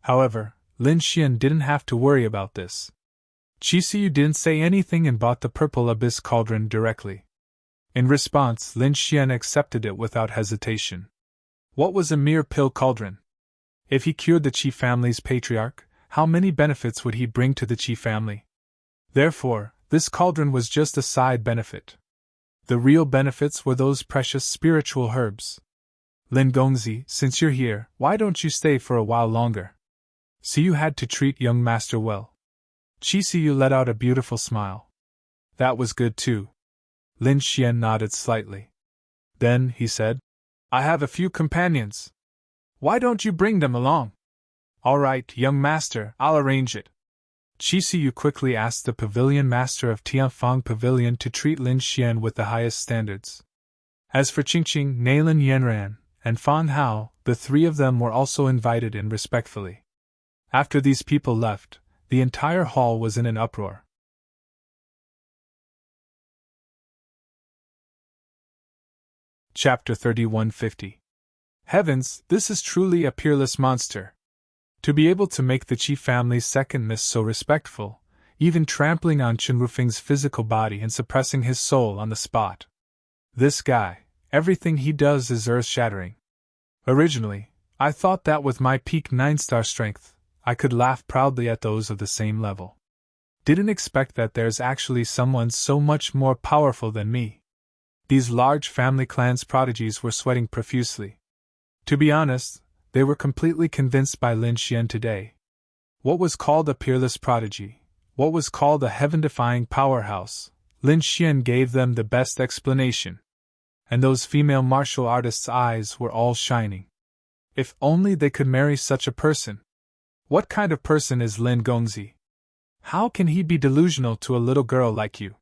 However, Lin Xian didn't have to worry about this. Qisiyu didn't say anything and bought the purple abyss cauldron directly. In response, Lin Xian accepted it without hesitation. What was a mere pill cauldron? If he cured the Qi family's patriarch, how many benefits would he bring to the Qi family? Therefore, this cauldron was just a side benefit. The real benefits were those precious spiritual herbs. Lin Gongzi, since you're here, why don't you stay for a while longer? So you had to treat young master well. Qisiyu let out a beautiful smile. That was good too. Lin Xian nodded slightly. Then, he said, I have a few companions. Why don't you bring them along? All right, young master, I'll arrange it. Qisiyu quickly asked the pavilion master of Tianfang Pavilion to treat Lin Xian with the highest standards. As for Qingqing, Nailin Yanran, and Fan Hao, the three of them were also invited in respectfully. After these people left, the entire hall was in an uproar. Chapter 3150. Heavens, this is truly a peerless monster. To be able to make the Qi family's second miss so respectful, even trampling on Chen Rufing's physical body and suppressing his soul on the spot. This guy, everything he does is earth-shattering. Originally, I thought that with my peak 9-star strength, I could laugh proudly at those of the same level. Didn't expect that there's actually someone so much more powerful than me. These large family clan's prodigies were sweating profusely. To be honest, they were completely convinced by Lin Xian today. What was called a peerless prodigy, what was called a heaven-defying powerhouse, Lin Xian gave them the best explanation. And those female martial artists' eyes were all shining. If only they could marry such a person. What kind of person is Lin Gongzi? How can he be delusional to a little girl like you?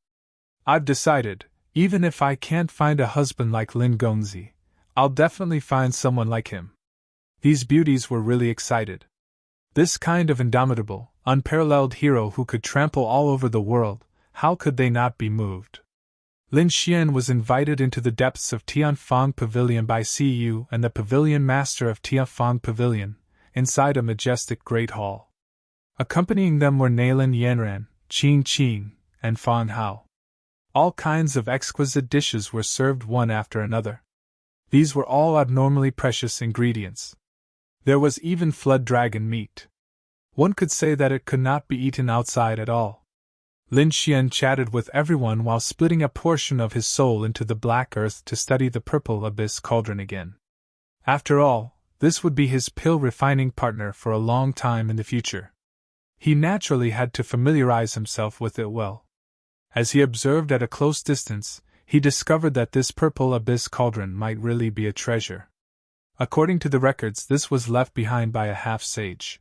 I've decided, even if I can't find a husband like Lin Gongzi, I'll definitely find someone like him. These beauties were really excited. This kind of indomitable, unparalleled hero who could trample all over the world, how could they not be moved? Lin Xian was invited into the depths of Tianfang Pavilion by Ciyu and the pavilion master of Tianfang Pavilion, inside a majestic great hall. Accompanying them were Nailin Yanran, Qing, and Fan Hao. All kinds of exquisite dishes were served one after another. These were all abnormally precious ingredients. There was even flood dragon meat. One could say that it could not be eaten outside at all. Lin Xian chatted with everyone while splitting a portion of his soul into the black earth to study the purple abyss cauldron again. After all, this would be his pill refining partner for a long time in the future. He naturally had to familiarize himself with it well. As he observed at a close distance, he discovered that this purple abyss cauldron might really be a treasure. According to the records, this was left behind by a half-sage.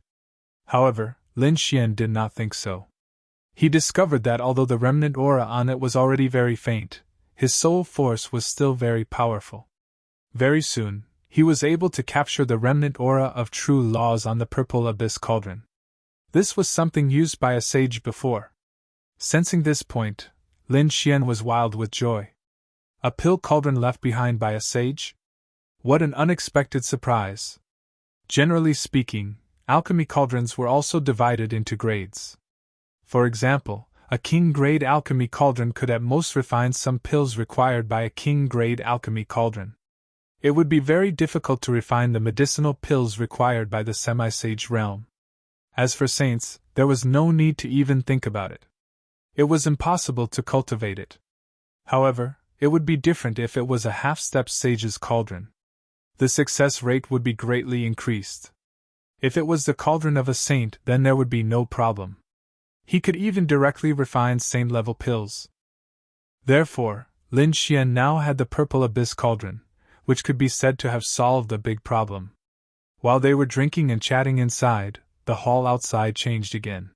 However, Lin Xian did not think so. He discovered that although the remnant aura on it was already very faint, his soul force was still very powerful. Very soon, he was able to capture the remnant aura of true laws on the purple abyss cauldron. This was something used by a sage before. Sensing this point, Lin Xian was wild with joy. A pill cauldron left behind by a sage? What an unexpected surprise! Generally speaking, alchemy cauldrons were also divided into grades. For example, a king-grade alchemy cauldron could at most refine some pills required by a king-grade alchemy cauldron. It would be very difficult to refine the medicinal pills required by the semi-sage realm. As for saints, there was no need to even think about it. It was impossible to cultivate it. However, it would be different if it was a half-step sage's cauldron. The success rate would be greatly increased. If it was the cauldron of a saint, then there would be no problem. He could even directly refine saint-level pills. Therefore, Lin Xian now had the purple abyss cauldron, which could be said to have solved a big problem. While they were drinking and chatting inside, the hall outside changed again.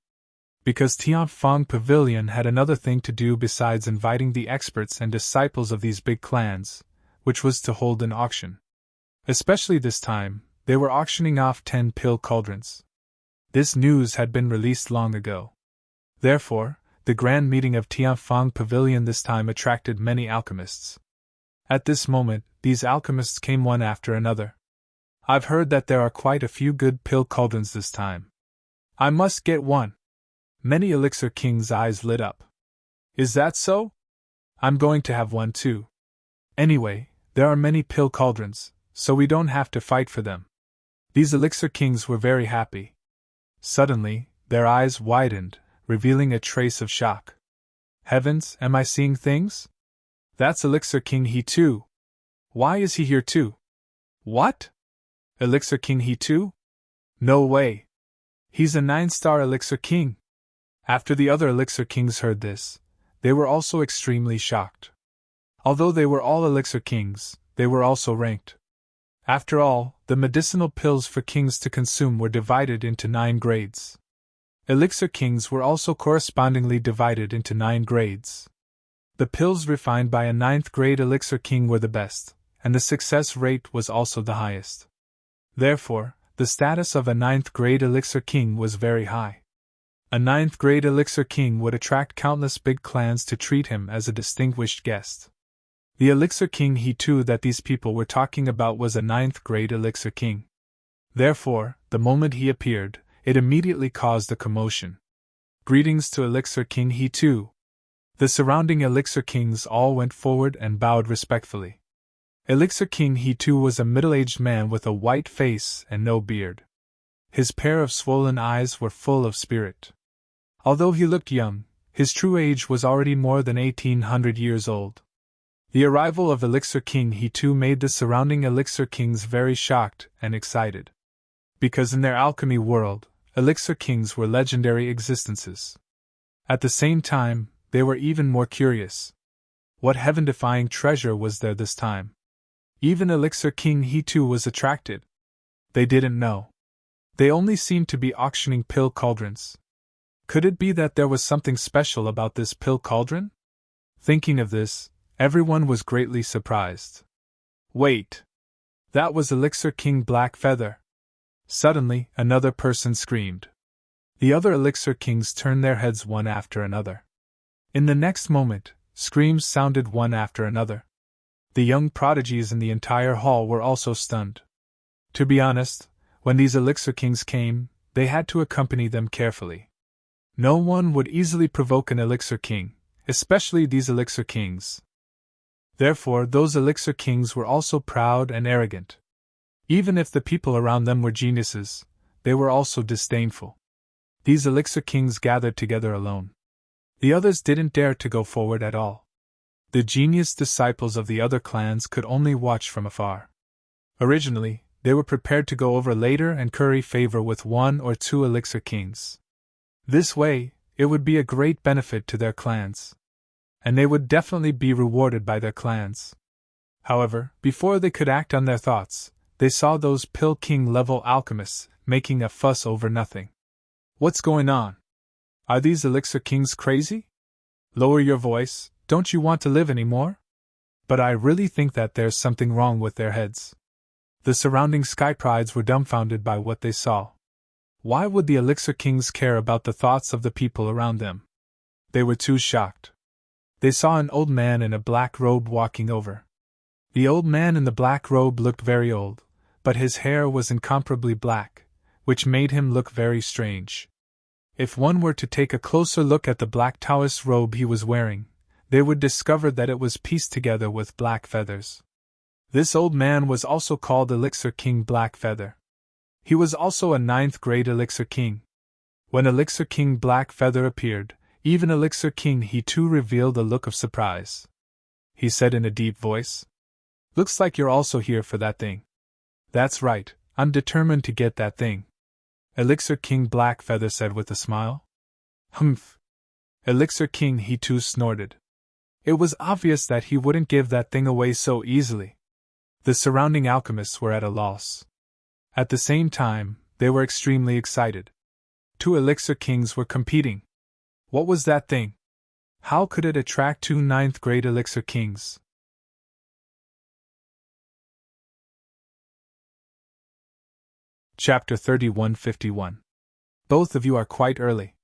Because Tianfang Pavilion had another thing to do besides inviting the experts and disciples of these big clans, which was to hold an auction. Especially this time, they were auctioning off 10 pill cauldrons. This news had been released long ago. Therefore, the grand meeting of Tianfang Pavilion this time attracted many alchemists. At this moment, these alchemists came one after another. I've heard that there are quite a few good pill cauldrons this time. I must get one. Many Elixir King's eyes lit up. Is that so? I'm going to have one too. Anyway, there are many pill cauldrons, so we don't have to fight for them. These Elixir Kings were very happy. Suddenly, their eyes widened, revealing a trace of shock. Heavens, am I seeing things? That's Elixir King he too. Why is he here too? What? Elixir King he too? No way. He's a 9-star Elixir King. After the other Elixir Kings heard this, they were also extremely shocked. Although they were all Elixir Kings, they were also ranked. After all, the medicinal pills for kings to consume were divided into 9 grades. Elixir Kings were also correspondingly divided into 9 grades. The pills refined by a 9th grade Elixir King were the best, and the success rate was also the highest. Therefore, the status of a 9th grade Elixir King was very high. A 9th grade Elixir King would attract countless big clans to treat him as a distinguished guest. The Elixir King he too that these people were talking about was a 9th grade Elixir King. Therefore, the moment he appeared, it immediately caused a commotion. Greetings to Elixir King he too. The surrounding Elixir Kings all went forward and bowed respectfully. Elixir King he too was a middle-aged man with a white face and no beard. His pair of swollen eyes were full of spirit. Although he looked young, his true age was already more than 1800 years old. The arrival of Elixir King he too made the surrounding Elixir Kings very shocked and excited. Because in their alchemy world, Elixir Kings were legendary existences. At the same time, they were even more curious. What heaven-defying treasure was there this time? Even Elixir King he too was attracted. They didn't know. They only seemed to be auctioning pill cauldrons. Could it be that there was something special about this pill cauldron? Thinking of this, everyone was greatly surprised. Wait! That was Elixir King Blackfeather. Suddenly, another person screamed. The other Elixir Kings turned their heads one after another. In the next moment, screams sounded one after another. The young prodigies in the entire hall were also stunned. To be honest, when these Elixir Kings came, they had to accompany them carefully. No one would easily provoke an Elixir King, especially these Elixir Kings. Therefore, those Elixir Kings were also proud and arrogant. Even if the people around them were geniuses, they were also disdainful. These Elixir Kings gathered together alone. The others didn't dare to go forward at all. The genius disciples of the other clans could only watch from afar. Originally, they were prepared to go over later and curry favor with 1 or 2 Elixir Kings. This way, it would be a great benefit to their clans. And they would definitely be rewarded by their clans. However, before they could act on their thoughts, they saw those Pill King level alchemists making a fuss over nothing. What's going on? Are these Elixir Kings crazy? Lower your voice, don't you want to live anymore? But I really think that there's something wrong with their heads. The surrounding Sky Prides were dumbfounded by what they saw. Why would the Elixir Kings care about the thoughts of the people around them? They were too shocked. They saw an old man in a black robe walking over. The old man in the black robe looked very old, but his hair was incomparably black, which made him look very strange. If one were to take a closer look at the black Taoist robe he was wearing, they would discover that it was pieced together with black feathers. This old man was also called Elixir King Blackfeather. He was also a 9th grade Elixir King. When Elixir King Blackfeather appeared, even Elixir King he too revealed a look of surprise. He said in a deep voice, "Looks like you're also here for that thing." "That's right, I'm determined to get that thing," Elixir King Blackfeather said with a smile. "Humph." Elixir King he too snorted. It was obvious that he wouldn't give that thing away so easily. The surrounding alchemists were at a loss. At the same time, they were extremely excited. 2 Elixir Kings were competing. What was that thing? How could it attract 2 9th grade Elixir Kings? Chapter 3151. Both of you are quite early.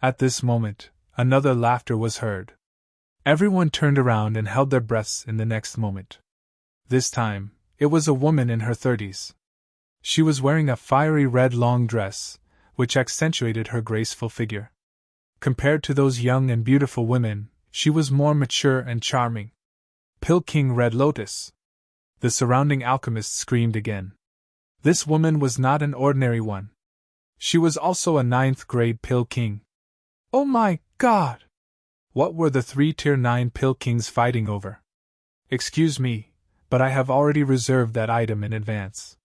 At this moment, another laughter was heard. Everyone turned around and held their breaths in the next moment. This time, it was a woman in her 30s. She was wearing a fiery red long dress, which accentuated her graceful figure. Compared to those young and beautiful women, she was more mature and charming. Pill King Red Lotus! The surrounding alchemists screamed again. This woman was not an ordinary one. She was also a 9th grade Pill King. Oh my God! What were the 3-tier 9 Pill Kings fighting over? Excuse me, but I have already reserved that item in advance.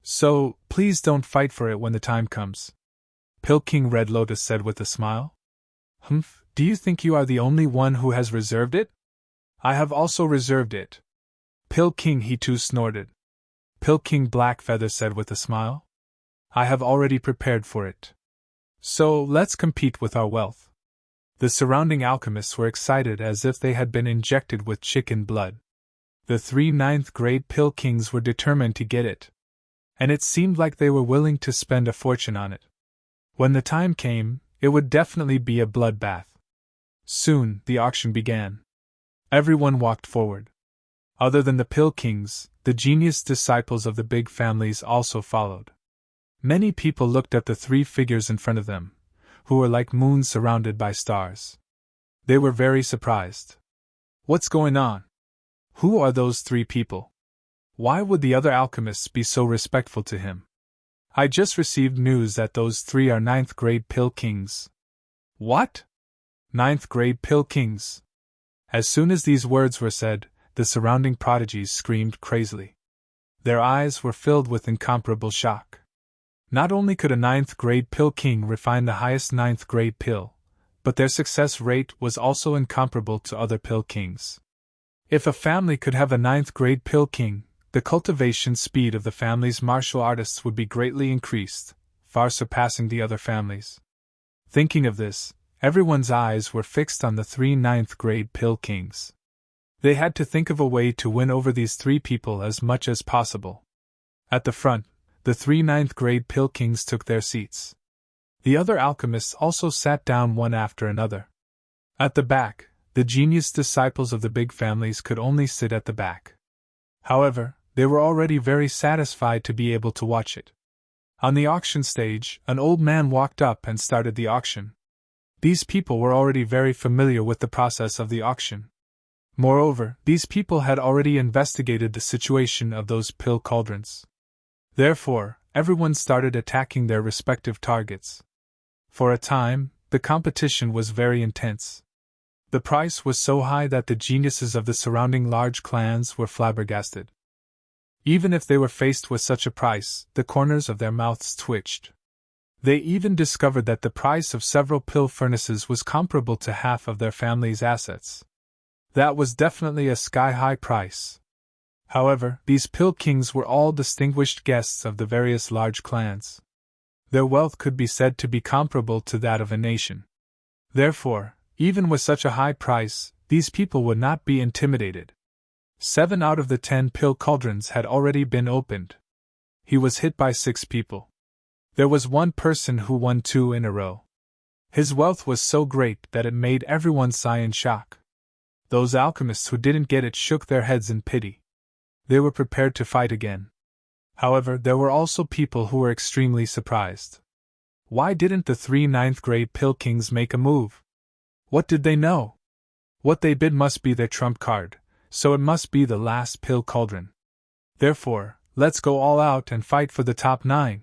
So, please don't fight for it when the time comes. Pill King Red Lotus said with a smile. Humph, do you think you are the only one who has reserved it? I have also reserved it. Pill King He Too snorted. Pill King Blackfeather said with a smile. I have already prepared for it. So, let's compete with our wealth. The surrounding alchemists were excited as if they had been injected with chicken blood. The 3 9th grade Pill Kings were determined to get it. And it seemed like they were willing to spend a fortune on it. When the time came, it would definitely be a bloodbath. Soon, the auction began. Everyone walked forward. Other than the Pill Kings, the genius disciples of the big families also followed. Many people looked at the 3 figures in front of them, who were like moons surrounded by stars. They were very surprised. What's going on? Who are those 3 people? Why would the other alchemists be so respectful to him? I just received news that those 3 are 9th grade Pill Kings. What? 9th grade Pill Kings? As soon as these words were said, the surrounding prodigies screamed crazily. Their eyes were filled with incomparable shock. Not only could a 9th grade Pill King refine the highest 9th grade pill, but their success rate was also incomparable to other Pill Kings. If a family could have a 9th grade Pill King, the cultivation speed of the family's martial artists would be greatly increased, far surpassing the other families. Thinking of this, everyone's eyes were fixed on the 3 9th grade Pill Kings. They had to think of a way to win over these 3 people as much as possible. At the front, the 3 9th grade Pill Kings took their seats. The other alchemists also sat down one after another. At the back, the genius disciples of the big families could only sit at the back. However, they were already very satisfied to be able to watch it. On the auction stage, an old man walked up and started the auction. These people were already very familiar with the process of the auction. Moreover, these people had already investigated the situation of those pill cauldrons. Therefore, everyone started attacking their respective targets. For a time, the competition was very intense. The price was so high that the geniuses of the surrounding large clans were flabbergasted. Even if they were faced with such a price, the corners of their mouths twitched. They even discovered that the price of several pill furnaces was comparable to half of their family's assets. That was definitely a sky-high price. However, these Pill Kings were all distinguished guests of the various large clans. Their wealth could be said to be comparable to that of a nation. Therefore, even with such a high price, these people would not be intimidated. 7 out of the 10 pill cauldrons had already been opened. He was hit by 6 people. There was one person who won 2 in a row. His wealth was so great that it made everyone sigh in shock. Those alchemists who didn't get it shook their heads in pity. They were prepared to fight again. However, there were also people who were extremely surprised. Why didn't the 3 9th grade Pill Kings make a move? What did they know? What they bid must be their trump card, so it must be the last pill cauldron. Therefore, let's go all out and fight for the top 9.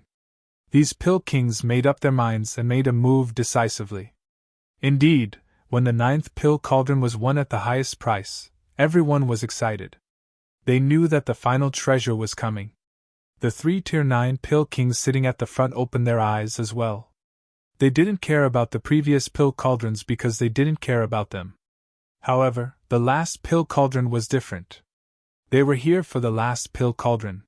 These Pill Kings made up their minds and made a move decisively. Indeed, when the 9th pill cauldron was won at the highest price, everyone was excited. They knew that the final treasure was coming. The 3-tier 9 Pill Kings sitting at the front opened their eyes as well. They didn't care about the previous pill cauldrons because they didn't care about them. However, the last pill cauldron was different. They were here for the last pill cauldron.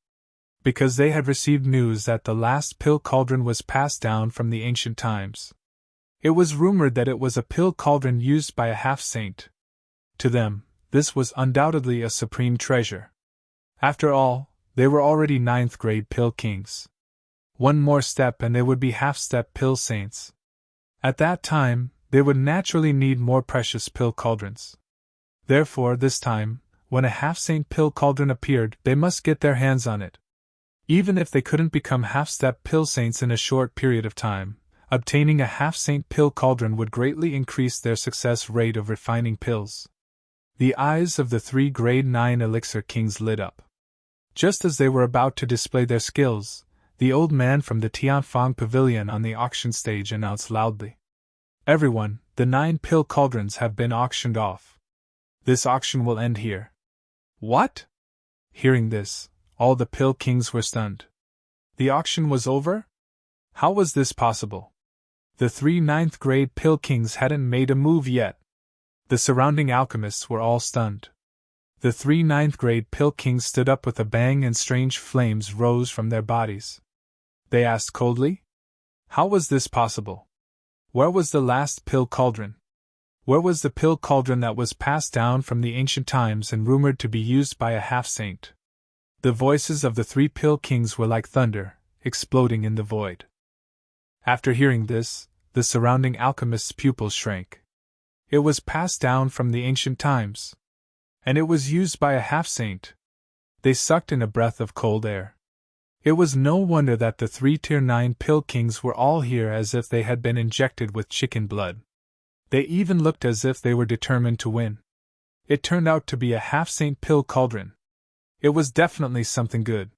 Because they had received news that the last pill cauldron was passed down from the ancient times. It was rumored that it was a pill cauldron used by a half-saint. To them, this was undoubtedly a supreme treasure. After all, they were already 9th grade Pill Kings. One more step and they would be half-step Pill Saints. At that time, they would naturally need more precious pill cauldrons. Therefore, this time, when a half-saint pill cauldron appeared, they must get their hands on it. Even if they couldn't become half-step pill saints in a short period of time, obtaining a half-saint pill cauldron would greatly increase their success rate of refining pills. The eyes of the 3 grade 9 elixir kings lit up. Just as they were about to display their skills, the old man from the Tianfang pavilion on the auction stage announced loudly, "Everyone, the 9 pill cauldrons have been auctioned off. This auction will end here." What? Hearing this, all the pill kings were stunned. The auction was over? How was this possible? The 3 ninth grade pill kings hadn't made a move yet. The surrounding alchemists were all stunned. The 3 ninth grade pill kings stood up with a bang and strange flames rose from their bodies. They asked coldly, "How was this possible? Where was the last pill cauldron? Where was the pill cauldron that was passed down from the ancient times and rumored to be used by a half-saint?" The voices of the 3 pill kings were like thunder, exploding in the void. After hearing this, the surrounding alchemists' pupils shrank. It was passed down from the ancient times. And it was used by a half-saint. They sucked in a breath of cold air. It was no wonder that the 3 tier 9 pill kings were all here as if they had been injected with chicken blood. They even looked as if they were determined to win. It turned out to be a half-saint pill cauldron. It was definitely something good.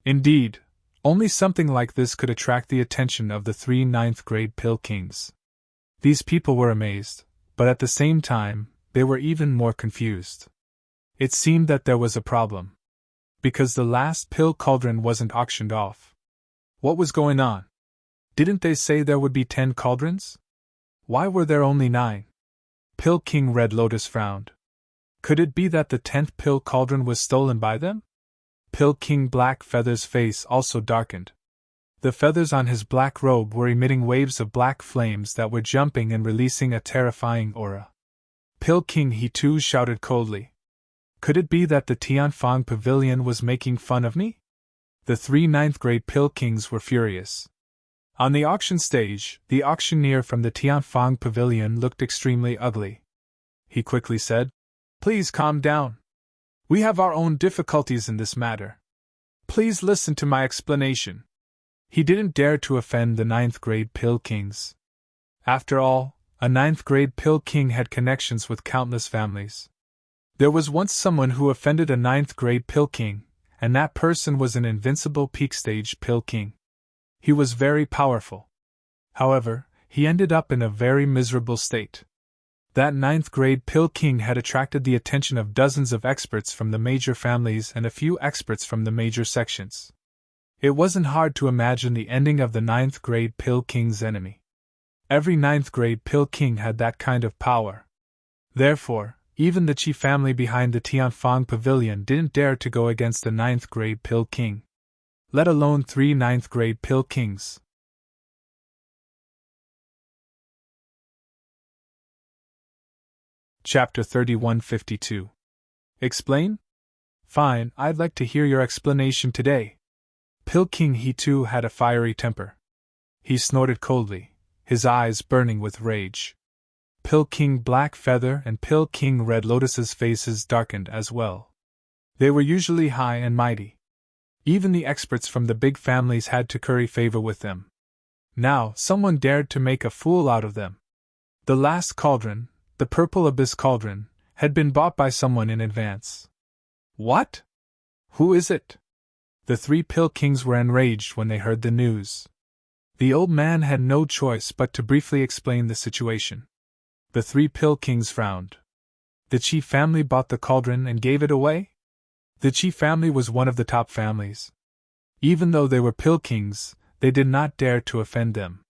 Indeed, only something like this could attract the attention of the 3 ninth grade pill kings. These people were amazed, but at the same time, they were even more confused. It seemed that there was a problem. Because the last pill cauldron wasn't auctioned off. What was going on? Didn't they say there would be 10 cauldrons? Why were there only 9? Pill King Red Lotus frowned. Could it be that the 10th pill cauldron was stolen by them? Pill King Black Feather's face also darkened. The feathers on his black robe were emitting waves of black flames that were jumping and releasing a terrifying aura. Pill King he too shouted coldly. Could it be that the Tianfang pavilion was making fun of me? The 3 ninth grade pill kings were furious. On the auction stage, the auctioneer from the Tianfang pavilion looked extremely ugly. He quickly said, "Please calm down. We have our own difficulties in this matter. Please listen to my explanation." He didn't dare to offend the 9th grade pill kings. After all, a 9th grade pill king had connections with countless families. There was once someone who offended a 9th grade pill king, and that person was an invincible peak stage pill king. He was very powerful. However, he ended up in a very miserable state. That 9th grade pill king had attracted the attention of dozens of experts from the major families and a few experts from the major sections. It wasn't hard to imagine the ending of the 9th grade pill king's enemy. Every 9th grade pill king had that kind of power. Therefore, even the chief family behind the Tianfang pavilion didn't dare to go against the 9th grade pill king. Let alone 3 9th grade pill kings. Chapter 3152. Explain? Fine, I'd like to hear your explanation today. Pill King he too had a fiery temper. He snorted coldly, his eyes burning with rage. Pill King Black Feather and Pill King Red Lotus's faces darkened as well. They were usually high and mighty. Even the experts from the big families had to curry favor with them. Now, someone dared to make a fool out of them. The last cauldron, the Purple Abyss cauldron, had been bought by someone in advance. What? Who is it? The 3 pill kings were enraged when they heard the news. The old man had no choice but to briefly explain the situation. The 3 pill kings frowned. The chief family bought the cauldron and gave it away? The chief family was one of the top families. Even though they were pill kings, they did not dare to offend them.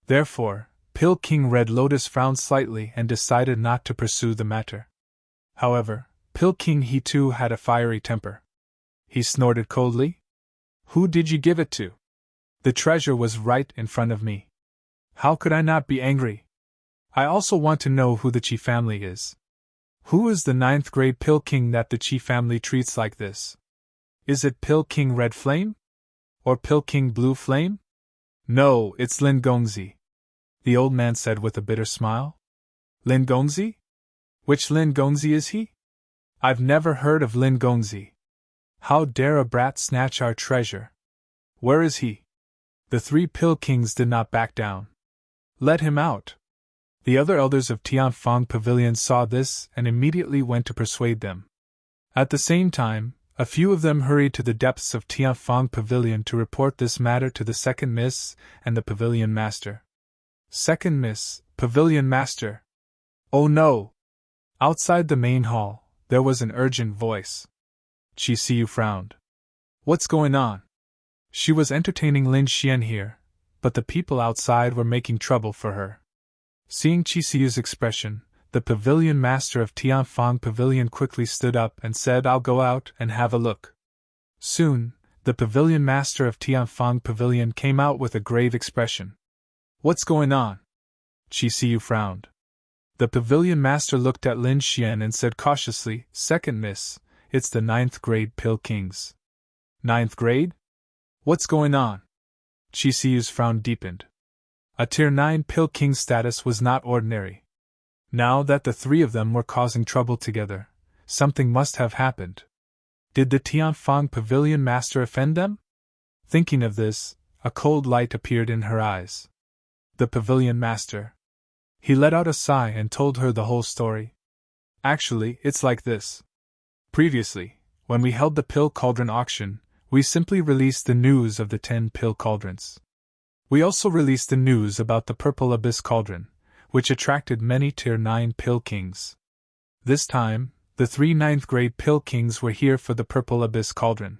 Therefore, Pill King Red Lotus frowned slightly and decided not to pursue the matter. However, Pill King he too had a fiery temper. He snorted coldly. Who did you give it to? The treasure was right in front of me. How could I not be angry? I also want to know who the chief family is. Who is the 9th grade Pill King that the chief family treats like this? Is it Pill King Red Flame? Or Pill King Blue Flame? No, it's Lin Gongzi, the old man said with a bitter smile. Lin Gongzi? Which Lin Gongzi is he? I've never heard of Lin Gongzi. How dare a brat snatch our treasure? Where is he? The 3 Pill Kings did not back down. Let him out. The other elders of Tianfang Pavilion saw this and immediately went to persuade them. At the same time, a few of them hurried to the depths of Tianfang Pavilion to report this matter to the second Miss and the Pavilion Master. Second Miss, Pavilion Master. Oh no! Outside the main hall, there was an urgent voice. Qi Siyu frowned. What's going on? She was entertaining Lin Xian here, but the people outside were making trouble for her. Seeing Qi Siyu's expression, the Pavilion Master of Tianfang Pavilion quickly stood up and said, I'll go out and have a look. Soon, the Pavilion Master of Tianfang Pavilion came out with a grave expression. What's going on? Qi Siyu frowned. The Pavilion Master looked at Lin Xian and said cautiously, Second Miss, it's the 9th grade Pill Kings. 9th grade? What's going on? Qi Siyu's frown deepened. A Tier 9 Pill King status was not ordinary. Now that the 3 of them were causing trouble together, something must have happened. Did the Tianfang Pavilion Master offend them? Thinking of this, a cold light appeared in her eyes. The Pavilion Master. He let out a sigh and told her the whole story. Actually, it's like this. Previously, when we held the Pill Cauldron auction, we simply released the news of the 10 Pill Cauldrons. We also released the news about the Purple Abyss Cauldron, which attracted many Tier 9 Pill Kings. This time, the 3 9th grade Pill Kings were here for the Purple Abyss Cauldron.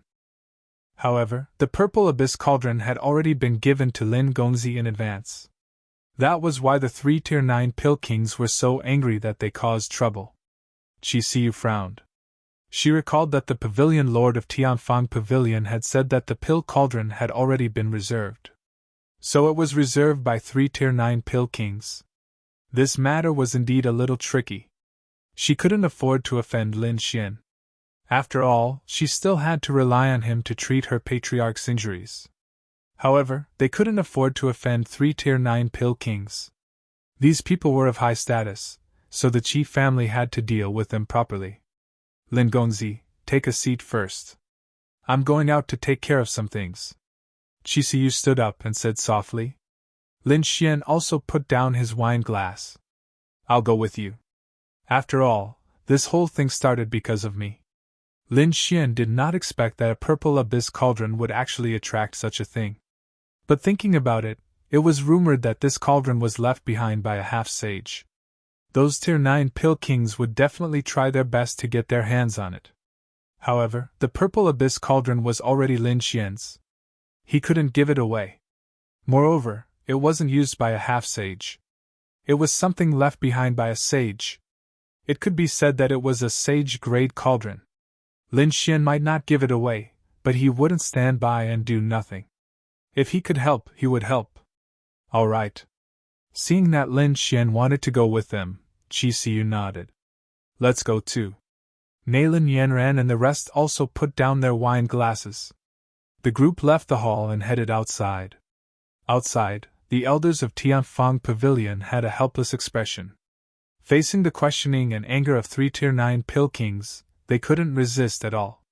However, the Purple Abyss Cauldron had already been given to Lin Gongzi in advance. That was why the 3 Tier 9 Pill Kings were so angry that they caused trouble. Qi Siyu frowned. She recalled that the Pavilion Lord of Tianfang Pavilion had said that the Pill Cauldron had already been reserved. So it was reserved by 3 Tier 9 Pill Kings. This matter was indeed a little tricky. She couldn't afford to offend Lin Xian. After all, she still had to rely on him to treat her patriarch's injuries. However, they couldn't afford to offend 3 Tier 9 Pill Kings. These people were of high status, so the Qi family had to deal with them properly. Lin Gongzi, take a seat first. I'm going out to take care of some things. Qi Siyu stood up and said softly. Lin Xian also put down his wine glass. I'll go with you. After all, this whole thing started because of me. Lin Xian did not expect that a Purple Abyss Cauldron would actually attract such a thing. But thinking about it, it was rumored that this cauldron was left behind by a half-sage. Those Tier 9 Pill Kings would definitely try their best to get their hands on it. However, the Purple Abyss Cauldron was already Lin Xian's. He couldn't give it away. Moreover, it wasn't used by a half-sage. It was something left behind by a sage. It could be said that it was a sage-grade cauldron. Lin Xian might not give it away, but he wouldn't stand by and do nothing. If he could help, he would help. All right. Seeing that Lin Xian wanted to go with them, Qi Siyu nodded. Let's go too. Nailin Yanran and the rest also put down their wine glasses. The group left the hall and headed outside. Outside, the elders of Tianfang Pavilion had a helpless expression. Facing the questioning and anger of 3 Tier 9 Pill Kings, they couldn't resist at all.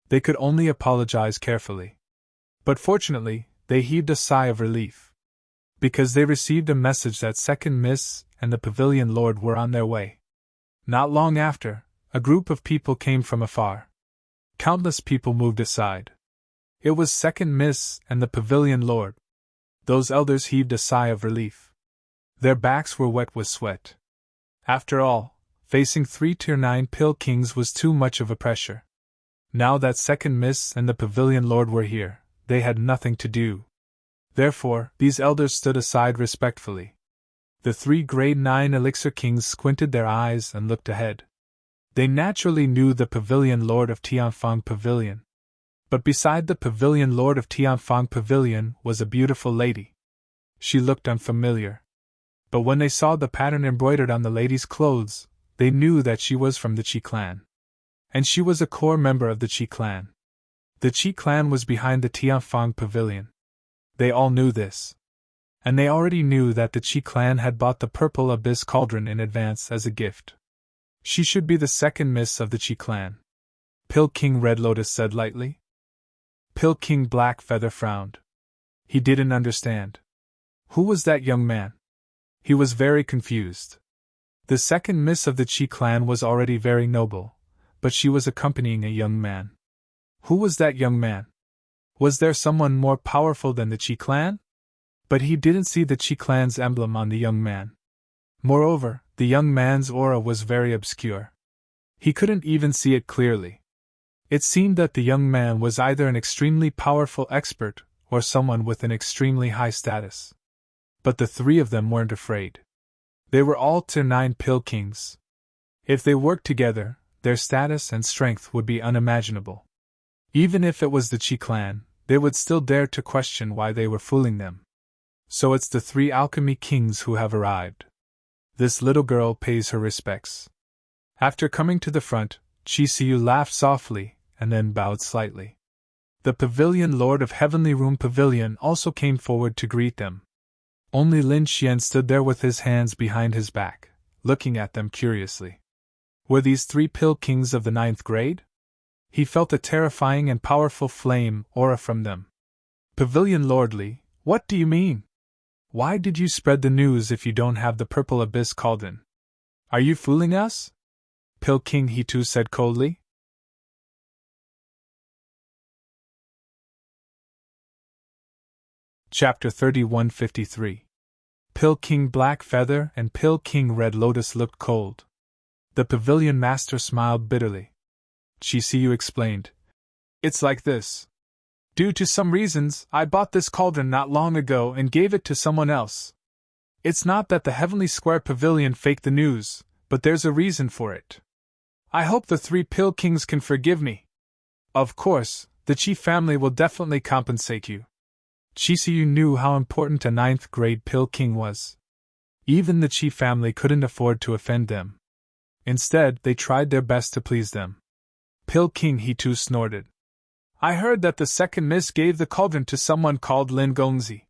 They could only apologize carefully. But fortunately, they heaved a sigh of relief. Because they received a message that Second Miss and the Pavilion Lord were on their way. Not long after, a group of people came from afar. Countless people moved aside. It was Second Miss and the Pavilion Lord. Those elders heaved a sigh of relief. Their backs were wet with sweat. After all, facing 3 Tier 9 Pill Kings was too much of a pressure. Now that Second Miss and the Pavilion Lord were here, they had nothing to do. Therefore, these elders stood aside respectfully. The 3 Grade 9 Elixir Kings squinted their eyes and looked ahead. They naturally knew the Pavilion Lord of Tianfang Pavilion. But beside the Pavilion Lord of Tianfang Pavilion was a beautiful lady. She looked unfamiliar. But when they saw the pattern embroidered on the lady's clothes, they knew that she was from the Qi clan. And she was a core member of the Qi clan. The Qi clan was behind the Tianfang Pavilion. They all knew this. And they already knew that the Qi clan had bought the Purple Abyss Cauldron in advance as a gift. She should be the second miss of the Qi clan. Pill King Red Lotus said lightly. Pill King Blackfeather frowned. He didn't understand. Who was that young man? He was very confused. The second miss of the Chi clan was already very noble, but she was accompanying a young man. Who was that young man? Was there someone more powerful than the Chi clan? But he didn't see the Chi clan's emblem on the young man. Moreover, the young man's aura was very obscure. He couldn't even see it clearly. It seemed that the young man was either an extremely powerful expert or someone with an extremely high status. But the three of them weren't afraid. They were all Tier 9 Pill Kings. If they worked together, their status and strength would be unimaginable. Even if it was the Chi clan, they would still dare to question why they were fooling them. So it's the three alchemy kings who have arrived. This little girl pays her respects. After coming to the front, Chisiyu laughed softly, and then bowed slightly. The Pavilion Lord of Heavenly Room Pavilion also came forward to greet them. Only Lin Xian stood there with his hands behind his back, looking at them curiously. Were these three Pill Kings of the 9th grade? He felt a terrifying and powerful flame aura from them. Pavilion Lordly, what do you mean? Why did you spread the news if you don't have the Purple Abyss Cauldron? Are you fooling us? Pill King Hitu said coldly. Chapter 3153. Pill King Blackfeather and Pill King Red Lotus looked cold. The Pavilion Master smiled bitterly. Chisiyu explained. It's like this. Due to some reasons, I bought this cauldron not long ago and gave it to someone else. It's not that the Heavenly Square Pavilion faked the news, but there's a reason for it. I hope the three Pill Kings can forgive me. Of course, the Chi family will definitely compensate you. Chisiyu knew how important a 9th grade Pill King was. Even the Chi family couldn't afford to offend them. Instead, they tried their best to please them. Pill King Hitu snorted. I heard that the second miss gave the cauldron to someone called Lin Gongzi.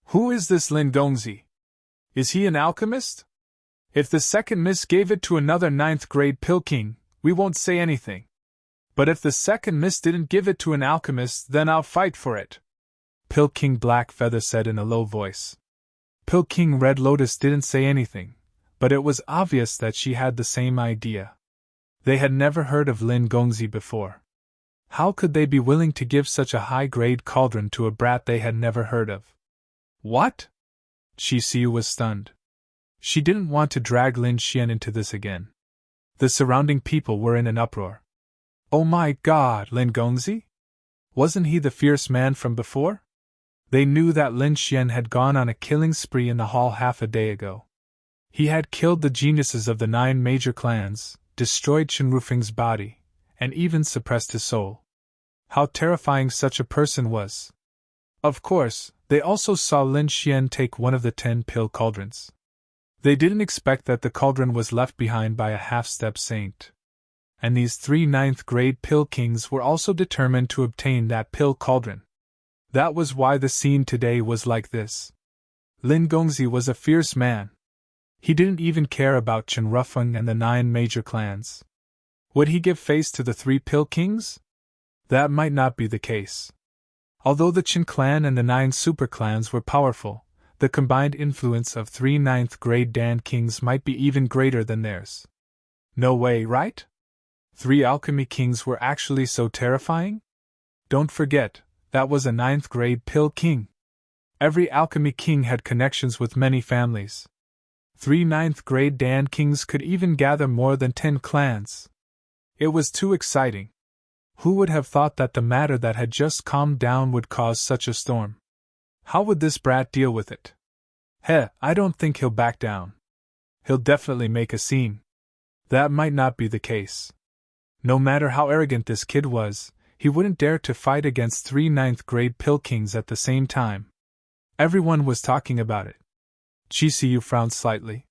Who is this Lin Gongzi? Is he an alchemist? If the second miss gave it to another 9th grade Pill King, we won't say anything. But if the second miss didn't give it to an alchemist, then I'll fight for it. Pill King Blackfeather said in a low voice. Pill King Red Lotus didn't say anything, but it was obvious that she had the same idea. They had never heard of Lin Gongzi before. How could they be willing to give such a high-grade cauldron to a brat they had never heard of? What? Chisiyu was stunned. She didn't want to drag Lin Xian into this again. The surrounding people were in an uproar. Oh my God, Lin Gongzi? Wasn't he the fierce man from before? They knew that Lin Xian had gone on a killing spree in the hall half a day ago. He had killed the geniuses of the 9 major clans, destroyed Chen Rufeng's body, and even suppressed his soul. How terrifying such a person was. Of course, they also saw Lin Xian take one of the 10 pill cauldrons. They didn't expect that the cauldron was left behind by a half-step saint. And these 3 9th grade Pill Kings were also determined to obtain that pill cauldron. That was why the scene today was like this. Lin Gongzi was a fierce man. He didn't even care about Chen Rufeng and the 9 major clans. Would he give face to the 3 Pill Kings? That might not be the case. Although the Chen clan and the 9 super clans were powerful, the combined influence of 3 9th grade Dan Kings might be even greater than theirs. No way, right? 3 alchemy kings were actually so terrifying? Don't forget, that was a 9th grade Pill King. Every alchemy king had connections with many families. 3 9th grade Dan Kings could even gather more than 10 clans. It was too exciting. Who would have thought that the matter that had just calmed down would cause such a storm? How would this brat deal with it? I don't think he'll back down. He'll definitely make a scene. That might not be the case. No matter how arrogant this kid was, he wouldn't dare to fight against 3 9th grade Pill Kings at the same time. Everyone was talking about it. Chisiyu frowned slightly.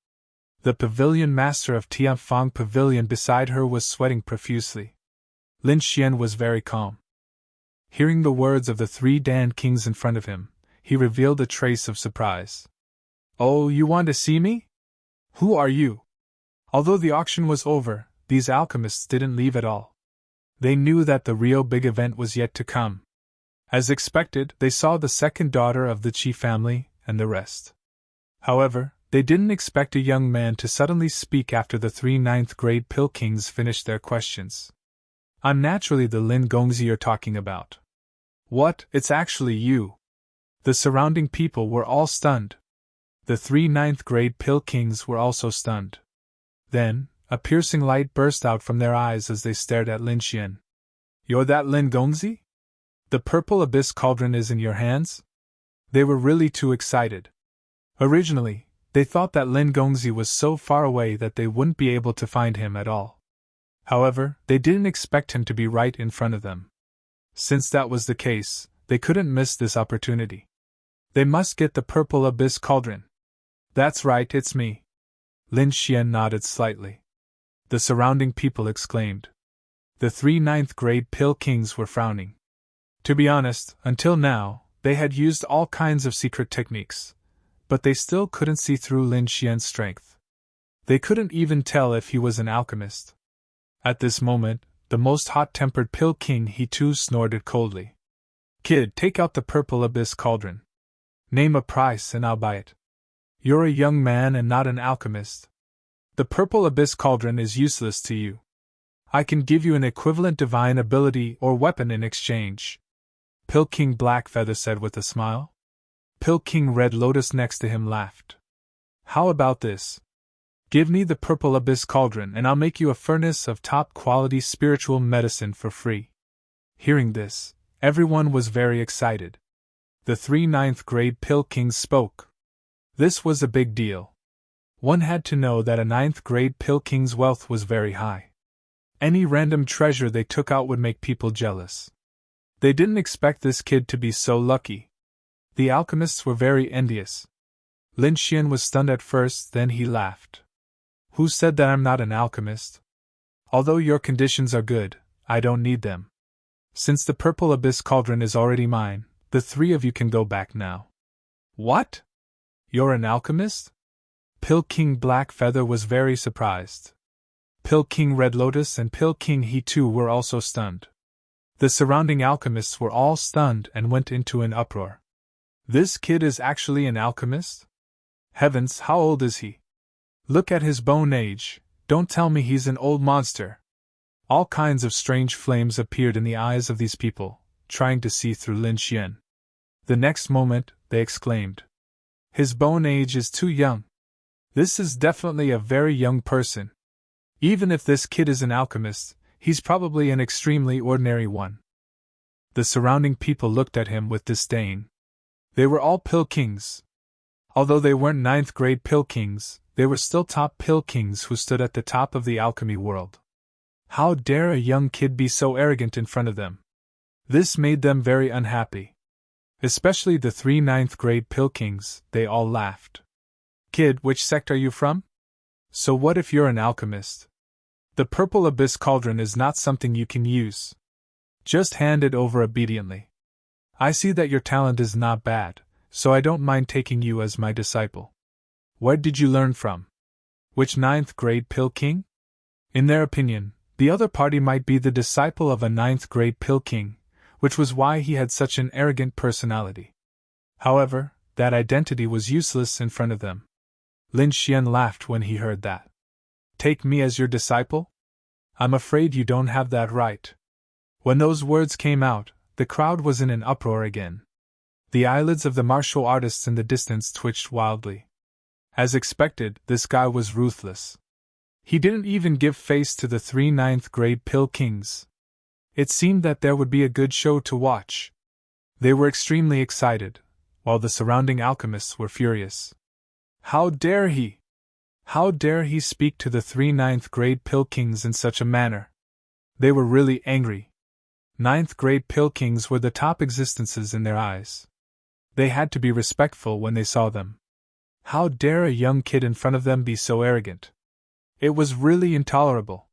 The pavilion master of Tianfang Pavilion beside her was sweating profusely. Lin Xian was very calm. Hearing the words of the 3 Dan Kings in front of him, he revealed a trace of surprise. Oh, you want to see me? Who are you? Although the auction was over, these alchemists didn't leave at all. They knew that the real big event was yet to come. As expected, they saw the second daughter of the Chi family, and the rest. However, they didn't expect a young man to suddenly speak after the 3 ninth grade Pill Kings finished their questions. I'm naturally the Lin Gongzi you're talking about. What, it's actually you. The surrounding people were all stunned. The 3 ninth grade Pill Kings were also stunned. Then, a piercing light burst out from their eyes as they stared at Lin Xian. You're that Lin Gongzi? The purple abyss cauldron is in your hands? They were really too excited. Originally, they thought that Lin Gongzi was so far away that they wouldn't be able to find him at all. However, they didn't expect him to be right in front of them. Since that was the case, they couldn't miss this opportunity. They must get the purple abyss cauldron. That's right, it's me. Lin Xian nodded slightly. The surrounding people exclaimed. The 3 ninth grade Pill Kings were frowning. To be honest, until now, they had used all kinds of secret techniques, but they still couldn't see through Lin Xian's strength. They couldn't even tell if he was an alchemist. At this moment, the most hot-tempered Pill King he too snorted coldly. Kid, take out the purple abyss cauldron. Name a price and I'll buy it. You're a young man and not an alchemist. The purple abyss cauldron is useless to you. I can give you an equivalent divine ability or weapon in exchange. Pill King Blackfeather said with a smile. Pill King Red Lotus next to him laughed. How about this? Give me the purple abyss cauldron and I'll make you a furnace of top-quality spiritual medicine for free. Hearing this, everyone was very excited. The 3 ninth grade Pill Kings spoke. This was a big deal. One had to know that a 9th grade Pill King's wealth was very high. Any random treasure they took out would make people jealous. They didn't expect this kid to be so lucky. The alchemists were very envious. Lin Xian was stunned at first, then he laughed. Who said that I'm not an alchemist? Although your conditions are good, I don't need them. Since the purple abyss cauldron is already mine, the 3 of you can go back now. What? You're an alchemist? Pill King Blackfeather was very surprised. Pill King Red Lotus and Pill King He too were also stunned. The surrounding alchemists were all stunned and went into an uproar. This kid is actually an alchemist? Heavens, how old is he? Look at his bone age, don't tell me he's an old monster. All kinds of strange flames appeared in the eyes of these people, trying to see through Lin Xian. The next moment, they exclaimed. His bone age is too young. This is definitely a very young person. Even if this kid is an alchemist, he's probably an extremely ordinary one. The surrounding people looked at him with disdain. They were all Pill Kings. Although they weren't 9th grade Pill Kings, they were still top Pill Kings who stood at the top of the alchemy world. How dare a young kid be so arrogant in front of them? This made them very unhappy. Especially the 3 9th grade Pill Kings, they all laughed. Kid, which sect are you from? So what if you're an alchemist? The purple abyss cauldron is not something you can use. Just hand it over obediently. I see that your talent is not bad, so I don't mind taking you as my disciple. Where did you learn from? Which 9th grade Pill King? In their opinion, the other party might be the disciple of a 9th grade Pill King, which was why he had such an arrogant personality. However, that identity was useless in front of them. Lin Xian laughed when he heard that. Take me as your disciple? I'm afraid you don't have that right. When those words came out, the crowd was in an uproar again. The eyelids of the martial artists in the distance twitched wildly. As expected, this guy was ruthless. He didn't even give face to the 3 9th grade Pill Kings. It seemed that there would be a good show to watch. They were extremely excited, while the surrounding alchemists were furious. How dare he? How dare he speak to the 3 9th grade Pill Kings in such a manner? They were really angry. 9th grade Pill Kings were the top existences in their eyes. They had to be respectful when they saw them. How dare a young kid in front of them be so arrogant? It was really intolerable.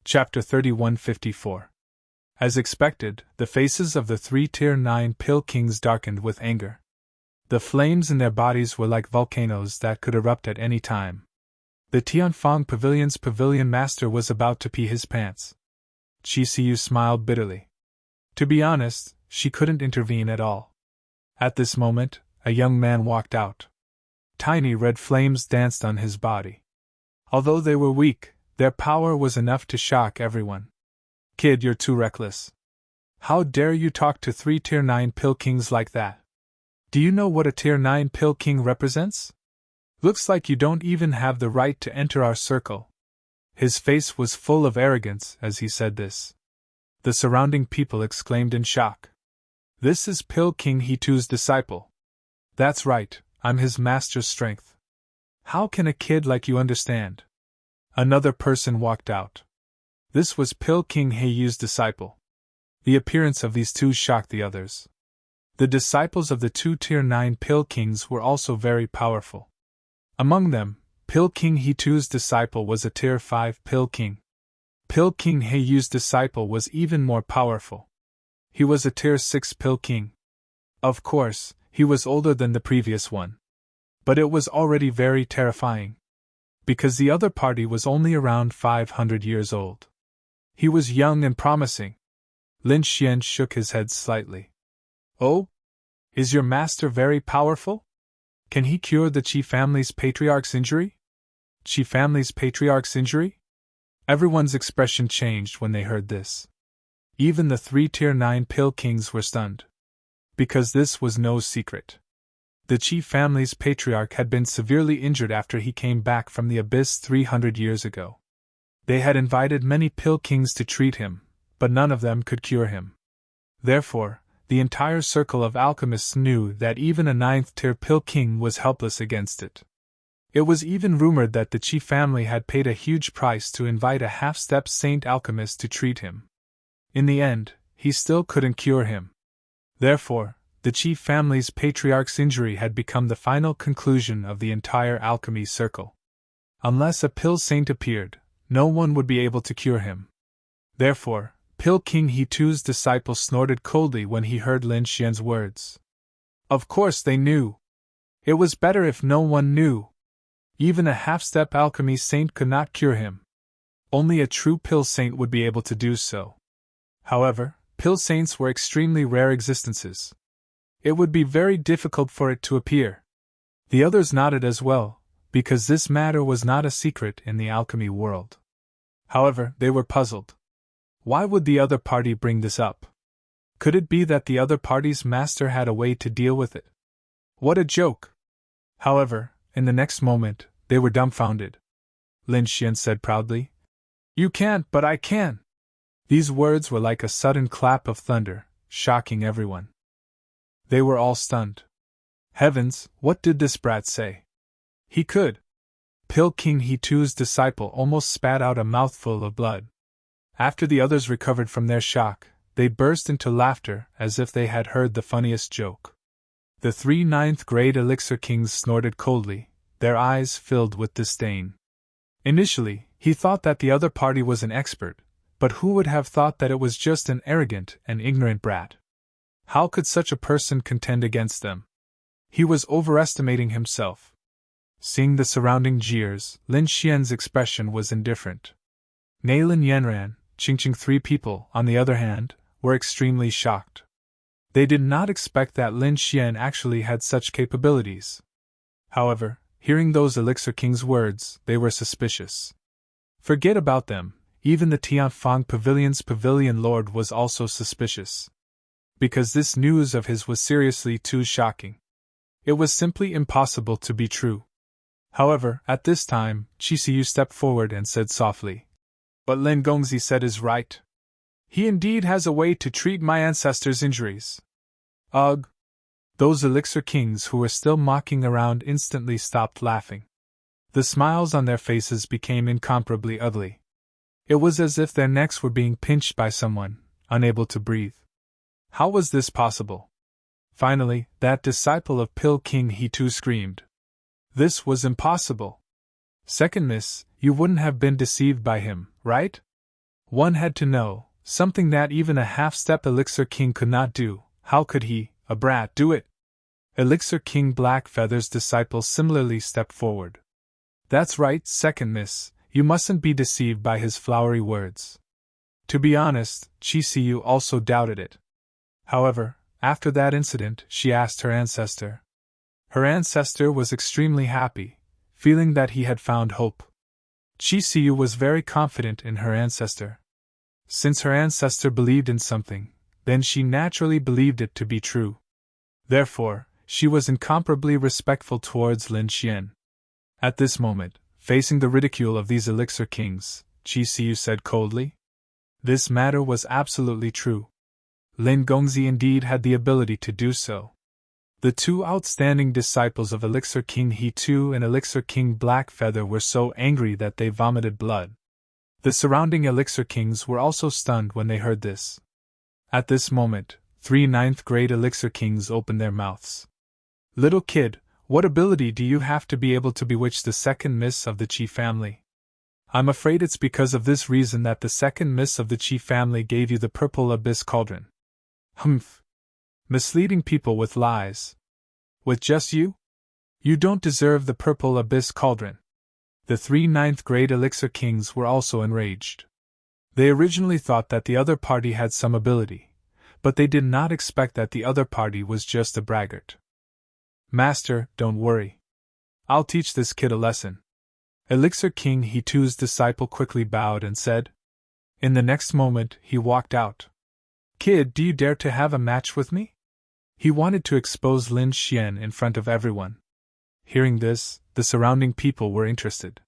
Chapter 3154. As expected, the faces of the 3 Tier 9 Pill Kings darkened with anger. The flames in their bodies were like volcanoes that could erupt at any time. The Tianfang Pavilion's pavilion master was about to pee his pants. Qi Siyu smiled bitterly. To be honest, she couldn't intervene at all. At this moment, a young man walked out. Tiny red flames danced on his body. Although they were weak, their power was enough to shock everyone. Kid, you're too reckless. How dare you talk to 3 Tier 9 Pill Kings like that? Do you know what a Tier 9 Pill King represents? Looks like you don't even have the right to enter our circle. His face was full of arrogance as he said this. The surrounding people exclaimed in shock. This is Pill King He2's disciple. That's right, I'm his master's strength. How can a kid like you understand? Another person walked out. This was Pill King He2's disciple. The appearance of these two shocked the others. The disciples of the 2 Tier 9 Pill Kings were also very powerful. Among them, Pill King He2's disciple was a Tier 5 Pill King. Pill King He2's disciple was even more powerful. He was a Tier 6 Pill King. Of course, he was older than the previous one. But it was already very terrifying. Because the other party was only around 500 years old. He was young and promising. Lin Xian shook his head slightly. Oh? Is your master very powerful? Can he cure the Qi family's patriarch's injury? Qi family's patriarch's injury? Everyone's expression changed when they heard this. Even the 3 Tier 9 Pill Kings were stunned. Because this was no secret. The Qi family's patriarch had been severely injured after he came back from the abyss 300 years ago. They had invited many Pill Kings to treat him, but none of them could cure him. Therefore, the entire circle of alchemists knew that even a 9th Tier Pill King was helpless against it. It was even rumored that the Qi family had paid a huge price to invite a half-step saint alchemist to treat him. In the end, he still couldn't cure him. Therefore, the Qi family's patriarch's injury had become the final conclusion of the entire alchemy circle. Unless a Pill Saint appeared, no one would be able to cure him. Therefore, Pill King He2's disciple snorted coldly when he heard Lin Xian's words. Of course they knew. It was better if no one knew. Even a half-step alchemy saint could not cure him. Only a true Pill Saint would be able to do so. However, Pill Saints were extremely rare existences. It would be very difficult for it to appear. The others nodded as well, because this matter was not a secret in the alchemy world. However, they were puzzled. Why would the other party bring this up? Could it be that the other party's master had a way to deal with it? What a joke! However, in the next moment, they were dumbfounded. Lin Xian said proudly, "You can't, but I can!" These words were like a sudden clap of thunder, shocking everyone. They were all stunned. Heavens, what did this brat say? He could! Pill King He2's disciple almost spat out a mouthful of blood. After the others recovered from their shock, they burst into laughter as if they had heard the funniest joke. The 3 9th grade Elixir Kings snorted coldly, their eyes filled with disdain. Initially, he thought that the other party was an expert, but who would have thought that it was just an arrogant and ignorant brat? How could such a person contend against them? He was overestimating himself. Seeing the surrounding jeers, Lin Xian's expression was indifferent. Neilin Yanran, Qingqing 3 people, on the other hand, were extremely shocked. They did not expect that Lin Xian actually had such capabilities. However, hearing those Elixir King's words, they were suspicious. Forget about them, even the Tianfang Pavilion's pavilion lord was also suspicious. Because this news of his was seriously too shocking. It was simply impossible to be true. However, at this time, Qi Siyu stepped forward and said softly, "What Lin Gongzi said is right. He indeed has a way to treat my ancestors' injuries." Ugh! Those Elixir Kings who were still mocking around instantly stopped laughing. The smiles on their faces became incomparably ugly. It was as if their necks were being pinched by someone, unable to breathe. How was this possible? Finally, that disciple of Pill King He2 screamed. This was impossible. Second miss, you wouldn't have been deceived by him, right? One had to know, something that even a half-step Elixir King could not do. How could he, a brat, do it? Elixir King Blackfeather's disciple similarly stepped forward. That's right, second miss, you mustn't be deceived by his flowery words. To be honest, Chisiyu also doubted it. However, after that incident, she asked her ancestor. Her ancestor was extremely happy, feeling that he had found hope. Chisiyu was very confident in her ancestor. Since her ancestor believed in something, then she naturally believed it to be true. Therefore, she was incomparably respectful towards Lin Xian. At this moment, facing the ridicule of these elixir kings, Chisiyu said coldly. This matter was absolutely true. Lin Gongzi indeed had the ability to do so. The two outstanding disciples of Elixir King He Tu and Elixir King Blackfeather were so angry that they vomited blood. The surrounding Elixir Kings were also stunned when they heard this. At this moment, 3 ninth-grade Elixir Kings opened their mouths. Little kid, what ability do you have to be able to bewitch the second miss of the Qi family? I'm afraid it's because of this reason that the second miss of the Qi family gave you the purple abyss cauldron. Humph! Misleading people with lies. With just you? You don't deserve the purple abyss cauldron. The 3 ninth-grade Elixir Kings were also enraged. They originally thought that the other party had some ability, but they did not expect that the other party was just a braggart. Master, don't worry. I'll teach this kid a lesson. Elixir King He Tu's disciple quickly bowed and said. In the next moment, he walked out. Kid, do you dare to have a match with me? He wanted to expose Lin Xian in front of everyone. Hearing this, the surrounding people were interested.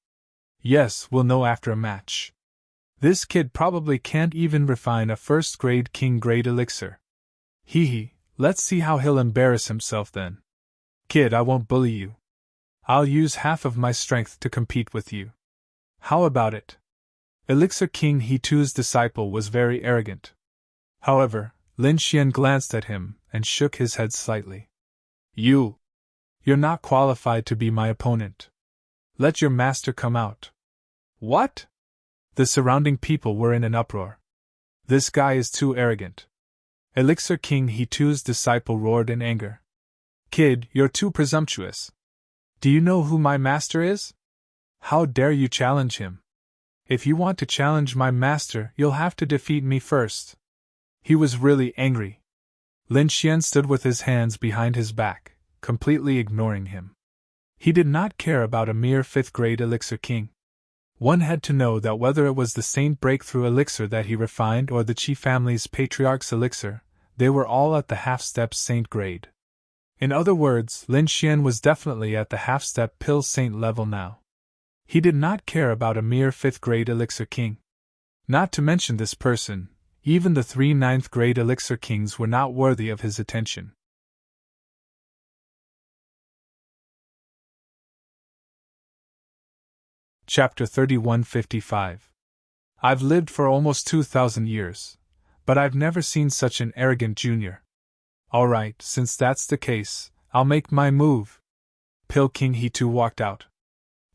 Yes, we'll know after a match. This kid probably can't even refine a first-grade king-grade elixir. Hee hee, let's see how he'll embarrass himself then. Kid, I won't bully you. I'll use half of my strength to compete with you. How about it? Elixir King He Tu's disciple was very arrogant. However, Lin Xian glanced at him and shook his head slightly. You're not qualified to be my opponent. Let your master come out. What? The surrounding people were in an uproar. This guy is too arrogant. Elixir King He Tu's disciple roared in anger. Kid, you're too presumptuous. Do you know who my master is? How dare you challenge him? If you want to challenge my master, you'll have to defeat me first. He was really angry. Lin Xian stood with his hands behind his back, completely ignoring him. He did not care about a mere 5th-grade elixir king. One had to know that whether it was the Saint Breakthrough elixir that he refined or the Qi family's Patriarch's elixir, they were all at the half-step Saint grade. In other words, Lin Xian was definitely at the half-step Pill Saint level now. He did not care about a mere 5th-grade elixir king. Not to mention this person, even the 3 ninth-grade elixir kings were not worthy of his attention. Chapter 3155. I've lived for almost 2,000 years, but I've never seen such an arrogant junior. Alright, since that's the case, I'll make my move. Pill King He Tu walked out.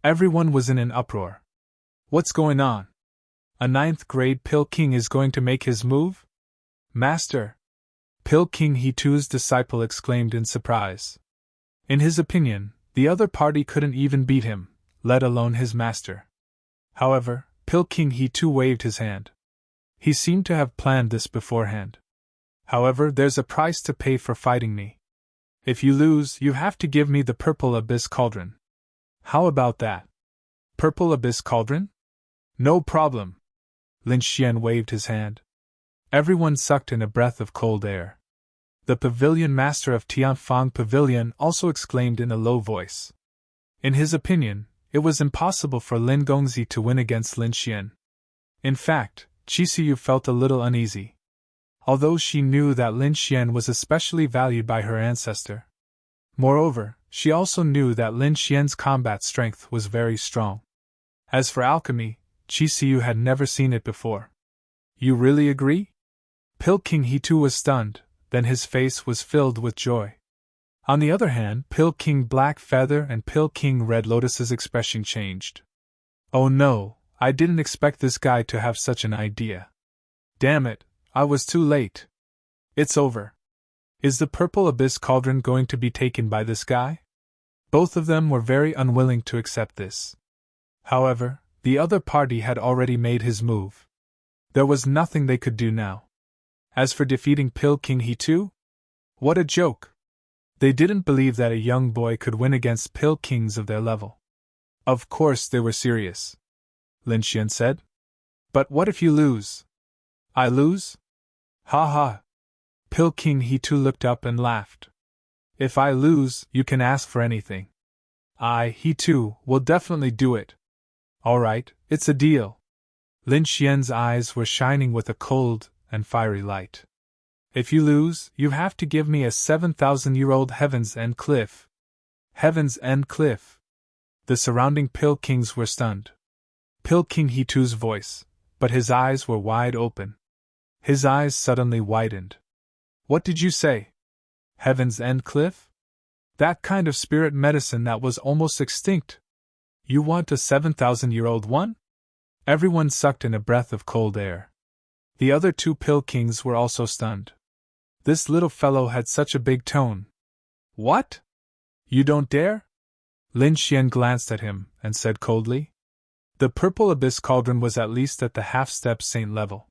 Everyone was in an uproar. What's going on? A 9th-grade Pill King is going to make his move? Master! Pill King He Tu's disciple exclaimed in surprise. In his opinion, the other party couldn't even beat him, let alone his master. However, Pill King He Tu waved his hand. He seemed to have planned this beforehand. However, there's a price to pay for fighting me. If you lose, you have to give me the Purple Abyss Cauldron. How about that? Purple Abyss Cauldron? No problem. Lin Xian waved his hand. Everyone sucked in a breath of cold air. The pavilion master of Tianfang Pavilion also exclaimed in a low voice. In his opinion, it was impossible for Lin Gongzi to win against Lin Xian. In fact, Chisiyu felt a little uneasy. Although she knew that Lin Xian was especially valued by her ancestor. Moreover, she also knew that Lin Xian's combat strength was very strong. As for alchemy, Chisiyu had never seen it before. You really agree? Pill King He Tu was stunned, then his face was filled with joy. On the other hand, Pill King Blackfeather and Pill King Red Lotus's expression changed. Oh no, I didn't expect this guy to have such an idea. Damn it, I was too late. It's over. Is the Purple Abyss Cauldron going to be taken by this guy? Both of them were very unwilling to accept this. However, the other party had already made his move. There was nothing they could do now. As for defeating Pill King he too? What a joke! They didn't believe that a young boy could win against Pill Kings of their level. Of course they were serious. Lin Xian said. But what if you lose? I lose? Ha ha! Pill King he too looked up and laughed. If I lose, you can ask for anything. He too, will definitely do it. Alright, it's a deal. Lin Xian's eyes were shining with a cold and fiery light. If you lose, you have to give me a 7,000-year-old Heaven's End cliff. Heaven's End cliff. The surrounding Pill Kings were stunned. Pill King He-Tu's voice, but his eyes were wide open. His eyes suddenly widened. What did you say? Heaven's End cliff? That kind of spirit medicine that was almost extinct. You want a 7,000-year-old one? Everyone sucked in a breath of cold air. The other two Pill Kings were also stunned. This little fellow had such a big tone. What? You don't dare? Lin Xian glanced at him and said coldly. The Purple Abyss Cauldron was at least at the half-step saint level.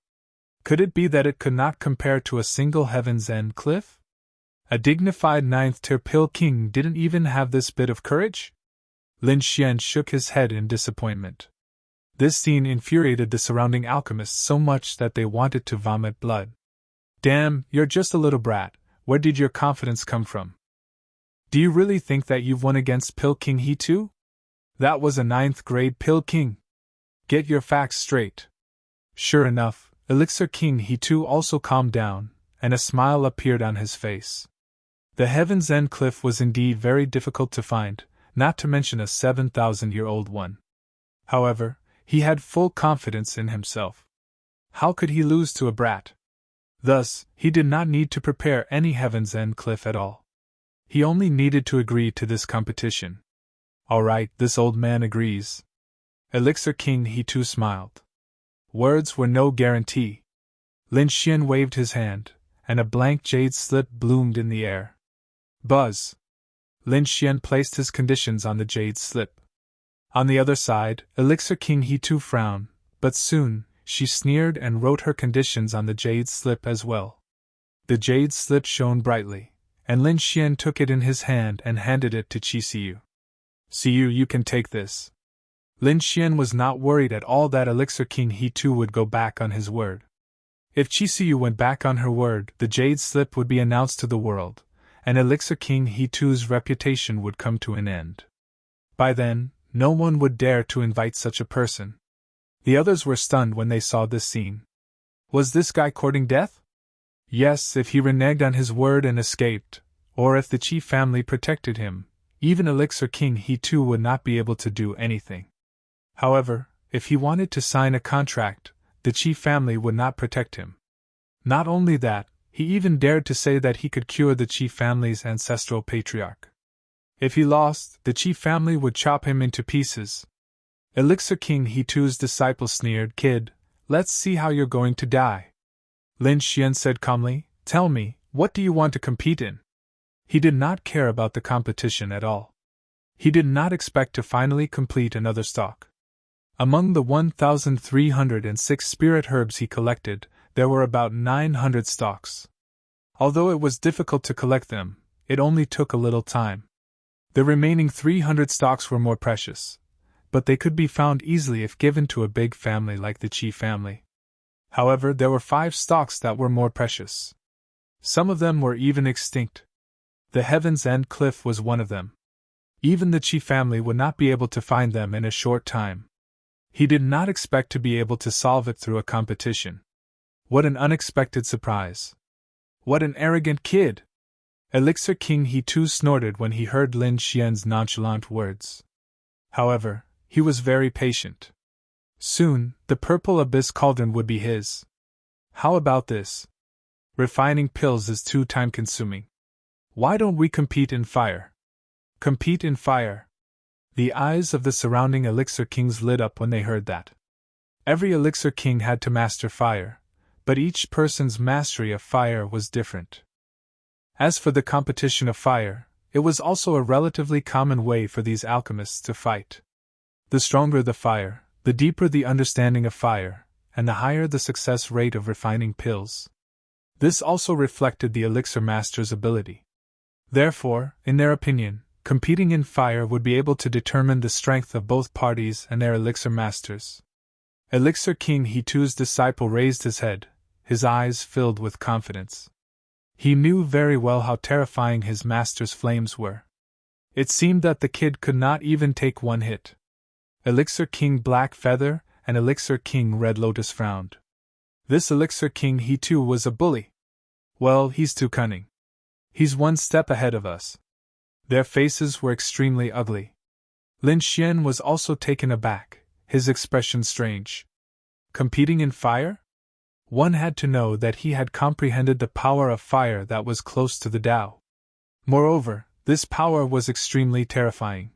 Could it be that it could not compare to a single Heaven's End cliff? A dignified 9th-tier Pill King didn't even have this bit of courage? Lin Xian shook his head in disappointment. This scene infuriated the surrounding alchemists so much that they wanted to vomit blood. Damn, you're just a little brat. Where did your confidence come from? Do you really think that you've won against Pill King he too? That was a 9th-grade Pill King. Get your facts straight. Sure enough, Elixir King he too also calmed down, and a smile appeared on his face. The Heaven's End cliff was indeed very difficult to find, not to mention a 7,000-year-old one. However, he had full confidence in himself. How could he lose to a brat? Thus, he did not need to prepare any Heaven's End cliff at all. He only needed to agree to this competition. Alright, this old man agrees. Elixir King he too smiled. Words were no guarantee. Lin Xian waved his hand, and a blank jade slip bloomed in the air. Buzz! Lin Xian placed his conditions on the jade slip. On the other side, Elixir King he too frowned, but soon, she sneered and wrote her conditions on the jade slip as well. The jade slip shone brightly, and Lin Xian took it in his hand and handed it to Qi Siyu, you can take this. Lin Xian was not worried at all that Elixir King he too would go back on his word. If Qi Siyu went back on her word, the jade slip would be announced to the world, and Elixir King he too's reputation would come to an end. By then, no one would dare to invite such a person. The others were stunned when they saw this scene. Was this guy courting death? Yes, if he reneged on his word and escaped, or if the Qi family protected him, even Elixir King he too would not be able to do anything. However, if he wanted to sign a contract, the Qi family would not protect him. Not only that, he even dared to say that he could cure the Qi family's ancestral patriarch. If he lost, the Qi family would chop him into pieces. Elixir King he too's disciple sneered, Kid, let's see how you're going to die. Lin Xian said calmly, Tell me, what do you want to compete in? He did not care about the competition at all. He did not expect to finally complete another stalk. Among the 1,306 spirit herbs he collected, there were about 900 stalks. Although it was difficult to collect them, it only took a little time. The remaining 300 stalks were more precious, but they could be found easily if given to a big family like the Qi family. However, there were 5 stalks that were more precious. Some of them were even extinct. The Heaven's End cliff was one of them. Even the Qi family would not be able to find them in a short time. He did not expect to be able to solve it through a competition. What an unexpected surprise. What an arrogant kid! Elixir King he too snorted when he heard Lin Xian's nonchalant words. However, he was very patient. Soon, the Purple Abyss Cauldron would be his. How about this? Refining pills is too time-consuming. Why don't we compete in fire? Compete in fire? The eyes of the surrounding Elixir Kings lit up when they heard that. Every Elixir King had to master fire, but each person's mastery of fire was different. As for the competition of fire, it was also a relatively common way for these alchemists to fight. The stronger the fire, the deeper the understanding of fire, and the higher the success rate of refining pills. This also reflected the elixir master's ability. Therefore, in their opinion, competing in fire would be able to determine the strength of both parties and their elixir masters. Elixir King He2's disciple raised his head, his eyes filled with confidence. He knew very well how terrifying his master's flames were. It seemed that the kid could not even take one hit. Elixir King Black Feather and Elixir King Red Lotus frowned. This Elixir King He2 was a bully. Well, he's too cunning. He's one step ahead of us. Their faces were extremely ugly. Lin Xian was also taken aback, his expression strange. Competing in fire? One had to know that he had comprehended the power of fire that was close to the Tao. Moreover, this power was extremely terrifying.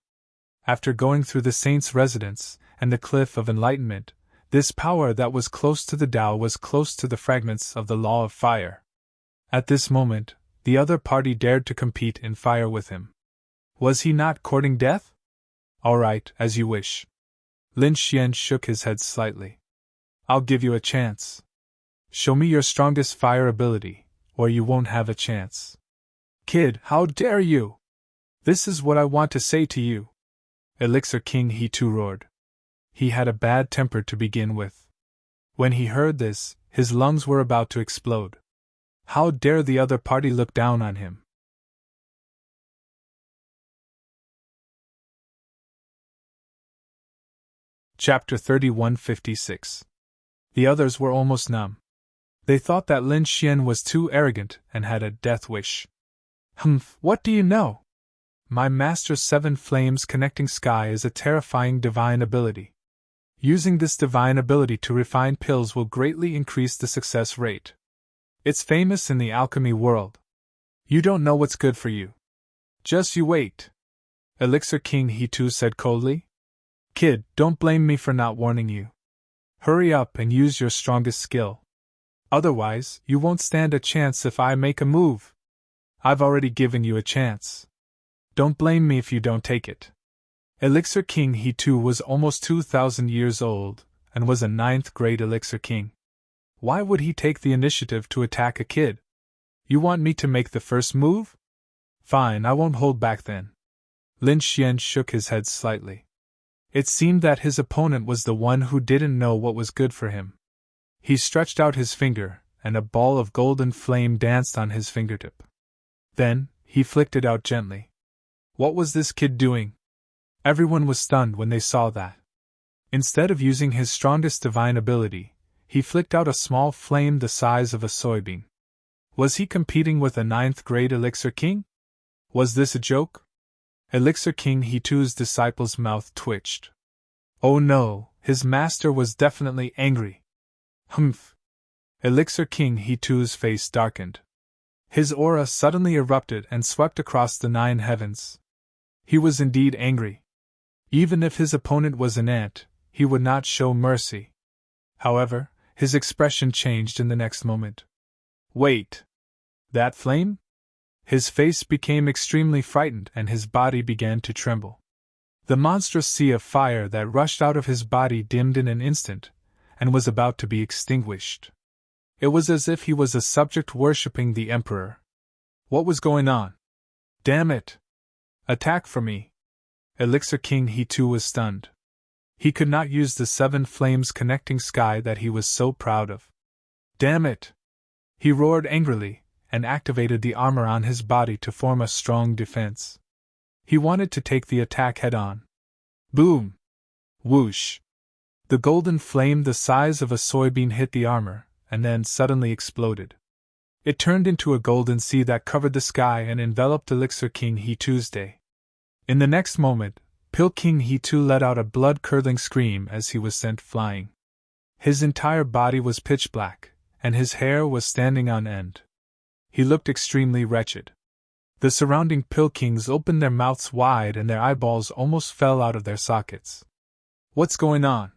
After going through the saint's residence and the cliff of enlightenment, this power that was close to the Tao was close to the fragments of the law of fire. At this moment, the other party dared to compete in fire with him. Was he not courting death? All right, as you wish. Lin Xian shook his head slightly. I'll give you a chance. Show me your strongest fire ability, or you won't have a chance. Kid, how dare you? This is what I want to say to you. Elixir King He2 roared. He had a bad temper to begin with. When he heard this, his lungs were about to explode. How dare the other party look down on him? Chapter 3156. The others were almost numb. They thought that Lin Xian was too arrogant and had a death wish. Humph, what do you know? My master's 7 flames connecting sky is a terrifying divine ability. Using this divine ability to refine pills will greatly increase the success rate. It's famous in the alchemy world. You don't know what's good for you. Just you wait. Elixir King He2 said coldly. Kid, don't blame me for not warning you. Hurry up and use your strongest skill. Otherwise, you won't stand a chance if I make a move. I've already given you a chance. Don't blame me if you don't take it. Elixir King He2 was almost 2,000 years old, and was a 9th grade Elixir King. Why would he take the initiative to attack a kid? You want me to make the first move? Fine, I won't hold back then. Lin Xian shook his head slightly. It seemed that his opponent was the one who didn't know what was good for him. He stretched out his finger, and a ball of golden flame danced on his fingertip. Then, he flicked it out gently. What was this kid doing? Everyone was stunned when they saw that. Instead of using his strongest divine ability, he flicked out a small flame the size of a soybean. Was he competing with a 9th grade Elixir King? Was this a joke? Elixir King He2's disciple's mouth twitched. Oh no, his master was definitely angry. Humph. Elixir King He2's face darkened. His aura suddenly erupted and swept across the 9 heavens. He was indeed angry. Even if his opponent was an ant, he would not show mercy. However, his expression changed in the next moment. Wait! That flame? His face became extremely frightened and his body began to tremble. The monstrous sea of fire that rushed out of his body dimmed in an instant, and was about to be extinguished. It was as if he was a subject worshipping the emperor. What was going on? Damn it! Attack for me! Elixir King He2 was stunned. He could not use the 7 flames connecting sky that he was so proud of. Damn it! He roared angrily, and activated the armor on his body to form a strong defense. He wanted to take the attack head-on. Boom! Whoosh! The golden flame the size of a soybean hit the armor, and then suddenly exploded. It turned into a golden sea that covered the sky and enveloped Elixir King He2's day. In the next moment, Pill King He2 let out a blood-curdling scream as he was sent flying. His entire body was pitch black, and his hair was standing on end. He looked extremely wretched. The surrounding Pill Kings opened their mouths wide and their eyeballs almost fell out of their sockets. What's going on?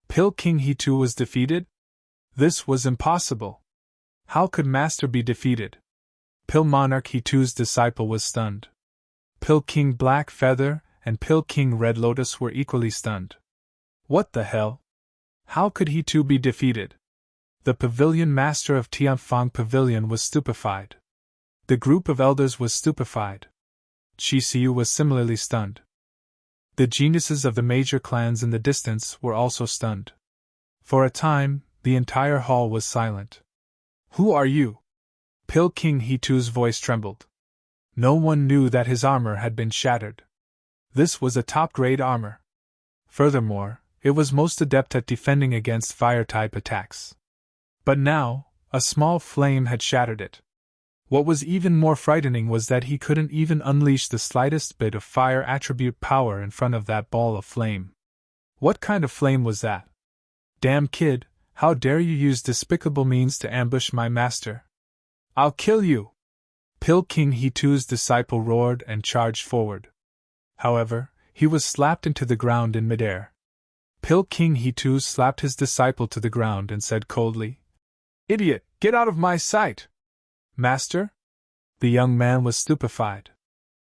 Pill King He2 was defeated? This was impossible. How could Master be defeated? Pill Monarch He2's disciple was stunned. Pill King Black Feather and Pill King Red Lotus were equally stunned. What the hell? How could he too be defeated? The pavilion master of Tianfang Pavilion was stupefied. The group of elders was stupefied. Qi Xiu was similarly stunned. The geniuses of the major clans in the distance were also stunned. For a time, the entire hall was silent. Who are you? Pill King He-Tu's voice trembled. No one knew that his armor had been shattered. This was a top-grade armor. Furthermore, it was most adept at defending against fire-type attacks. But now, a small flame had shattered it. What was even more frightening was that he couldn't even unleash the slightest bit of fire attribute power in front of that ball of flame. What kind of flame was that? Damn kid, how dare you use despicable means to ambush my master? I'll kill you! Pill King He-Tu's disciple roared and charged forward. However, he was slapped into the ground in midair. Pill King He-Tu slapped his disciple to the ground and said coldly, "Idiot, get out of my sight!" "Master?" The young man was stupefied.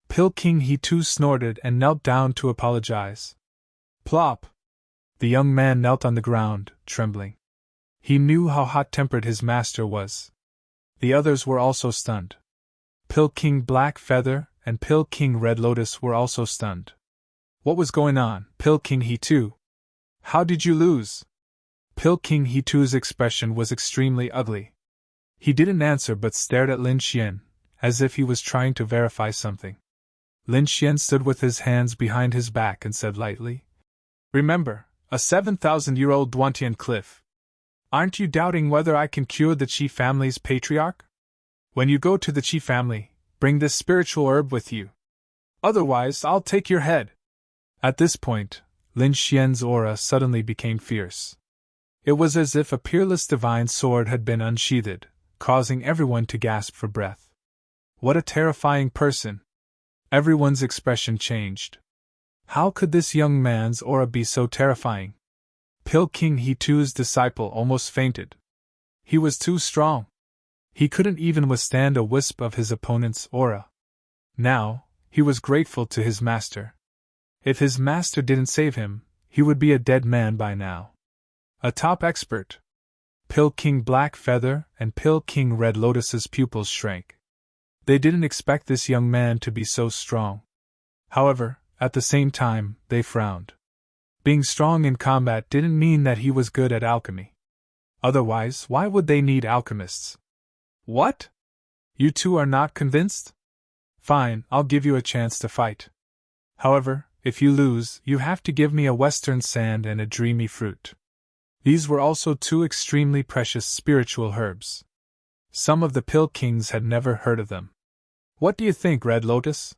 Pill King He-Tu snorted and knelt down to apologize. Plop! The young man knelt on the ground, trembling. He knew how hot-tempered his master was. The others were also stunned. Pill King Black Feather and Pill King Red Lotus were also stunned. What was going on, Pill King He-Tu? How did you lose? Pill King He-Tu's expression was extremely ugly. He didn't answer but stared at Lin Xian, as if he was trying to verify something. Lin Xian stood with his hands behind his back and said lightly, "Remember, a 7,000-year-old Duantian cliff. Aren't you doubting whether I can cure the Qi family's patriarch? When you go to the Qi family, bring this spiritual herb with you. Otherwise, I'll take your head." At this point, Lin Xian's aura suddenly became fierce. It was as if a peerless divine sword had been unsheathed, causing everyone to gasp for breath. What a terrifying person! Everyone's expression changed. How could this young man's aura be so terrifying? Pill King He-Tu's disciple almost fainted. He was too strong. He couldn't even withstand a wisp of his opponent's aura. Now, he was grateful to his master. If his master didn't save him, he would be a dead man by now. A top expert. Pill King Black Feather and Pill King Red Lotus's pupils shrank. They didn't expect this young man to be so strong. However, at the same time, they frowned. Being strong in combat didn't mean that he was good at alchemy. Otherwise, why would they need alchemists? What? You two are not convinced? Fine, I'll give you a chance to fight. However, if you lose, you have to give me a western sand and a dreamy fruit. These were also two extremely precious spiritual herbs. Some of the Pill Kings had never heard of them. What do you think, Red Lotus?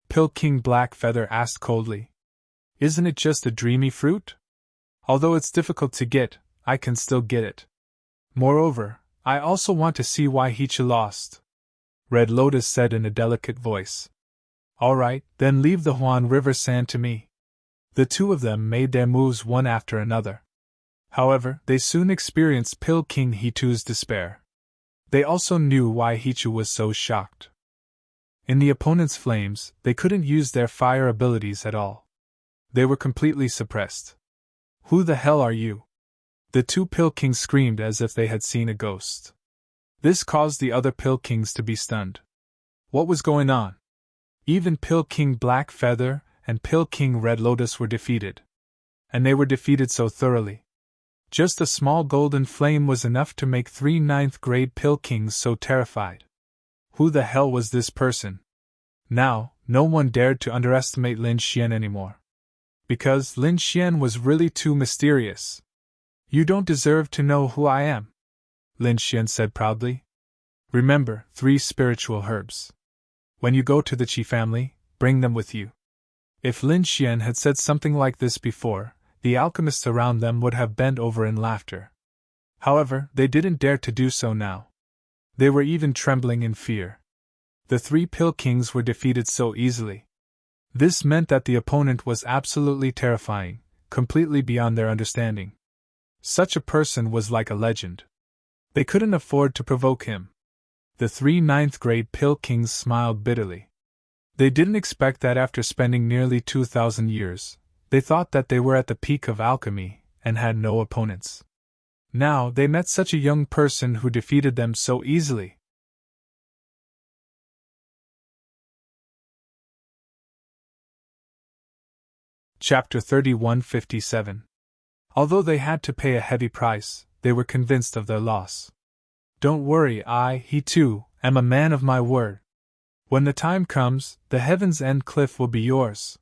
Pill King Black Feather asked coldly. Isn't it just a dreamy fruit? Although it's difficult to get, I can still get it. Moreover, I also want to see why He-Chu lost. Red Lotus said in a delicate voice. All right, then leave the Huan River sand to me. The two of them made their moves one after another. However, they soon experienced Pill King He-Tu's despair. They also knew why He-Chu was so shocked. In the opponent's flames, they couldn't use their fire abilities at all. They were completely suppressed. Who the hell are you? The two Pill Kings screamed as if they had seen a ghost. This caused the other Pill Kings to be stunned. What was going on? Even Pill King Black Feather and Pill King Red Lotus were defeated. And they were defeated so thoroughly. Just a small golden flame was enough to make 3 ninth-grade Pill Kings so terrified. Who the hell was this person? Now, no one dared to underestimate Lin Xian anymore. Because Lin Xian was really too mysterious. You don't deserve to know who I am, Lin Xian said proudly. Remember, 3 spiritual herbs. When you go to the Qi family, bring them with you. If Lin Xian had said something like this before, the alchemists around them would have bent over in laughter. However, they didn't dare to do so now. They were even trembling in fear. The 3 Pill Kings were defeated so easily. This meant that the opponent was absolutely terrifying, completely beyond their understanding. Such a person was like a legend. They couldn't afford to provoke him. The 3 ninth-grade Pill Kings smiled bitterly. They didn't expect that after spending nearly 2,000 years, they thought that they were at the peak of alchemy and had no opponents. Now they met such a young person who defeated them so easily. Chapter 31:57. Although they had to pay a heavy price, they were convinced of their loss. Don't worry, he too, am a man of my word. When the time comes, the Heaven's End cliff will be yours.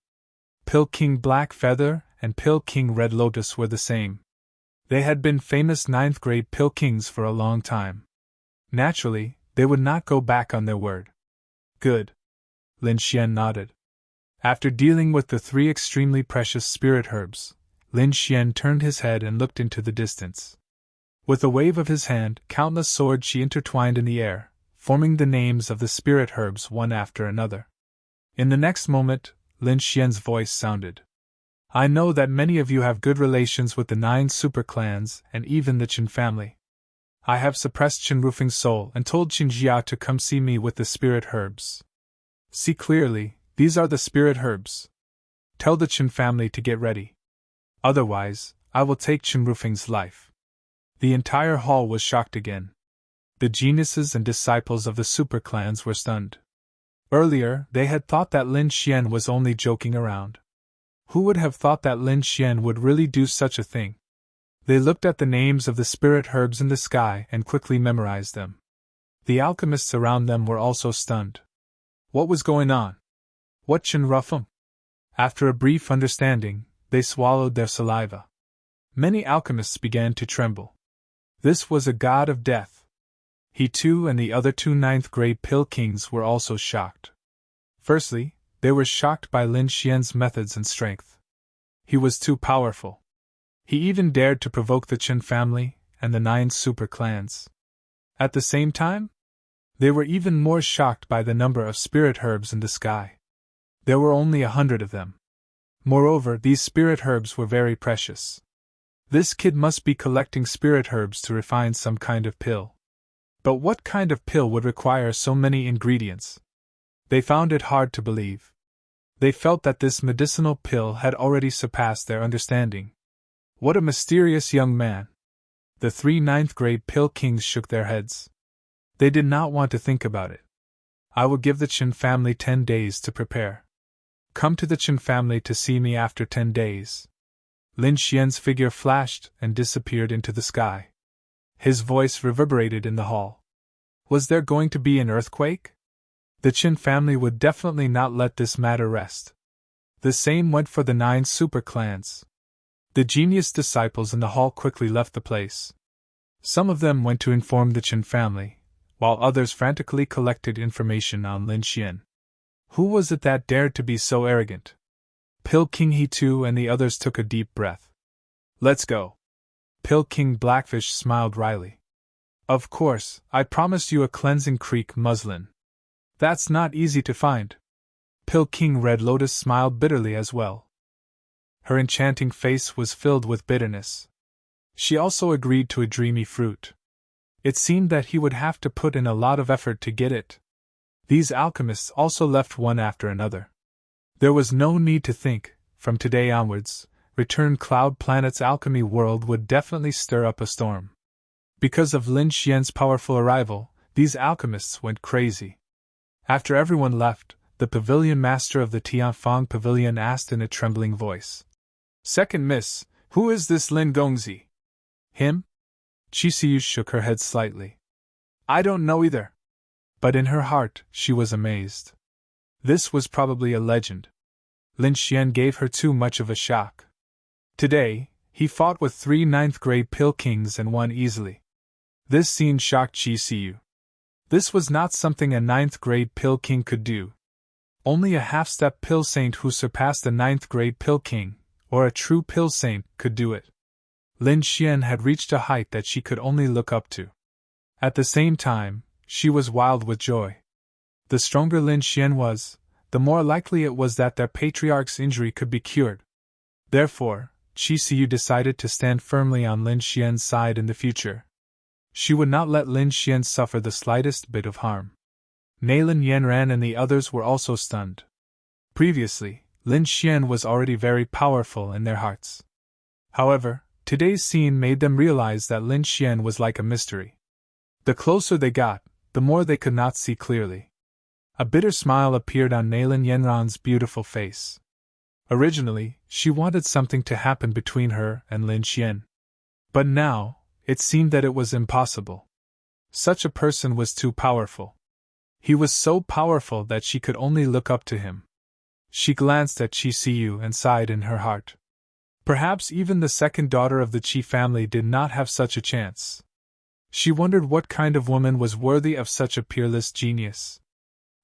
Pill King Black Feather and Pill King Red Lotus were the same. They had been famous 9th grade Pill Kings for a long time. Naturally, they would not go back on their word. Good. Lin Xian nodded. After dealing with the 3 extremely precious spirit herbs, Lin Xian turned his head and looked into the distance. With a wave of his hand, countless swords she intertwined in the air, forming the names of the spirit herbs one after another. In the next moment, Lin Xian's voice sounded. I know that many of you have good relations with the 9 super clans and even the Qin family. I have suppressed Qin Rufeng's soul and told Qin Jia to come see me with the spirit herbs. See clearly, these are the spirit herbs. Tell the Qin family to get ready. Otherwise, I will take Qin Rufeng's life. The entire hall was shocked again. The geniuses and disciples of the super clans were stunned. Earlier, they had thought that Lin Xian was only joking around. Who would have thought that Lin Xian would really do such a thing? They looked at the names of the spirit herbs in the sky and quickly memorized them. The alchemists around them were also stunned. What was going on? What Qin Rufeng? After a brief understanding, they swallowed their saliva. Many alchemists began to tremble. This was a god of death. He too and the other 2 9th grade Pill Kings were also shocked. Firstly, they were shocked by Lin Xian's methods and strength. He was too powerful. He even dared to provoke the Qin family and the 9 super clans. At the same time, they were even more shocked by the number of spirit herbs in the sky. There were only 100 of them. Moreover, these spirit herbs were very precious. This kid must be collecting spirit herbs to refine some kind of pill. But what kind of pill would require so many ingredients? They found it hard to believe. They felt that this medicinal pill had already surpassed their understanding. What a mysterious young man! The 3 9th grade Pill Kings shook their heads. They did not want to think about it. I will give the Qin family 10 days to prepare. Come to the Qin family to see me after 10 days. Lin Xian's figure flashed and disappeared into the sky. His voice reverberated in the hall. Was there going to be an earthquake? The Qin family would definitely not let this matter rest. The same went for the 9 super clans. The genius disciples in the hall quickly left the place. Some of them went to inform the Qin family, while others frantically collected information on Lin Xian. Who was it that dared to be so arrogant? Pill King He too and the others took a deep breath. Let's go. Pill King Blackfish smiled wryly. Of course, I promised you a cleansing creek muslin. That's not easy to find. Pill King Red Lotus smiled bitterly as well. Her enchanting face was filled with bitterness. She also agreed to a dreamy fruit. It seemed that he would have to put in a lot of effort to get it. These alchemists also left one after another. There was no need to think, from today onwards, Return Cloud Planet's alchemy world would definitely stir up a storm. Because of Lin Xian's powerful arrival, these alchemists went crazy. After everyone left, the pavilion master of the Tianfang Pavilion asked in a trembling voice. Second miss, who is this Lin Gongzi? Him? Qisiyu shook her head slightly. I don't know either. But in her heart, she was amazed. This was probably a legend. Lin Xian gave her too much of a shock. Today, he fought with 3 9th grade Pill Kings and won easily. This scene shocked Qisiyu. This was not something a 9th grade Pill King could do. Only a half-step Pill Saint who surpassed a 9th grade Pill King, or a true Pill Saint, could do it. Lin Xian had reached a height that she could only look up to. At the same time, she was wild with joy. The stronger Lin Xian was, the more likely it was that their patriarch's injury could be cured. Therefore, Qisiyu decided to stand firmly on Lin Xian's side in the future. She would not let Lin Xian suffer the slightest bit of harm. Nailin Yanran and the others were also stunned. Previously, Lin Xian was already very powerful in their hearts. However, today's scene made them realize that Lin Xian was like a mystery. The closer they got, the more they could not see clearly. A bitter smile appeared on Nailin Yanran's beautiful face. Originally, she wanted something to happen between her and Lin Xian. But now, it seemed that it was impossible. Such a person was too powerful. He was so powerful that she could only look up to him. She glanced at Qi Siyu and sighed in her heart. Perhaps even the second daughter of the Qi family did not have such a chance. She wondered what kind of woman was worthy of such a peerless genius.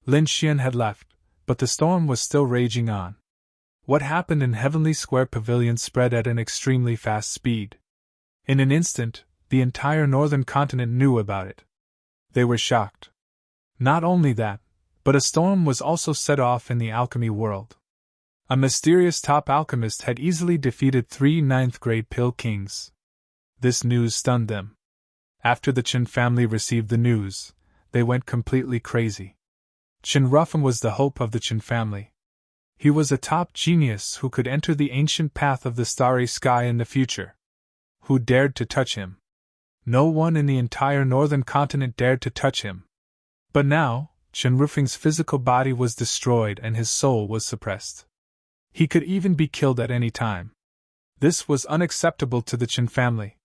Lin Xian had left, but the storm was still raging on. What happened in Heavenly Square Pavilion spread at an extremely fast speed. In an instant, the entire northern continent knew about it. They were shocked. Not only that, but a storm was also set off in the alchemy world. A mysterious top alchemist had easily defeated 3 ninth-grade pill kings. This news stunned them. After the Chen family received the news, they went completely crazy. Chen Ruffin was the hope of the Chen family. He was a top genius who could enter the ancient path of the starry sky in the future. Who dared to touch him? No one in the entire northern continent dared to touch him. But now, Chen Rufing's physical body was destroyed and his soul was suppressed. He could even be killed at any time. This was unacceptable to the Chen family.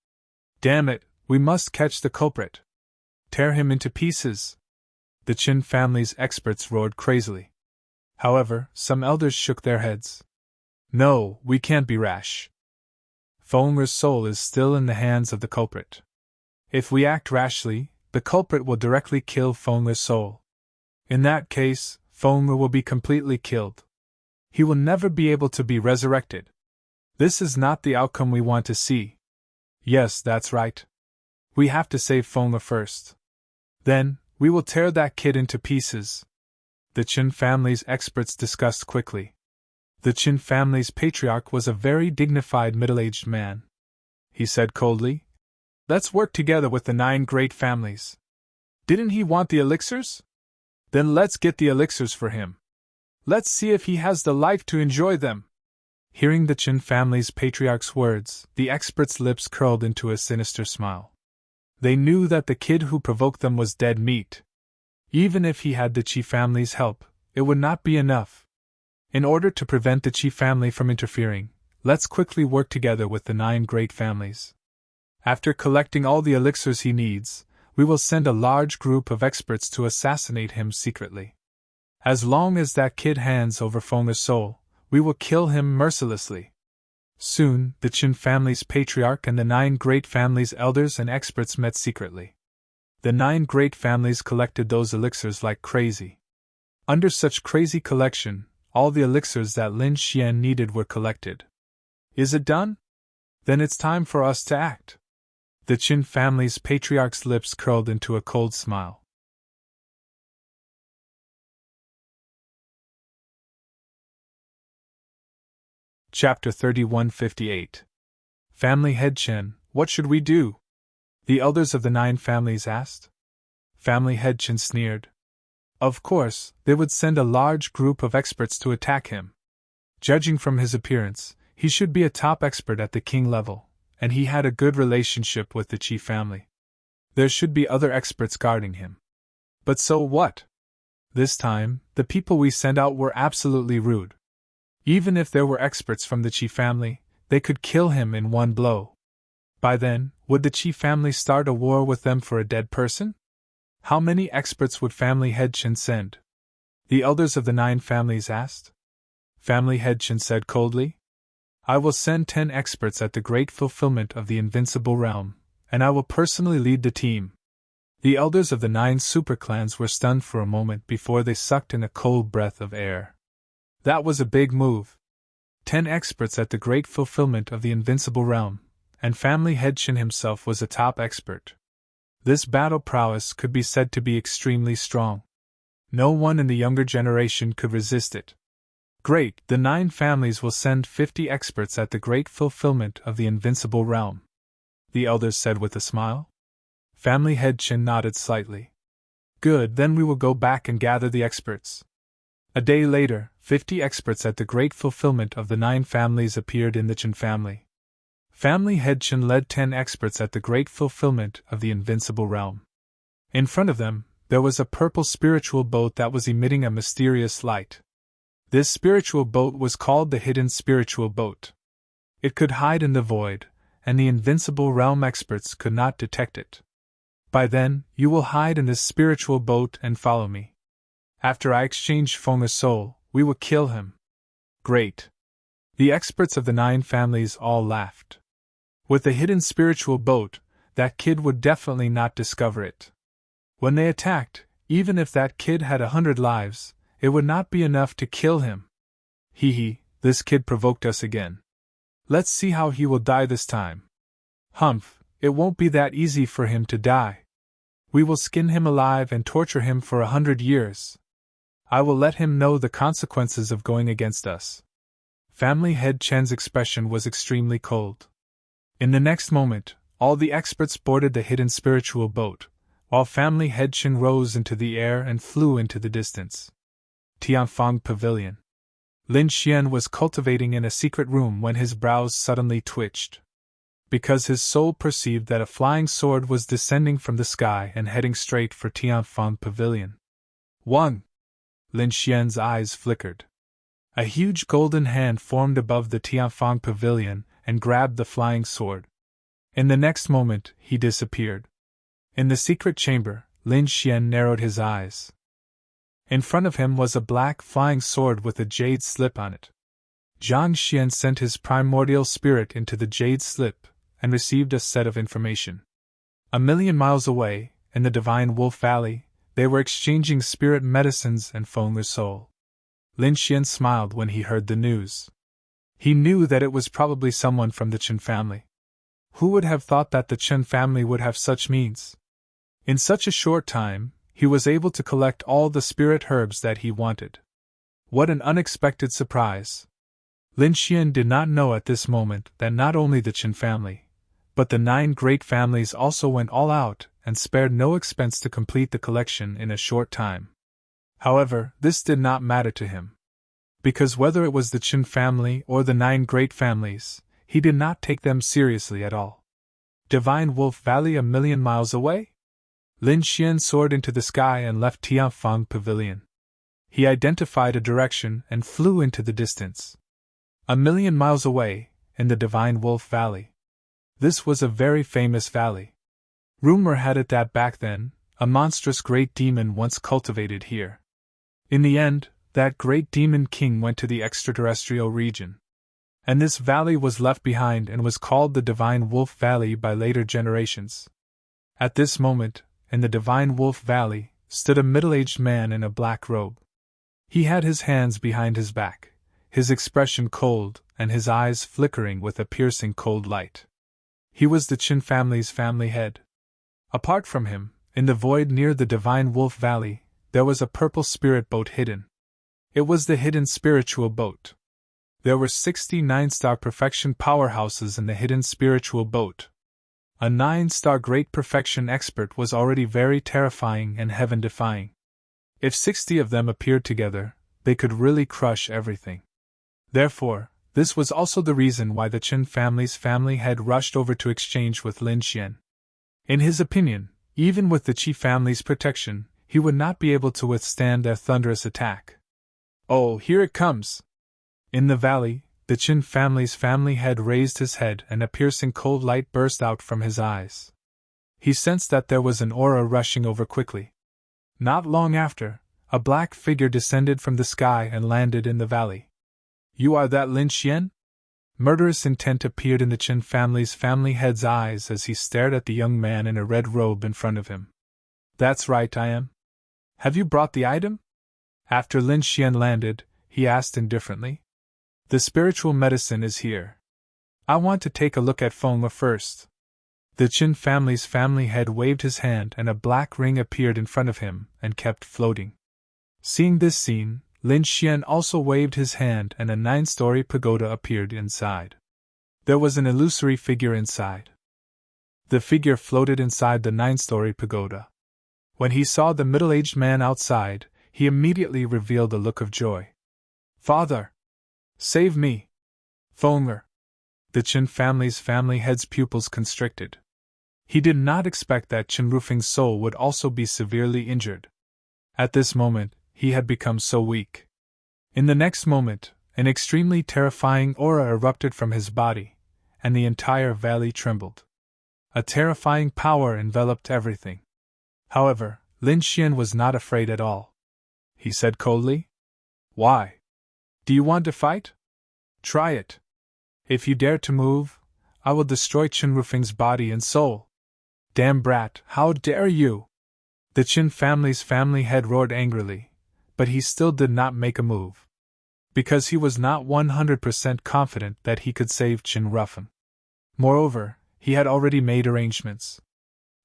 Damn it, we must catch the culprit. Tear him into pieces. The Chen family's experts roared crazily. However, some elders shook their heads. No, we can't be rash. Feng'er's soul is still in the hands of the culprit. If we act rashly, the culprit will directly kill Feng'er's soul. In that case, Feng'er will be completely killed. He will never be able to be resurrected. This is not the outcome we want to see. Yes, that's right. We have to save Feng'er first. Then, we will tear that kid into pieces. The Qin family's experts discussed quickly. The Qin family's patriarch was a very dignified middle-aged man. He said coldly, "Let's work together with the 9 great families. Didn't he want the elixirs? Then let's get the elixirs for him. Let's see if he has the life to enjoy them." Hearing the Qin family's patriarch's words, the experts' lips curled into a sinister smile. They knew that the kid who provoked them was dead meat. Even if he had the Qi family's help, it would not be enough. In order to prevent the Qi family from interfering, let's quickly work together with the 9 great families. After collecting all the elixirs he needs, we will send a large group of experts to assassinate him secretly. As long as that kid hands over Feng'er's soul, we will kill him mercilessly. Soon, the Qin family's patriarch and the 9 great families' elders and experts met secretly. The 9 great families collected those elixirs like crazy. Under such crazy collection, all the elixirs that Lin Xian needed were collected. Is it done? Then it's time for us to act. The Qin family's patriarch's lips curled into a cold smile. Chapter 3158. Family Head Chen, what should we do? The elders of the 9 families asked. Family Head Chen sneered. Of course, they would send a large group of experts to attack him. Judging from his appearance, he should be a top expert at the king level, and he had a good relationship with the Qi family. There should be other experts guarding him. But so what? This time, the people we sent out were absolutely rude. Even if there were experts from the Qi family, they could kill him in one blow. By then, would the Qi family start a war with them for a dead person? How many experts would Family Head Chen send? The elders of the 9 families asked. Family Head Chen said coldly, I will send 10 experts at the great fulfillment of the invincible realm, and I will personally lead the team. The elders of the 9 superclans were stunned for a moment before they sucked in a cold breath of air. That was a big move. 10 experts at the great fulfillment of the invincible realm, and Family Head Chen himself was a top expert. This battle prowess could be said to be extremely strong. No one in the younger generation could resist it. Great, the 9 families will send 50 experts at the great fulfillment of the invincible realm, the elders said with a smile. Family Head Chen nodded slightly. Good, then we will go back and gather the experts. A day later, 50 experts at the great fulfillment of the 9 families appeared in the Chen family. Family head Chen led 10 experts at the great fulfillment of the invincible realm. In front of them, there was a purple spiritual boat that was emitting a mysterious light. This spiritual boat was called the hidden spiritual boat. It could hide in the void, and the invincible realm experts could not detect it. By then, you will hide in this spiritual boat and follow me. After I exchange Feng's soul, we will kill him. Great. The experts of the 9 families all laughed. With the hidden spiritual boat, that kid would definitely not discover it. When they attacked, even if that kid had 100 lives, it would not be enough to kill him. Hee, this kid provoked us again. Let's see how he will die this time. Humph, it won't be that easy for him to die. We will skin him alive and torture him for 100 years. I will let him know the consequences of going against us. Family head Chen's expression was extremely cold. In the next moment, all the experts boarded the hidden spiritual boat, while family head Chen rose into the air and flew into the distance. Tianfang Pavilion. Lin Xian was cultivating in a secret room when his brows suddenly twitched. Because his soul perceived that a flying sword was descending from the sky and heading straight for Tianfang Pavilion. Wang! Lin Xian's eyes flickered. A huge golden hand formed above the Tianfang Pavilion and grabbed the flying sword. In the next moment, he disappeared. In the secret chamber, Lin Xian narrowed his eyes. In front of him was a black flying sword with a jade slip on it. Zhang Xian sent his primordial spirit into the jade slip and received a set of information. 1,000,000 miles away, in the Divine Wolf Valley, they were exchanging spirit medicines and Feng's soul. Lin Xian smiled when he heard the news. He knew that it was probably someone from the Chen family. Who would have thought that the Chen family would have such means? In such a short time, he was able to collect all the spirit herbs that he wanted. What an unexpected surprise! Lin Xian did not know at this moment that not only the Chen family, but the 9 great families also went all out and spared no expense to complete the collection in a short time. However, this did not matter to him. Because whether it was the Chen family or the 9 great families, he did not take them seriously at all. Divine Wolf Valley 1,000,000 miles away? Lin Xian soared into the sky and left Tianfang Pavilion. He identified a direction and flew into the distance. 1,000,000 miles away, in the Divine Wolf Valley. This was a very famous valley. Rumor had it that back then, a monstrous great demon once cultivated here. In the end, that great demon king went to the extraterrestrial region. And this valley was left behind and was called the Divine Wolf Valley by later generations. At this moment, in the Divine Wolf Valley, stood a middle-aged man in a black robe. He had his hands behind his back, his expression cold and his eyes flickering with a piercing cold light. He was the Chen family's family head. Apart from him, in the void near the Divine Wolf Valley, there was a purple spirit boat hidden. It was the hidden spiritual boat. There were 60 9-star perfection powerhouses in the hidden spiritual boat. A 9-star great perfection expert was already very terrifying and heaven-defying. If 60 of them appeared together, they could really crush everything. Therefore, this was also the reason why the Chen family's family head rushed over to exchange with Lin Xian. In his opinion, even with the Qi family's protection, he would not be able to withstand their thunderous attack. Oh, here it comes! In the valley, the Chen family's family head raised his head and a piercing cold light burst out from his eyes. He sensed that there was an aura rushing over quickly. Not long after, a black figure descended from the sky and landed in the valley. You are that Lin Xian? Murderous intent appeared in the Chen family's family head's eyes as he stared at the young man in a red robe in front of him. That's right, I am. Have you brought the item? After Lin Xian landed, he asked indifferently. The spiritual medicine is here. I want to take a look at Feng first. The Chen family's family head waved his hand and a black ring appeared in front of him and kept floating. Seeing this scene, Lin Xian also waved his hand and a 9-story pagoda appeared inside. There was an illusory figure inside. The figure floated inside the 9-story pagoda. When he saw the middle-aged man outside, he immediately revealed a look of joy. "Father! Save me! Fonger!" The Qin family's family head's pupils constricted. He did not expect that Qin Rufing's soul would also be severely injured. At this moment, he had become so weak. In the next moment, an extremely terrifying aura erupted from his body, and the entire valley trembled. A terrifying power enveloped everything. However, Lin Xian was not afraid at all. He said coldly, "Why? Do you want to fight? Try it. If you dare to move, I will destroy Qin Rufing's body and soul." "Damn brat, how dare you!" The Qin family's family head roared angrily, but he still did not make a move. Because he was not 100% confident that he could save Qin Rufin. Moreover, he had already made arrangements.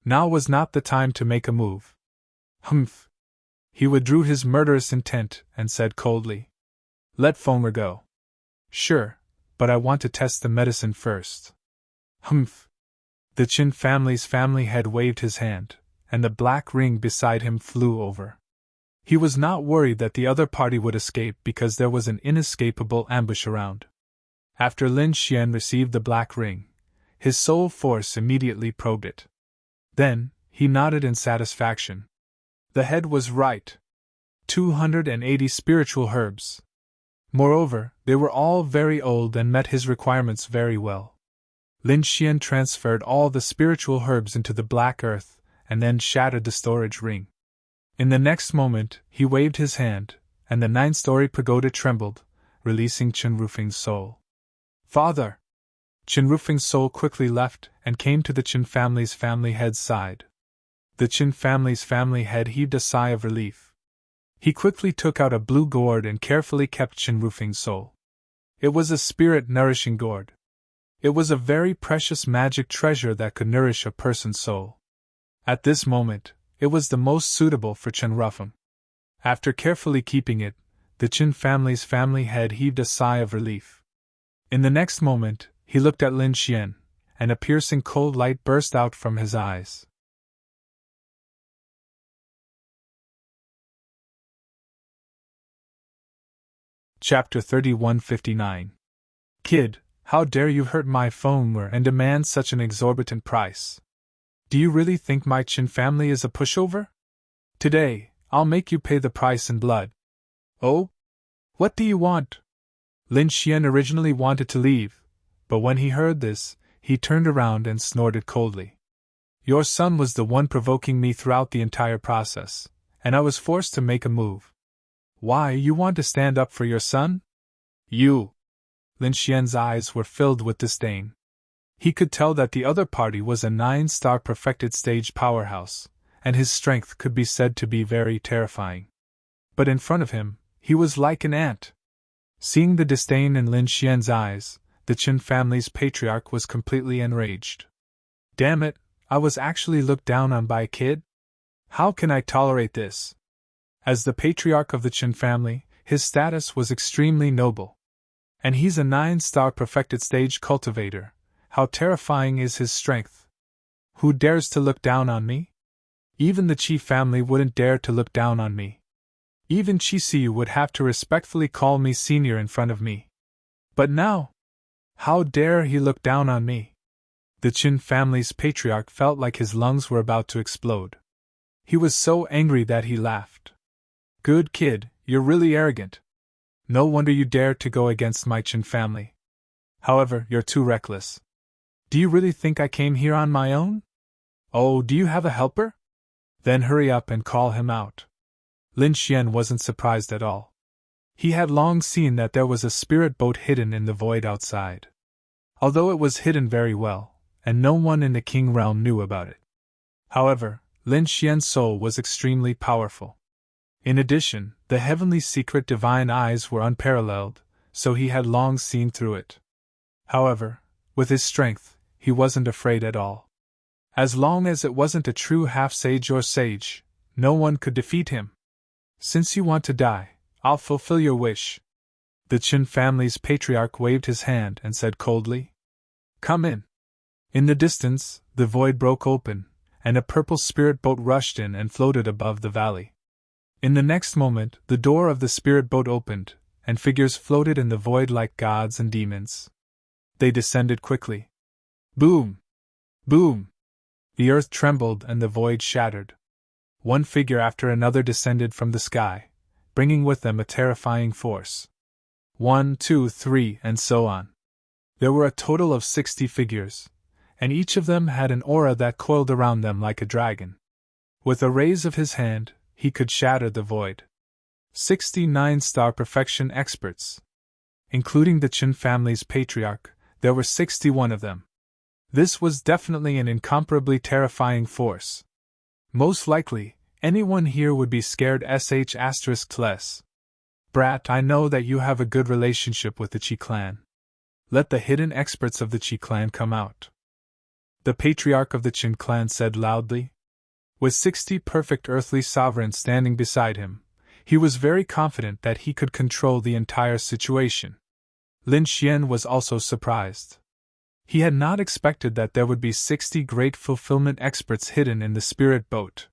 Now was not the time to make a move. Humph! He withdrew his murderous intent and said coldly, "Let Fonger go." "Sure, but I want to test the medicine first." Humph! The Qin family's family head waved his hand, and the black ring beside him flew over. He was not worried that the other party would escape because there was an inescapable ambush around. After Lin Xian received the black ring, his soul force immediately probed it. Then, he nodded in satisfaction. The head was right. 280 spiritual herbs. Moreover, they were all very old and met his requirements very well. Lin Xian transferred all the spiritual herbs into the black earth, and then shattered the storage ring. In the next moment, he waved his hand, and the 9-story pagoda trembled, releasing Qin Rufing's soul. "Father!" Qin Rufing's soul quickly left and came to the Qin family's family head's side. The Qin family's family head heaved a sigh of relief. He quickly took out a blue gourd and carefully kept Qin Rufing's soul. It was a spirit-nourishing gourd. It was a very precious magic treasure that could nourish a person's soul. At this moment, it was the most suitable for Qin Rufin. After carefully keeping it, the Qin family's family head heaved a sigh of relief. In the next moment, he looked at Lin Xian, and a piercing cold light burst out from his eyes. Chapter 3159. Kid, how dare you hurt my Fonger and demand such an exorbitant price? Do you really think my Qin family is a pushover? Today, I'll make you pay the price in blood. Oh? What do you want? Lin Xian originally wanted to leave, but when he heard this, he turned around and snorted coldly. Your son was the one provoking me throughout the entire process, and I was forced to make a move. Why, you want to stand up for your son? You! Lin Xian's eyes were filled with disdain. He could tell that the other party was a 9-star perfected stage powerhouse, and his strength could be said to be very terrifying. But in front of him, he was like an ant. Seeing the disdain in Lin Xian's eyes, the Qin family's patriarch was completely enraged. Damn it, I was actually looked down on by a kid? How can I tolerate this? As the patriarch of the Qin family, his status was extremely noble. And he's a 9-star perfected stage cultivator. How terrifying is his strength? Who dares to look down on me? Even the Qi family wouldn't dare to look down on me. Even Qi Siyu would have to respectfully call me senior in front of me. But now, how dare he look down on me? The Qin family's patriarch felt like his lungs were about to explode. He was so angry that he laughed. Good kid, you're really arrogant. No wonder you dare to go against my Qin family. However, you're too reckless. Do you really think I came here on my own? Oh, do you have a helper? Then hurry up and call him out. Lin Xian wasn't surprised at all. He had long seen that there was a spirit boat hidden in the void outside. Although it was hidden very well, and no one in the King realm knew about it. However, Lin Xian's soul was extremely powerful. In addition, the heavenly secret divine eyes were unparalleled, so he had long seen through it. However, with his strength, he wasn't afraid at all. As long as it wasn't a true half-sage or sage, no one could defeat him. Since you want to die, I'll fulfill your wish. The Qin family's patriarch waved his hand and said coldly, Come in. In the distance, the void broke open, and a purple spirit boat rushed in and floated above the valley. In the next moment, the door of the spirit boat opened, and figures floated in the void like gods and demons. They descended quickly. Boom! Boom! The earth trembled and the void shattered. One figure after another descended from the sky, bringing with them a terrifying force. 1, 2, 3, and so on. There were a total of 60 figures, and each of them had an aura that coiled around them like a dragon. With a raise of his hand, he could shatter the void. 69-star perfection experts. Including the Qin family's patriarch, there were 61 of them. This was definitely an incomparably terrifying force. Most likely, anyone here would be scared **less. Brat, I know that you have a good relationship with the Qi clan. Let the hidden experts of the Qi clan come out. The patriarch of the Qin clan said loudly. With 60 perfect earthly sovereigns standing beside him, he was very confident that he could control the entire situation. Lin Xian was also surprised. He had not expected that there would be 60 great fulfillment experts hidden in the spirit boat.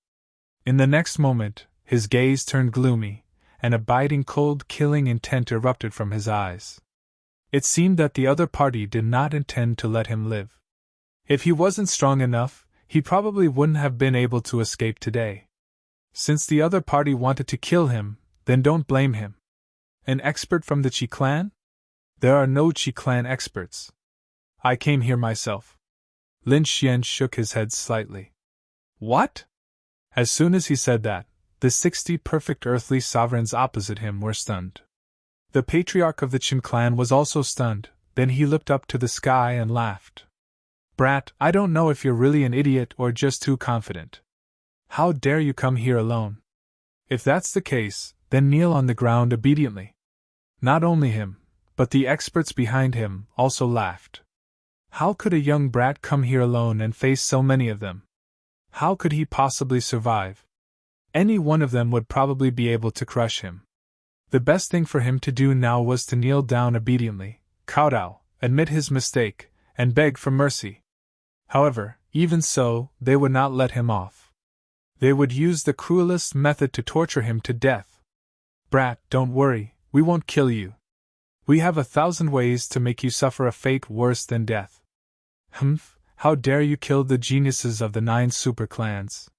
In the next moment, his gaze turned gloomy, and a biting cold killing intent erupted from his eyes. It seemed that the other party did not intend to let him live. If he wasn't strong enough, he probably wouldn't have been able to escape today. Since the other party wanted to kill him, then don't blame him. An expert from the Qi clan? There are no Qi clan experts. I came here myself. Lin Xian shook his head slightly. What? As soon as he said that, the 60 perfect earthly sovereigns opposite him were stunned. The patriarch of the Qin clan was also stunned, then he looked up to the sky and laughed. Brat, I don't know if you're really an idiot or just too confident. How dare you come here alone? If that's the case, then kneel on the ground obediently. Not only him, but the experts behind him also laughed. How could a young brat come here alone and face so many of them? How could he possibly survive? Any one of them would probably be able to crush him. The best thing for him to do now was to kneel down obediently, kowtow, admit his mistake, and beg for mercy. However, even so, they would not let him off. They would use the cruelest method to torture him to death. Brat, don't worry, we won't kill you. We have 1,000 ways to make you suffer a fate worse than death. Humph, how dare you kill the geniuses of the 9 super clans?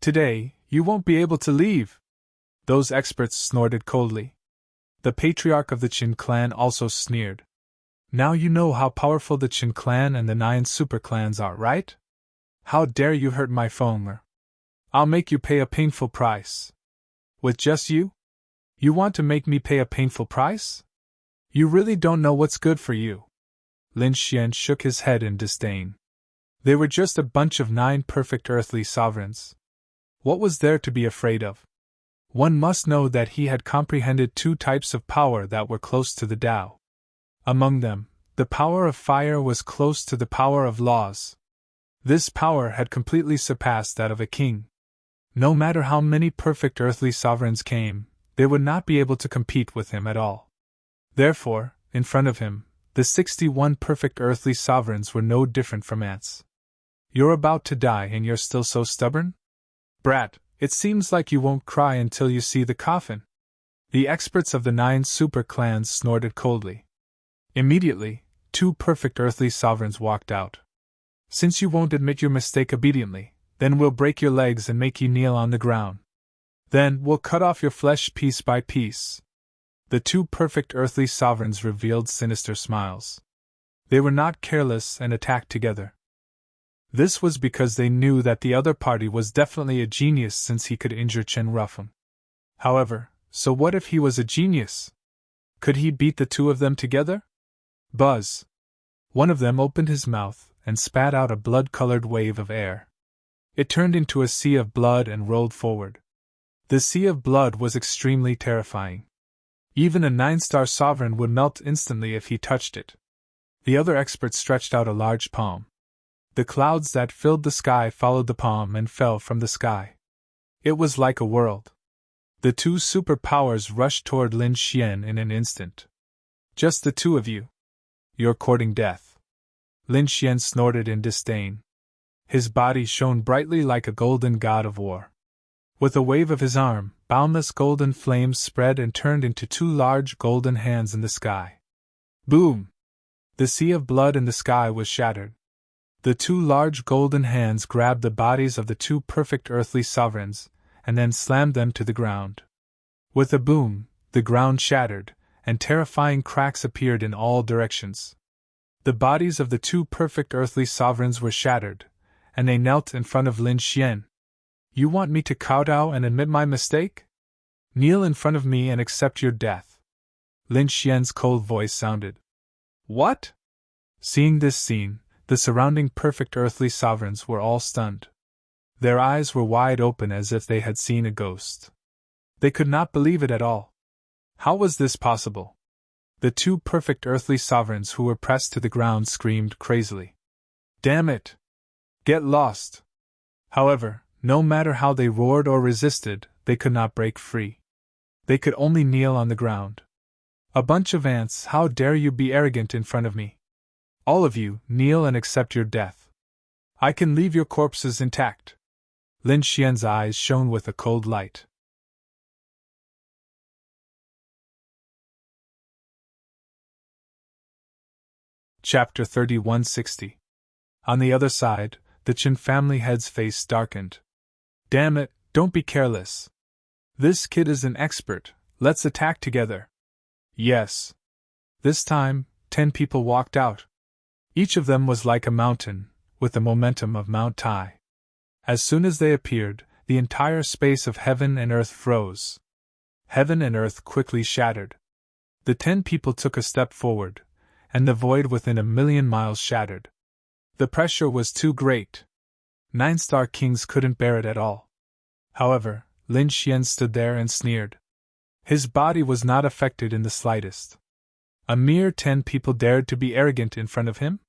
Today, you won't be able to leave. Those experts snorted coldly. The patriarch of the Qin clan also sneered. Now you know how powerful the Qin clan and the 9 super clans are, right? How dare you hurt my Feng'er? I'll make you pay a painful price. With just you? You want to make me pay a painful price? You really don't know what's good for you. Lin Xian shook his head in disdain. They were just a bunch of 9 perfect earthly sovereigns. What was there to be afraid of? One must know that he had comprehended 2 types of power that were close to the Tao. Among them, the power of fire was close to the power of laws. This power had completely surpassed that of a king. No matter how many perfect earthly sovereigns came, they would not be able to compete with him at all. Therefore, in front of him, the 61 perfect earthly sovereigns were no different from ants. You're about to die and you're still so stubborn? Brat, it seems like you won't cry until you see the coffin. The experts of the 9 super clans snorted coldly. Immediately, 2 perfect earthly sovereigns walked out. Since you won't admit your mistake obediently, then we'll break your legs and make you kneel on the ground. Then we'll cut off your flesh piece by piece. The 2 perfect earthly sovereigns revealed sinister smiles. They were not careless and attacked together. This was because they knew that the other party was definitely a genius since he could injure Chen Ruffin. However, so what if he was a genius? Could he beat the 2 of them together? Buzz! One of them opened his mouth and spat out a blood-colored wave of air. It turned into a sea of blood and rolled forward. The sea of blood was extremely terrifying. Even a 9-star sovereign would melt instantly if he touched it. The other expert stretched out a large palm. The clouds that filled the sky followed the palm and fell from the sky. It was like a world. The 2 superpowers rushed toward Lin Xian in an instant. Just the 2 of you. You're courting death. Lin Xian snorted in disdain. His body shone brightly like a golden god of war. With a wave of his arm, boundless golden flames spread and turned into two large golden hands in the sky. Boom! The sea of blood in the sky was shattered. The two large golden hands grabbed the bodies of the two perfect earthly sovereigns, and then slammed them to the ground. With a boom, the ground shattered, and terrifying cracks appeared in all directions. The bodies of the two perfect earthly sovereigns were shattered, and they knelt in front of Lin Xian. You want me to kowtow and admit my mistake? Kneel in front of me and accept your death. Lin Xian's cold voice sounded. What? Seeing this scene, the surrounding perfect earthly sovereigns were all stunned. Their eyes were wide open as if they had seen a ghost. They could not believe it at all. How was this possible? The two perfect earthly sovereigns who were pressed to the ground screamed crazily. Damn it! Get lost! However, no matter how they roared or resisted, they could not break free. They could only kneel on the ground. A bunch of ants, how dare you be arrogant in front of me? All of you, kneel and accept your death. I can leave your corpses intact. Lin Xian's eyes shone with a cold light. Chapter 3160. On the other side, the Qin family head's face darkened. Damn it, don't be careless. This kid is an expert, let's attack together. Yes. This time, 10 people walked out. Each of them was like a mountain, with the momentum of Mount Tai. As soon as they appeared, the entire space of heaven and earth froze. Heaven and earth quickly shattered. The 10 people took a step forward, and the void within 1,000,000 miles shattered. The pressure was too great. 9-star kings couldn't bear it at all. However, Lin Xian stood there and sneered. His body was not affected in the slightest. A mere 10 people dared to be arrogant in front of him?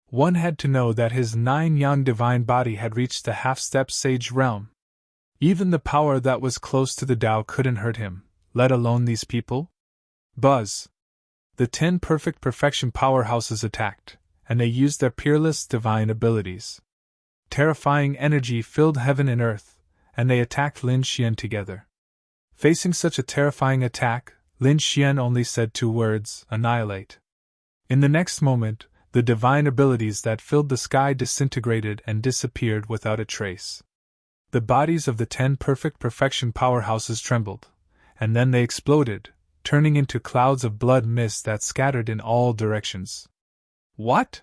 One had to know that his 9-yang divine body had reached the half-step sage realm. Even the power that was close to the Tao couldn't hurt him, let alone these people? Buzz! The 10 perfect perfection powerhouses attacked, and they used their peerless divine abilities. Terrifying energy filled heaven and earth, and they attacked Lin Xian together. Facing such a terrifying attack, Lin Xian only said 2 words, annihilate. In the next moment, the divine abilities that filled the sky disintegrated and disappeared without a trace. The bodies of the 10 perfect perfection powerhouses trembled, and then they exploded, turning into clouds of blood mist that scattered in all directions. What?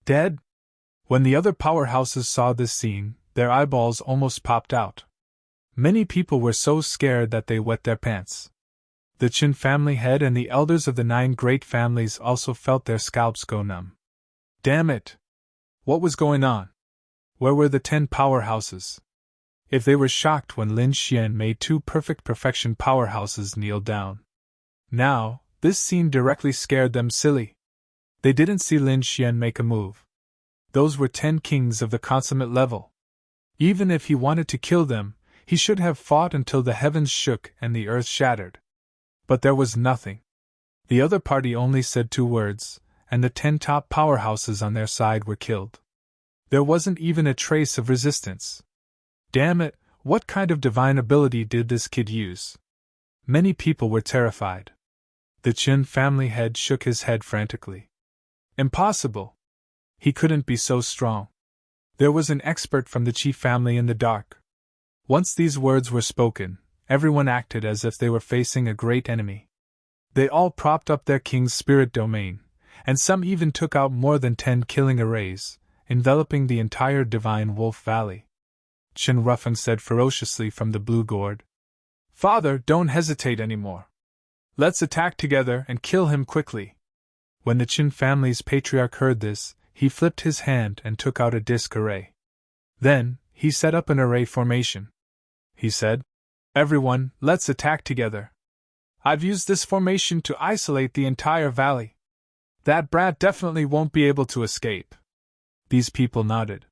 Dead? When the other powerhouses saw this scene, their eyeballs almost popped out. Many people were so scared that they wet their pants. The Qin family head and the elders of the 9 great families also felt their scalps go numb. Damn it! What was going on? Where were the 10 powerhouses? If they were shocked when Lin Xian made 2 perfect perfection powerhouses kneel down. Now, this scene directly scared them silly. They didn't see Lin Xian make a move. Those were 10 kings of the consummate level. Even if he wanted to kill them, he should have fought until the heavens shook and the earth shattered. But there was nothing. The other party only said 2 words, and the 10 top powerhouses on their side were killed. There wasn't even a trace of resistance. Damn it, what kind of divine ability did this kid use? Many people were terrified. The Qin family head shook his head frantically. Impossible! He couldn't be so strong. There was an expert from the Qi family in the dark. Once these words were spoken, everyone acted as if they were facing a great enemy. They all propped up their king's spirit domain, and some even took out more than 10 killing arrays, enveloping the entire Divine Wolf Valley. Qin Rufeng said ferociously from the blue gourd. Father, don't hesitate anymore. Let's attack together and kill him quickly. When the Qin family's patriarch heard this, he flipped his hand and took out a disc array. Then, he set up an array formation. He said, Everyone, let's attack together. I've used this formation to isolate the entire valley. That brat definitely won't be able to escape. These people nodded.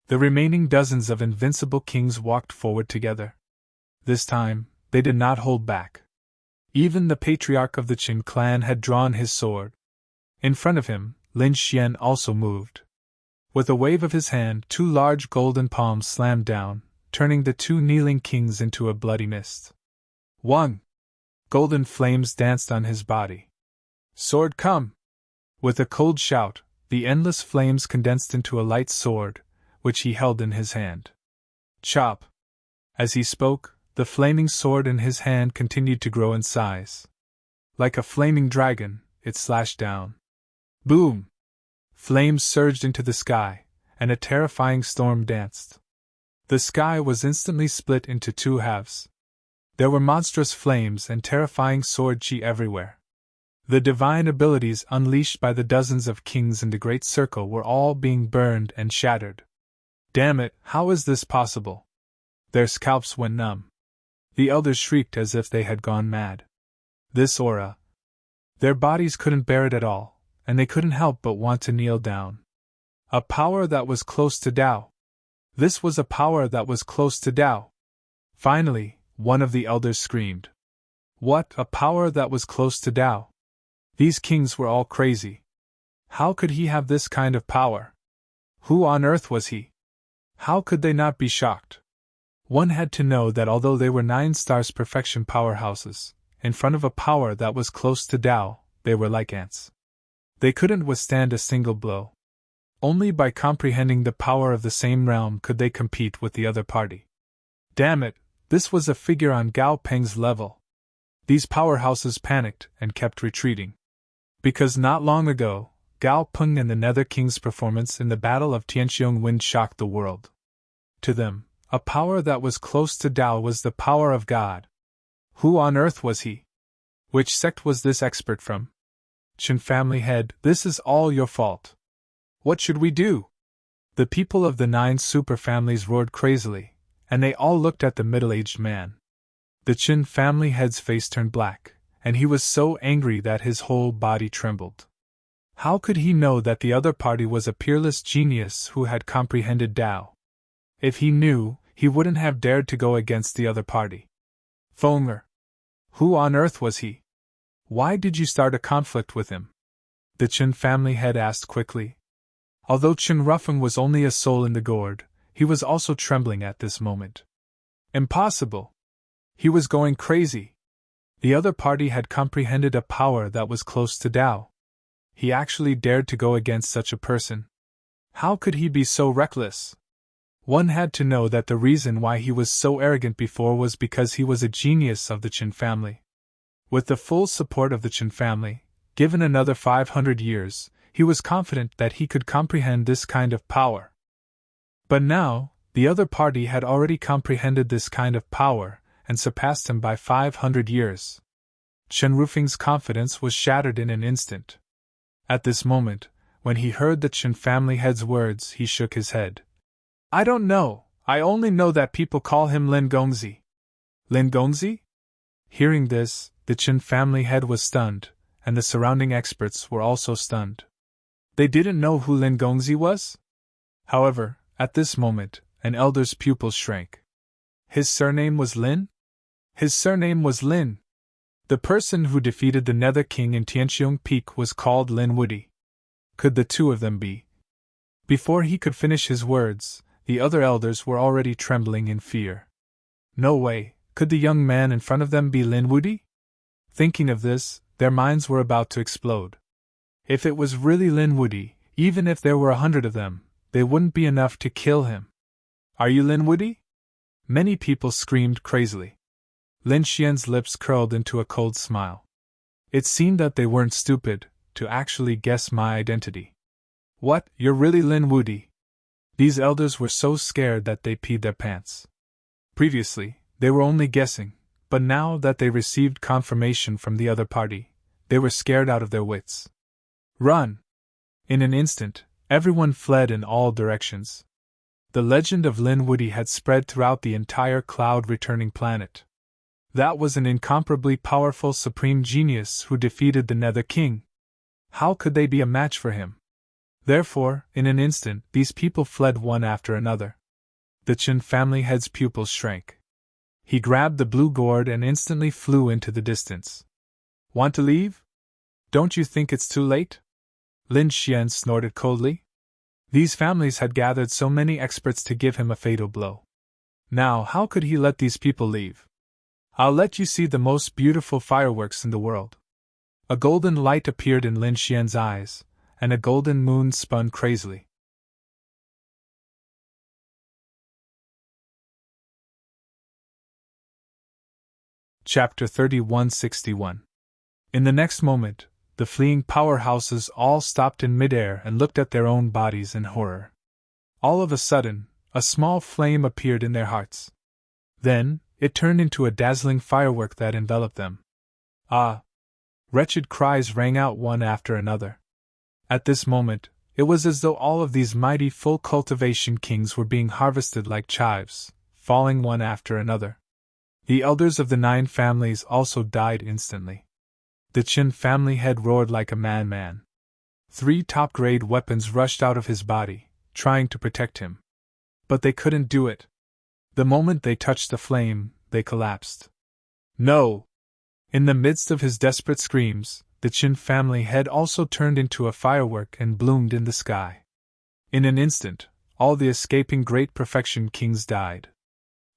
The remaining dozens of invincible kings walked forward together. This time, they did not hold back. Even the patriarch of the Qin clan had drawn his sword. In front of him, Lin Xian also moved. With a wave of his hand, 2 large golden palms slammed down, turning the 2 kneeling kings into a bloody mist. 1. Golden flames danced on his body. Sword, come! With a cold shout, the endless flames condensed into a light sword, which he held in his hand. Chop! As he spoke, the flaming sword in his hand continued to grow in size. Like a flaming dragon, it slashed down. Boom! Flames surged into the sky, and a terrifying storm danced. The sky was instantly split into 2 halves. There were monstrous flames and terrifying sword chi everywhere. The divine abilities unleashed by the dozens of kings in the Great Circle were all being burned and shattered. Damn it, how is this possible? Their scalps went numb. The elders shrieked as if they had gone mad. This aura. Their bodies couldn't bear it at all, and they couldn't help but want to kneel down. A power that was close to Tao. This was a power that was close to Tao. Finally, one of the elders screamed. What, a power that was close to Tao? These kings were all crazy. How could he have this kind of power? Who on earth was he? How could they not be shocked? One had to know that although they were 9 stars perfection powerhouses, in front of a power that was close to Tao, they were like ants. They couldn't withstand a single blow. Only by comprehending the power of the same realm could they compete with the other party. Damn it, this was a figure on Gao Peng's level. These powerhouses panicked and kept retreating. Because not long ago, Gao Peng and the Nether King's performance in the Battle of Tianxiong Wind shocked the world. To them, a power that was close to Tao was the power of God. Who on earth was he? Which sect was this expert from? Qin family head, this is all your fault. What should we do? The people of the 9 super families roared crazily, and they all looked at the middle-aged man. The Qin family head's face turned black, and he was so angry that his whole body trembled. How could he know that the other party was a peerless genius who had comprehended Tao? If he knew, he wouldn't have dared to go against the other party. Fonger. Who on earth was he? Why did you start a conflict with him? The Qin family head asked quickly. Although Qin Rufeng was only a soul in the gourd, he was also trembling at this moment. Impossible! He was going crazy. The other party had comprehended a power that was close to Tao. He actually dared to go against such a person. How could he be so reckless? One had to know that the reason why he was so arrogant before was because he was a genius of the Qin family. With the full support of the Qin family, given another 500 years, he was confident that he could comprehend this kind of power. But now, the other party had already comprehended this kind of power, and surpassed him by 500 years. Chen Rufeng's confidence was shattered in an instant. At this moment, when he heard the Qin family head's words, he shook his head. I don't know, I only know that people call him Lin Gongzi. Lin Gongzi? Hearing this, the Qin family head was stunned, and the surrounding experts were also stunned. They didn't know who Lin Gongzi was? However, at this moment, an elder's pupils shrank. His surname was Lin? His surname was Lin. The person who defeated the Nether King in Tianxiong Peak was called Lin Wudi. Could the 2 of them be? Before he could finish his words, the other elders were already trembling in fear. No way, could the young man in front of them be Lin Wudi? Thinking of this, their minds were about to explode. If it was really Lin Wudi, even if there were 100 of them, they wouldn't be enough to kill him. Are you Lin Wudi? Many people screamed crazily. Lin Xian's lips curled into a cold smile. It seemed that they weren't stupid to actually guess my identity. What, you're really Lin Wudi? These elders were so scared that they peed their pants. Previously, they were only guessing, but now that they received confirmation from the other party, they were scared out of their wits. Run! In an instant, everyone fled in all directions. The legend of Lin Wudi had spread throughout the entire cloud-returning planet. That was an incomparably powerful supreme genius who defeated the Nether King. How could they be a match for him? Therefore, in an instant, these people fled one after another. The Qin family head's pupils shrank. He grabbed the blue gourd and instantly flew into the distance. Want to leave? Don't you think it's too late? Lin Xian snorted coldly. These families had gathered so many experts to give him a fatal blow. Now, how could he let these people leave? I'll let you see the most beautiful fireworks in the world. A golden light appeared in Lin Xian's eyes, and a golden moon spun crazily. Chapter 3161. In the next moment, the fleeing powerhouses all stopped in midair and looked at their own bodies in horror. All of a sudden, a small flame appeared in their hearts. Then, it turned into a dazzling firework that enveloped them. Ah! Wretched cries rang out one after another. At this moment, it was as though all of these mighty full cultivation kings were being harvested like chives, falling one after another. The elders of the 9 families also died instantly. The Qin family head roared like a madman. 3 top-grade weapons rushed out of his body, trying to protect him. But they couldn't do it. The moment they touched the flame, they collapsed. No! In the midst of his desperate screams, the Qin family head also turned into a firework and bloomed in the sky. In an instant, all the escaping Great Perfection Kings died.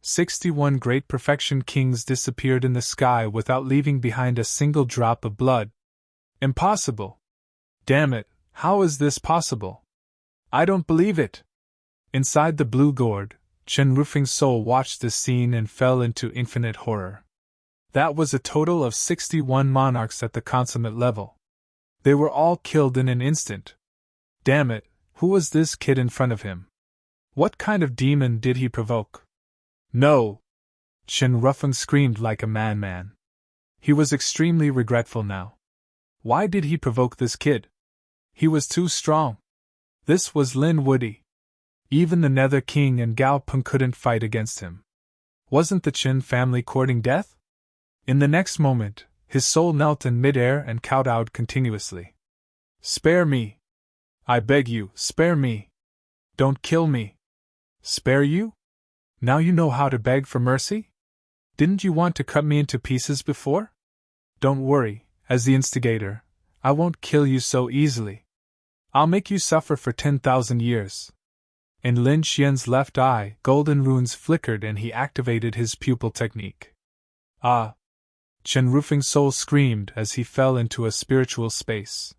61 Great Perfection Kings disappeared in the sky without leaving behind a single drop of blood. Impossible! Damn it, how is this possible? I don't believe it! Inside the blue gourd, Chen Rufing's soul watched this scene and fell into infinite horror. That was a total of 61 monarchs at the consummate level. They were all killed in an instant. Damn it, who was this kid in front of him? What kind of demon did he provoke? No! Chen Rufeng screamed like a madman. He was extremely regretful now. Why did he provoke this kid? He was too strong. This was Lin Woody. Even the Nether King and Gao Peng couldn't fight against him. Wasn't the Qin family courting death? In the next moment, his soul knelt in midair and kowtowed continuously. Spare me! I beg you, spare me! Don't kill me! Spare you? Now you know how to beg for mercy? Didn't you want to cut me into pieces before? Don't worry, as the instigator, I won't kill you so easily. I'll make you suffer for 10,000 years. In Lin Xian's left eye, golden runes flickered and he activated his pupil technique. Ah! Chen Rufing's soul screamed as he fell into a spiritual space.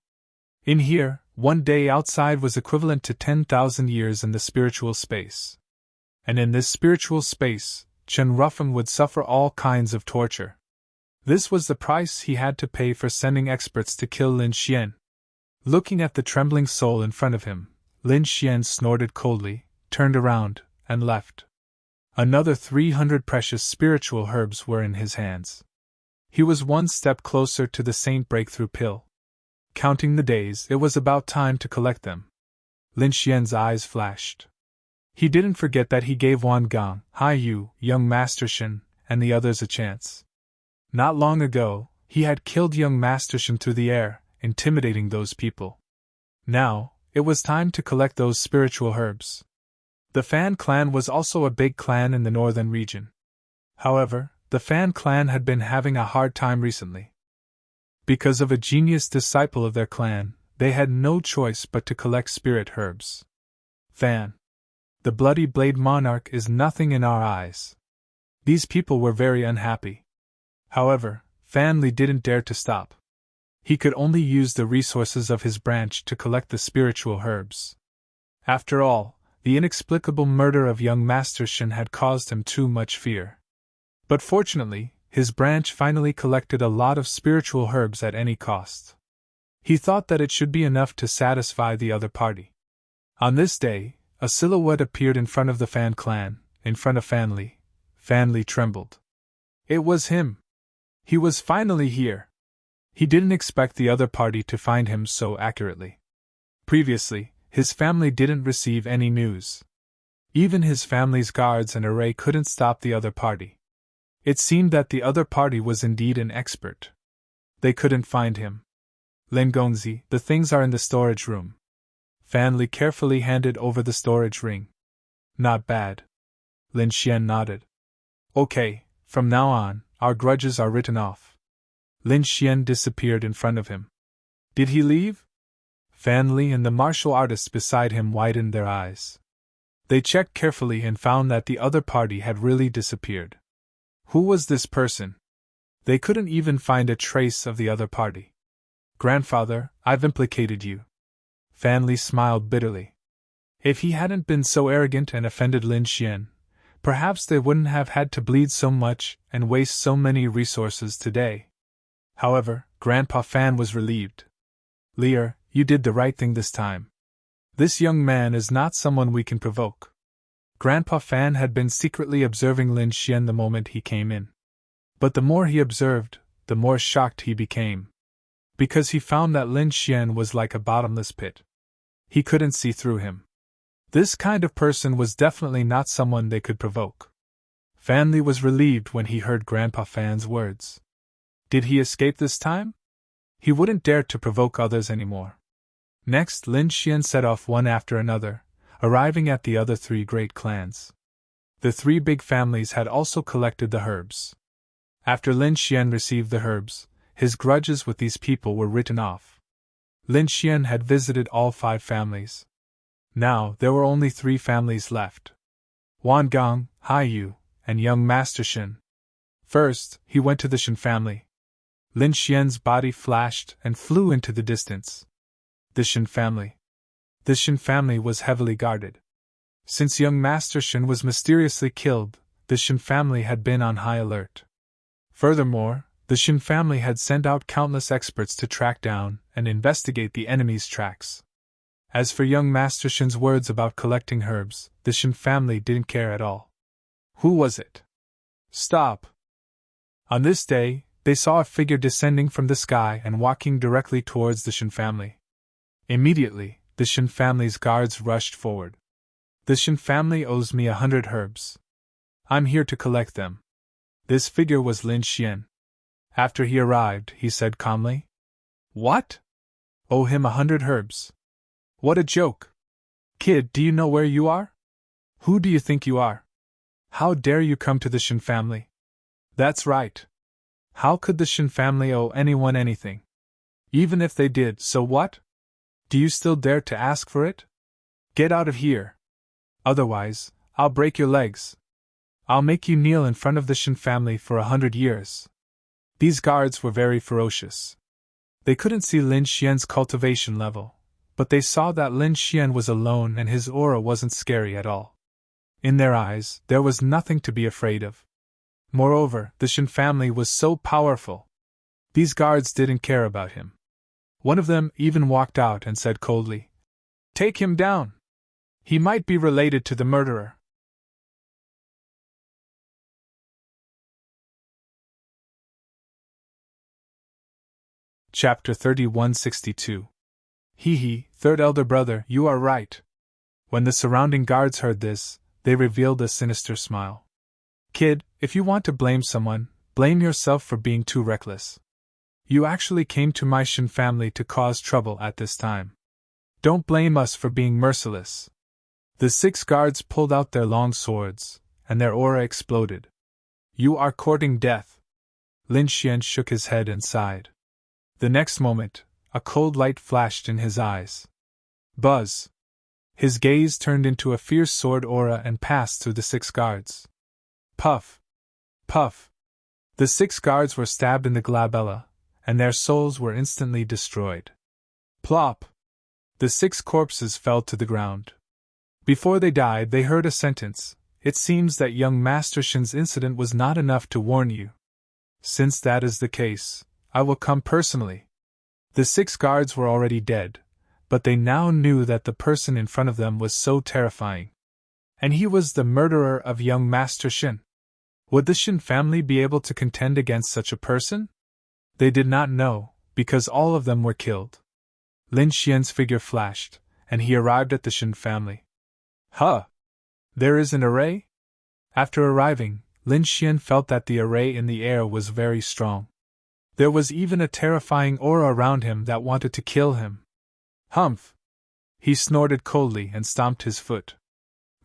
In here, one day outside was equivalent to 10,000 years in the spiritual space. And in this spiritual space, Chen Rufeng would suffer all kinds of torture. This was the price he had to pay for sending experts to kill Lin Xian. Looking at the trembling soul in front of him, Lin Xian snorted coldly, turned around, and left. Another 300 precious spiritual herbs were in his hands. He was one step closer to the Saint Breakthrough Pill. Counting the days, it was about time to collect them. Lin Xian's eyes flashed. He didn't forget that he gave Wan Gong, Hai Yu, young Master Shen, and the others a chance. Not long ago, he had killed young Master Shen through the air, intimidating those people. Now, it was time to collect those spiritual herbs. The Fan clan was also a big clan in the northern region. However, the Fan clan had been having a hard time recently. Because of a genius disciple of their clan, they had no choice but to collect spirit herbs. Fan, the Bloody Blade Monarch, is nothing in our eyes. These people were very unhappy. However, Fan Li didn't dare to stop. He could only use the resources of his branch to collect the spiritual herbs. After all, the inexplicable murder of young Master Shen had caused him too much fear. But fortunately, his branch finally collected a lot of spiritual herbs at any cost. He thought that it should be enough to satisfy the other party. On this day, a silhouette appeared in front of the Fan clan, in front of Fan Li. Fan Li trembled. It was him. He was finally here. He didn't expect the other party to find him so accurately. Previously, his family didn't receive any news. Even his family's guards and array couldn't stop the other party. It seemed that the other party was indeed an expert. They couldn't find him. Lin Gongzi, the things are in the storage room. Fan Li carefully handed over the storage ring. Not bad. Lin Xian nodded. Okay, from now on, our grudges are written off. Lin Xian disappeared in front of him. Did he leave? Fan Li and the martial artists beside him widened their eyes. They checked carefully and found that the other party had really disappeared. Who was this person? They couldn't even find a trace of the other party. Grandfather, I've implicated you. Fan Li smiled bitterly. If he hadn't been so arrogant and offended Lin Xian, perhaps they wouldn't have had to bleed so much and waste so many resources today. However, Grandpa Fan was relieved. Lear, you did the right thing this time. This young man is not someone we can provoke. Grandpa Fan had been secretly observing Lin Xian the moment he came in. But the more he observed, the more shocked he became. Because he found that Lin Xian was like a bottomless pit. He couldn't see through him. This kind of person was definitely not someone they could provoke. Fan Li was relieved when he heard Grandpa Fan's words. Did he escape this time? He wouldn't dare to provoke others anymore. Next, Lin Xian set off one after another, arriving at the other three great clans. The three big families had also collected the herbs. After Lin Xian received the herbs, his grudges with these people were written off. Lin Xian had visited all 5 families. Now, there were only 3 families left. Wan Gong, Hai Yu, and young Master Shin. First, he went to the Shin family. Lin Xian's body flashed and flew into the distance. The Shin family. The Shin family was heavily guarded. Since young Master Shin was mysteriously killed, the Shin family had been on high alert. Furthermore, the Shin family had sent out countless experts to track down and investigate the enemy's tracks. As for young Master Shin's words about collecting herbs, the Shin family didn't care at all. Who was it? Stop! On this day, they saw a figure descending from the sky and walking directly towards the Shin family. Immediately, the Shin family's guards rushed forward. The Shin family owes me 100 herbs. I'm here to collect them. This figure was Lin Xian. After he arrived, he said calmly, What? Owe him 100 herbs. What a joke! Kid, do you know where you are? Who do you think you are? How dare you come to the Shin family? That's right. How could the Shin family owe anyone anything? Even if they did, so what? Do you still dare to ask for it? Get out of here. Otherwise, I'll break your legs. I'll make you kneel in front of the Shin family for 100 years. These guards were very ferocious. They couldn't see Lin Xian's cultivation level, but they saw that Lin Xian was alone and his aura wasn't scary at all. In their eyes, there was nothing to be afraid of. Moreover, the Shin family was so powerful. These guards didn't care about him. One of them even walked out and said coldly, Take him down. He might be related to the murderer. Chapter 3162. Hee, third elder brother, you are right. When the surrounding guards heard this, they revealed a sinister smile. Kid, if you want to blame someone, blame yourself for being too reckless. You actually came to my Shin family to cause trouble at this time. Don't blame us for being merciless. The 6 guards pulled out their long swords, and their aura exploded. You are courting death. Lin Xian shook his head and sighed. The next moment, a cold light flashed in his eyes. Buzz! His gaze turned into a fierce sword aura and passed through the 6 guards. Puff! Puff! The 6 guards were stabbed in the glabella, and their souls were instantly destroyed. Plop! The 6 corpses fell to the ground. Before they died, they heard a sentence. It seems that young Master Shin's incident was not enough to warn you. Since that is the case, I will come personally. The 6 guards were already dead, but they now knew that the person in front of them was so terrifying. And he was the murderer of young Master Shin. Would the Shin family be able to contend against such a person? They did not know, because all of them were killed. Lin Xian's figure flashed, and he arrived at the Shin family. Huh! There is an array? After arriving, Lin Xian felt that the array in the air was very strong. There was even a terrifying aura around him that wanted to kill him. Humph! He snorted coldly and stomped his foot.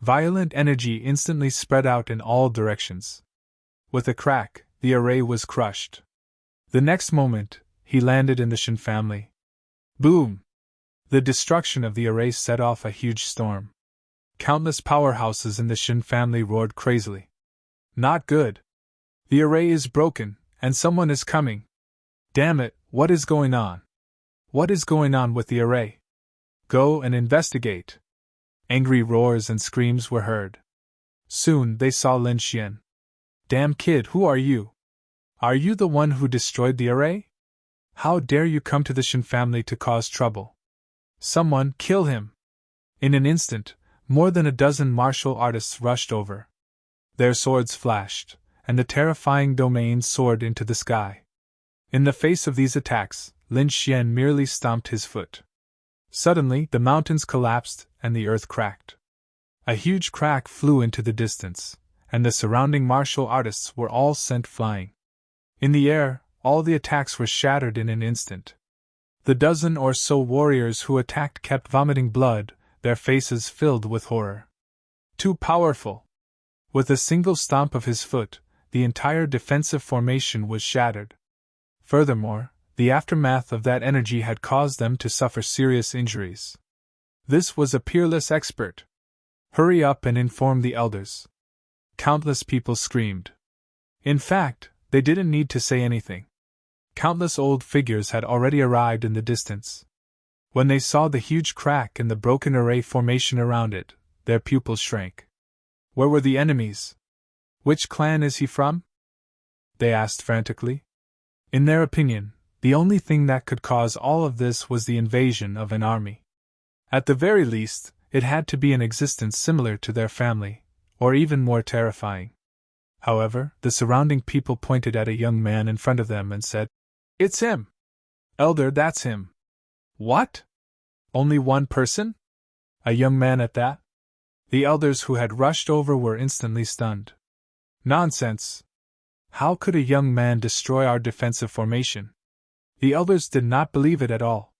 Violent energy instantly spread out in all directions. With a crack, the array was crushed. The next moment, he landed in the Shin family. Boom! The destruction of the array set off a huge storm. Countless powerhouses in the Shin family roared crazily. Not good. The array is broken, and someone is coming. Damn it, what is going on? What is going on with the array? Go and investigate. Angry roars and screams were heard. Soon they saw Lin Xian. Damn kid, who are you? Are you the one who destroyed the array? How dare you come to the Shin family to cause trouble? Someone kill him! In an instant, more than a dozen martial artists rushed over. Their swords flashed, and the terrifying domain soared into the sky. In the face of these attacks, Lin Xian merely stomped his foot. Suddenly, the mountains collapsed and the earth cracked. A huge crack flew into the distance, and the surrounding martial artists were all sent flying. In the air, all the attacks were shattered in an instant. The dozen or so warriors who attacked kept vomiting blood, their faces filled with horror. Too powerful! With a single stomp of his foot, the entire defensive formation was shattered. Furthermore, the aftermath of that energy had caused them to suffer serious injuries. This was a peerless expert. Hurry up and inform the elders. Countless people screamed. In fact, they didn't need to say anything. Countless old figures had already arrived in the distance. When they saw the huge crack in the broken array formation around it, their pupils shrank. Where were the enemies? Which clan is he from? They asked frantically. In their opinion, the only thing that could cause all of this was the invasion of an army. At the very least, it had to be an existence similar to their family, or even more terrifying. However, the surrounding people pointed at a young man in front of them and said, "It's him! Elder, that's him!" What? Only one person? A young man at that? The elders who had rushed over were instantly stunned. Nonsense! How could a young man destroy our defensive formation? The elders did not believe it at all.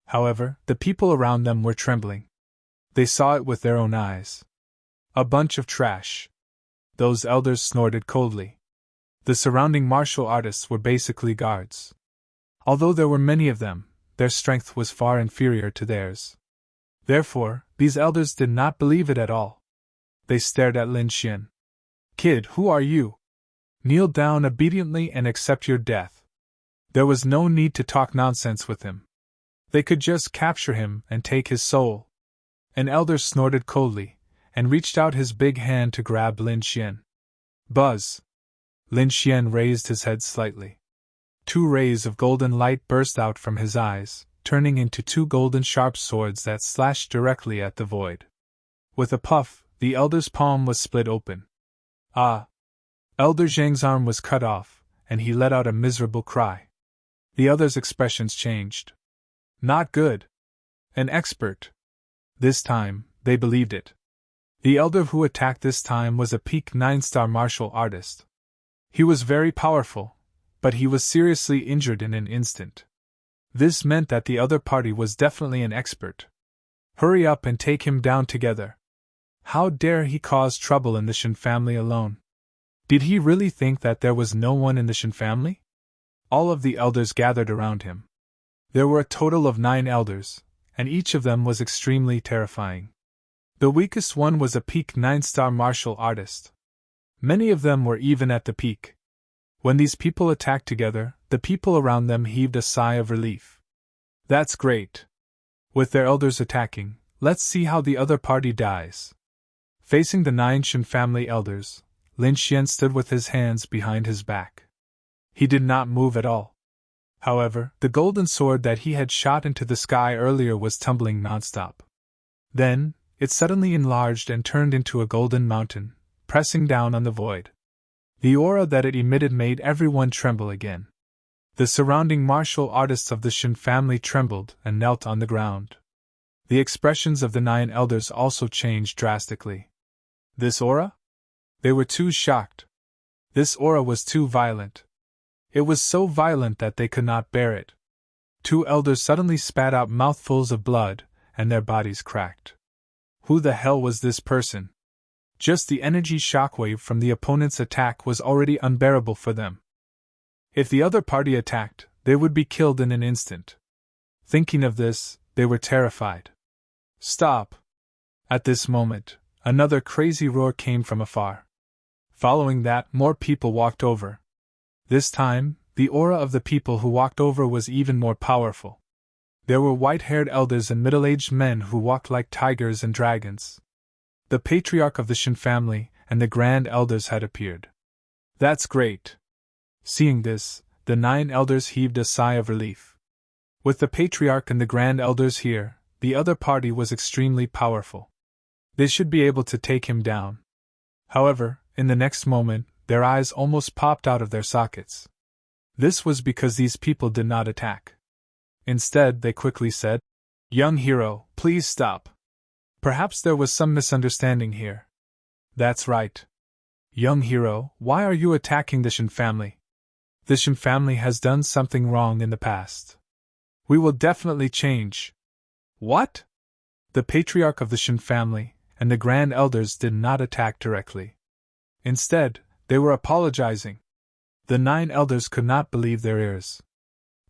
However, the people around them were trembling. They saw it with their own eyes. A bunch of trash. Those elders snorted coldly. The surrounding martial artists were basically guards. Although there were many of them, their strength was far inferior to theirs. Therefore, these elders did not believe it at all. They stared at Lin Xian. "Kid, who are you? Kneel down obediently and accept your death." There was no need to talk nonsense with him. They could just capture him and take his soul. An elder snorted coldly, and reached out his big hand to grab Lin Xian. Buzz! Lin Xian raised his head slightly. 2 rays of golden light burst out from his eyes, turning into 2 golden sharp swords that slashed directly at the void. With a puff, the elder's palm was split open. Ah! Elder Zhang's arm was cut off, and he let out a miserable cry. The others' expressions changed. Not good. An expert. This time, they believed it. The elder who attacked this time was a peak 9-star martial artist. He was very powerful, but he was seriously injured in an instant. This meant that the other party was definitely an expert. Hurry up and take him down together. How dare he cause trouble in the Shin family alone? Did he really think that there was no one in the Shin family? All of the elders gathered around him. There were a total of 9 elders, and each of them was extremely terrifying. The weakest one was a peak 9-star martial artist. Many of them were even at the peak. When these people attacked together, the people around them heaved a sigh of relief. That's great. With their elders attacking, let's see how the other party dies. Facing the 9 Shin family elders, Lin Xian stood with his hands behind his back. He did not move at all. However, the golden sword that he had shot into the sky earlier was tumbling nonstop. Then, it suddenly enlarged and turned into a golden mountain, pressing down on the void. The aura that it emitted made everyone tremble again. The surrounding martial artists of the Shin family trembled and knelt on the ground. The expressions of the 9 elders also changed drastically. This aura? They were too shocked. This aura was too violent. It was so violent that they could not bear it. 2 elders suddenly spat out mouthfuls of blood, and their bodies cracked. Who the hell was this person? Just the energy shockwave from the opponent's attack was already unbearable for them. If the other party attacked, they would be killed in an instant. Thinking of this, they were terrified. Stop! At this moment, another crazy roar came from afar. Following that, more people walked over. This time, the aura of the people who walked over was even more powerful. There were white-haired elders and middle-aged men who walked like tigers and dragons. The patriarch of the Shin family and the grand elders had appeared. That's great! Seeing this, the 9 elders heaved a sigh of relief. With the patriarch and the grand elders here, the other party was extremely powerful. They should be able to take him down. However, in the next moment, their eyes almost popped out of their sockets. This was because these people did not attack. Instead, they quickly said, "Young hero, please stop. Perhaps there was some misunderstanding here." "That's right. Young hero, why are you attacking the Shin family? The Shin family has done something wrong in the past. We will definitely change." "What?" The patriarch of the Shin family and the grand elders did not attack directly. Instead, they were apologizing. The 9 elders could not believe their ears.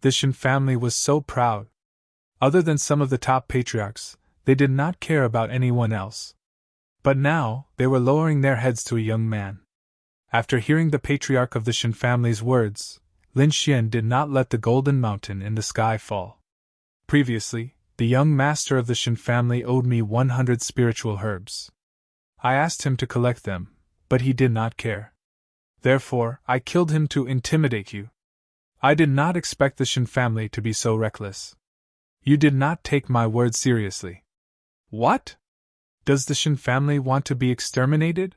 The Shin family was so proud. Other than some of the top patriarchs, they did not care about anyone else. But now, they were lowering their heads to a young man. After hearing the patriarch of the Shin family's words, Lin Xian did not let the golden mountain in the sky fall. Previously, the young master of the Shin family owed me 100 spiritual herbs. I asked him to collect them, but he did not care. Therefore, I killed him to intimidate you. I did not expect the Shin family to be so reckless. You did not take my word seriously. What? Does the Shin family want to be exterminated?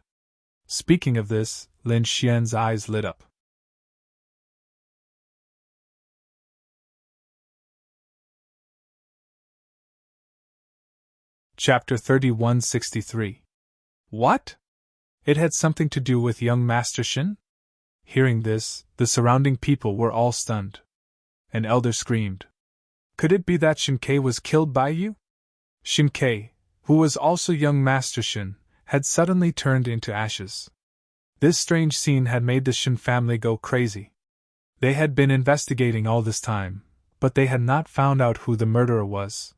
Speaking of this, Lin Xian's eyes lit up. Chapter 3163. What? It had something to do with young Master Shin? Hearing this, the surrounding people were all stunned. An elder screamed. Could it be that Shin-kei was killed by you? Shin-kei, who was also young Master Shin, had suddenly turned into ashes. This strange scene had made the Shin family go crazy. They had been investigating all this time, but they had not found out who the murderer was.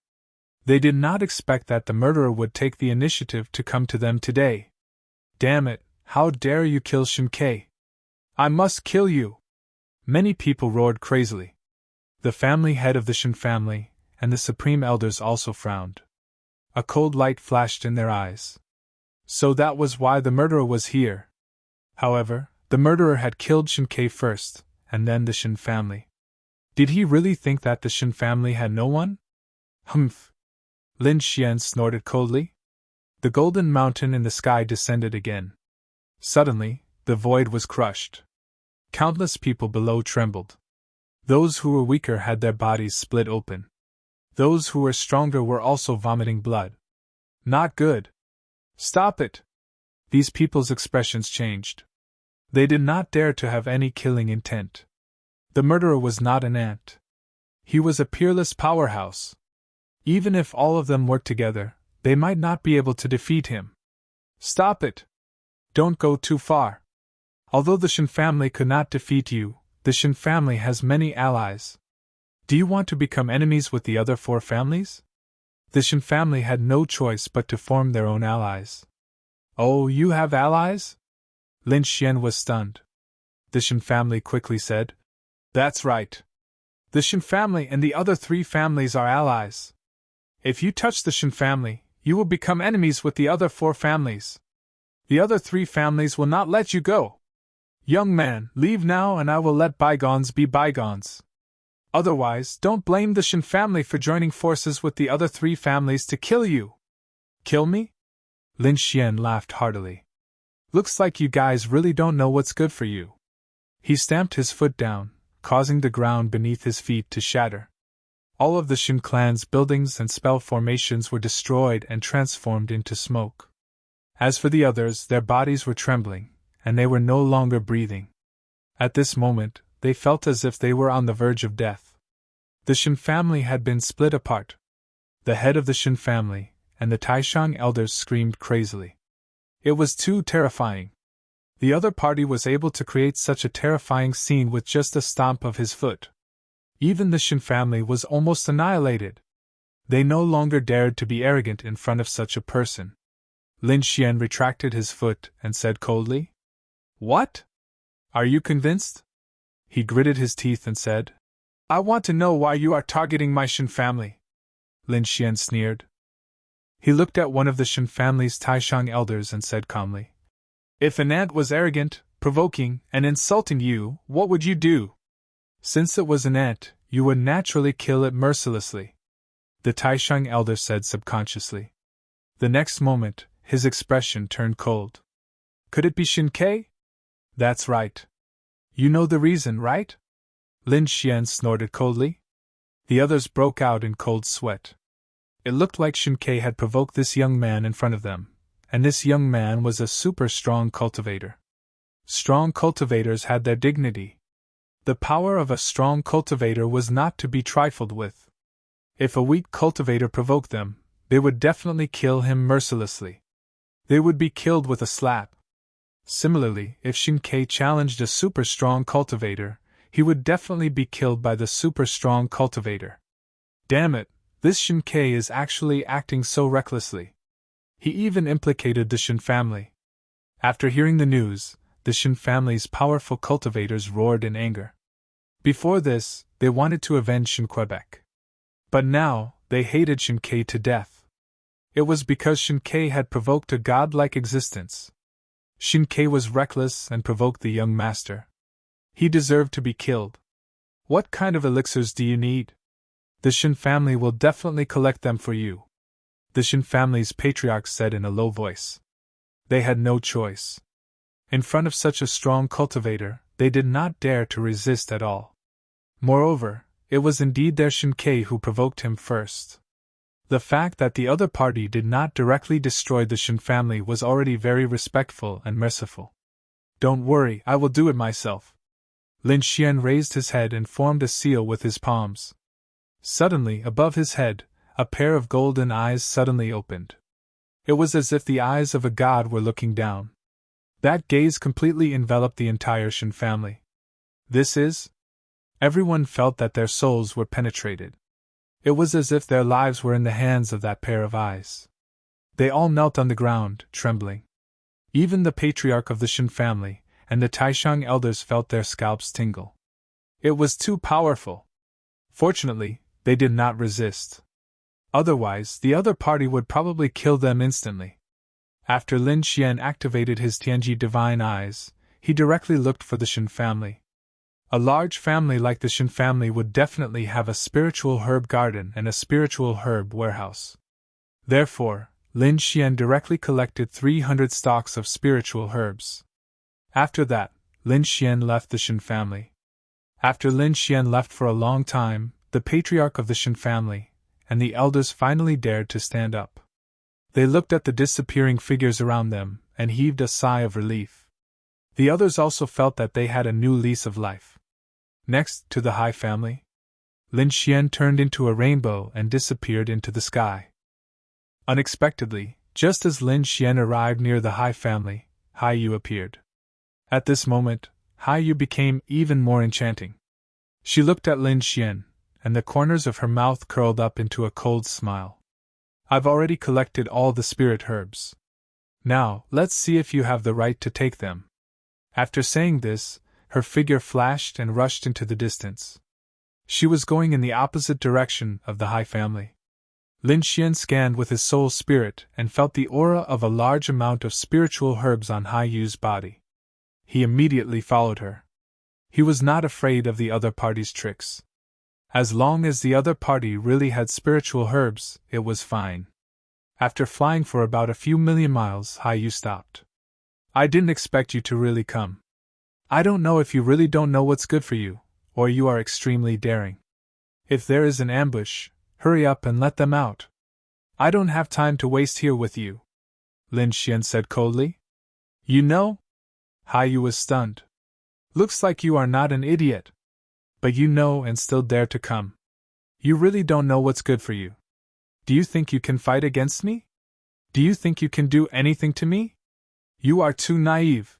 They did not expect that the murderer would take the initiative to come to them today. Damn it, how dare you kill Shin-kei? I must kill you! Many people roared crazily. The family head of the Shin family and the supreme elders also frowned. A cold light flashed in their eyes. So that was why the murderer was here. However, the murderer had killed Shin-kei first, and then the Shin family. Did he really think that the Shin family had no one? Humph! Lin Xian snorted coldly. The golden mountain in the sky descended again. Suddenly, the void was crushed. Countless people below trembled. Those who were weaker had their bodies split open. Those who were stronger were also vomiting blood. Not good. Stop it! These people's expressions changed. They did not dare to have any killing intent. The murderer was not an ant. He was a peerless powerhouse. Even if all of them worked together, they might not be able to defeat him. Stop it! Don't go too far. Although the Shin family could not defeat you, the Shin family has many allies. Do you want to become enemies with the other 4 families? The Shin family had no choice but to form their own allies. Oh, you have allies? Lin Xian was stunned. The Shin family quickly said, That's right. The Shin family and the other 3 families are allies. If you touch the Shin family, you will become enemies with the other 4 families. The other 3 families will not let you go. Young man, leave now and I will let bygones be bygones. Otherwise, don't blame the Shin family for joining forces with the other 3 families to kill you. Kill me? Lin Xian laughed heartily. Looks like you guys really don't know what's good for you. He stamped his foot down, causing the ground beneath his feet to shatter. All of the Shin clan's buildings and spell formations were destroyed and transformed into smoke. As for the others, their bodies were trembling, and they were no longer breathing. At this moment, they felt as if they were on the verge of death. The Shin family had been split apart. The head of the Shin family and the Taishang elders screamed crazily. It was too terrifying. The other party was able to create such a terrifying scene with just a stomp of his foot. Even the Shin family was almost annihilated. They no longer dared to be arrogant in front of such a person. Lin Xian retracted his foot and said coldly, "What? Are you convinced?" He gritted his teeth and said, "I want to know why you are targeting my Shen family." Lin Xian sneered. He looked at one of the Shen family's Taishang elders and said calmly, "If an ant was arrogant, provoking, and insulting you, what would you do? Since it was an ant, you would naturally kill it mercilessly." The Taishang elder said subconsciously. The next moment, his expression turned cold. "Could it be Shinkai?" "That's right. You know the reason, right?" Lin Xian snorted coldly. The others broke out in cold sweat. It looked like Shinkai had provoked this young man in front of them, and this young man was a super strong cultivator. Strong cultivators had their dignity. The power of a strong cultivator was not to be trifled with. If a weak cultivator provoked them, they would definitely kill him mercilessly. They would be killed with a slap. Similarly, if Shinkai challenged a super strong cultivator, he would definitely be killed by the super strong cultivator. Damn it, this Shinkai is actually acting so recklessly. He even implicated the Shen family. After hearing the news, the Shen family's powerful cultivators roared in anger. Before this, they wanted to avenge Shen Quebec. But now, they hated Shinkai to death. It was because Shinkai had provoked a godlike existence. Shinkai was reckless and provoked the young master. He deserved to be killed. "What kind of elixirs do you need? The Shen family will definitely collect them for you," the Shen family's patriarch said in a low voice. They had no choice. In front of such a strong cultivator, they did not dare to resist at all. Moreover, it was indeed their Shinkai who provoked him first. The fact that the other party did not directly destroy the Shen family was already very respectful and merciful. "Don't worry, I will do it myself." Lin Xian raised his head and formed a seal with his palms. Suddenly, above his head, a pair of golden eyes suddenly opened. It was as if the eyes of a god were looking down. That gaze completely enveloped the entire Shen family. This is? Everyone felt that their souls were penetrated. It was as if their lives were in the hands of that pair of eyes. They all knelt on the ground, trembling. Even the patriarch of the Shen family and the Taishang elders felt their scalps tingle. It was too powerful. Fortunately, they did not resist. Otherwise, the other party would probably kill them instantly. After Lin Xian activated his Tianji divine eyes, he directly looked for the Shen family. A large family like the Shen family would definitely have a spiritual herb garden and a spiritual herb warehouse. Therefore, Lin Xian directly collected 300 stalks of spiritual herbs. After that, Lin Xian left the Shen family. After Lin Xian left for a long time, the patriarch of the Shen family and the elders finally dared to stand up. They looked at the disappearing figures around them and heaved a sigh of relief. The others also felt that they had a new lease of life. Next to the Hai family, Lin Xian turned into a rainbow and disappeared into the sky. Unexpectedly, just as Lin Xian arrived near the Hai family, Hai Yu appeared. At this moment, Hai Yu became even more enchanting. She looked at Lin Xian, and the corners of her mouth curled up into a cold smile. "I've already collected all the spirit herbs. Now, let's see if you have the right to take them." After saying this, her figure flashed and rushed into the distance. She was going in the opposite direction of the Hai family. Lin Xian scanned with his soul spirit and felt the aura of a large amount of spiritual herbs on Hai Yu's body. He immediately followed her. He was not afraid of the other party's tricks. As long as the other party really had spiritual herbs, it was fine. After flying for about a few million miles, Hai Yu stopped. "I didn't expect you to really come. I don't know if you really don't know what's good for you, or you are extremely daring. If there is an ambush, hurry up and let them out. I don't have time to waste here with you," Lin Xian said coldly. "You know?" Hai Yu was stunned. "Looks like you are not an idiot. But you know and still dare to come. You really don't know what's good for you. Do you think you can fight against me? Do you think you can do anything to me? You are too naive.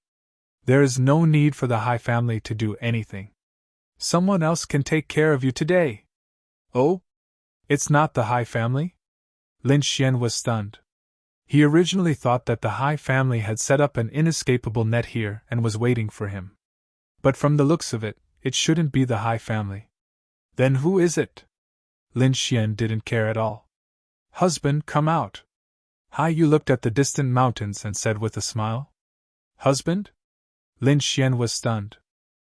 There is no need for the Hai family to do anything. Someone else can take care of you today." "Oh? It's not the Hai family? Lin Xian was stunned. He originally thought that the Hai family had set up an inescapable net here and was waiting for him. But from the looks of it, it shouldn't be the Hai family. Then who is it? Lin Xian didn't care at all. Husband, come out. Hai Yu looked at the distant mountains and said with a smile. Husband? Lin Xian was stunned.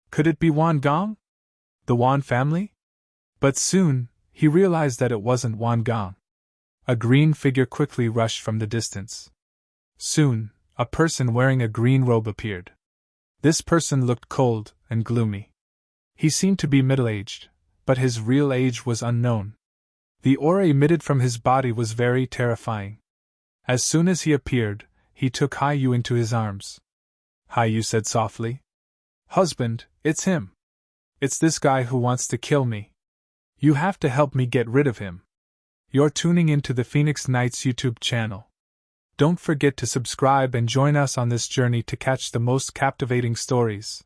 Could it be Wan Gong? The Wan family? But soon, he realized that it wasn't Wan Gong. A green figure quickly rushed from the distance. Soon, a person wearing a green robe appeared. This person looked cold and gloomy. He seemed to be middle-aged, but his real age was unknown. The aura emitted from his body was very terrifying. As soon as he appeared, he took Hai Yu into his arms. Hai Yu said softly, Husband, it's him. It's this guy who wants to kill me. You have to help me get rid of him. You're tuning into the Phoenix Nights YouTube channel. Don't forget to subscribe and join us on this journey to catch the most captivating stories.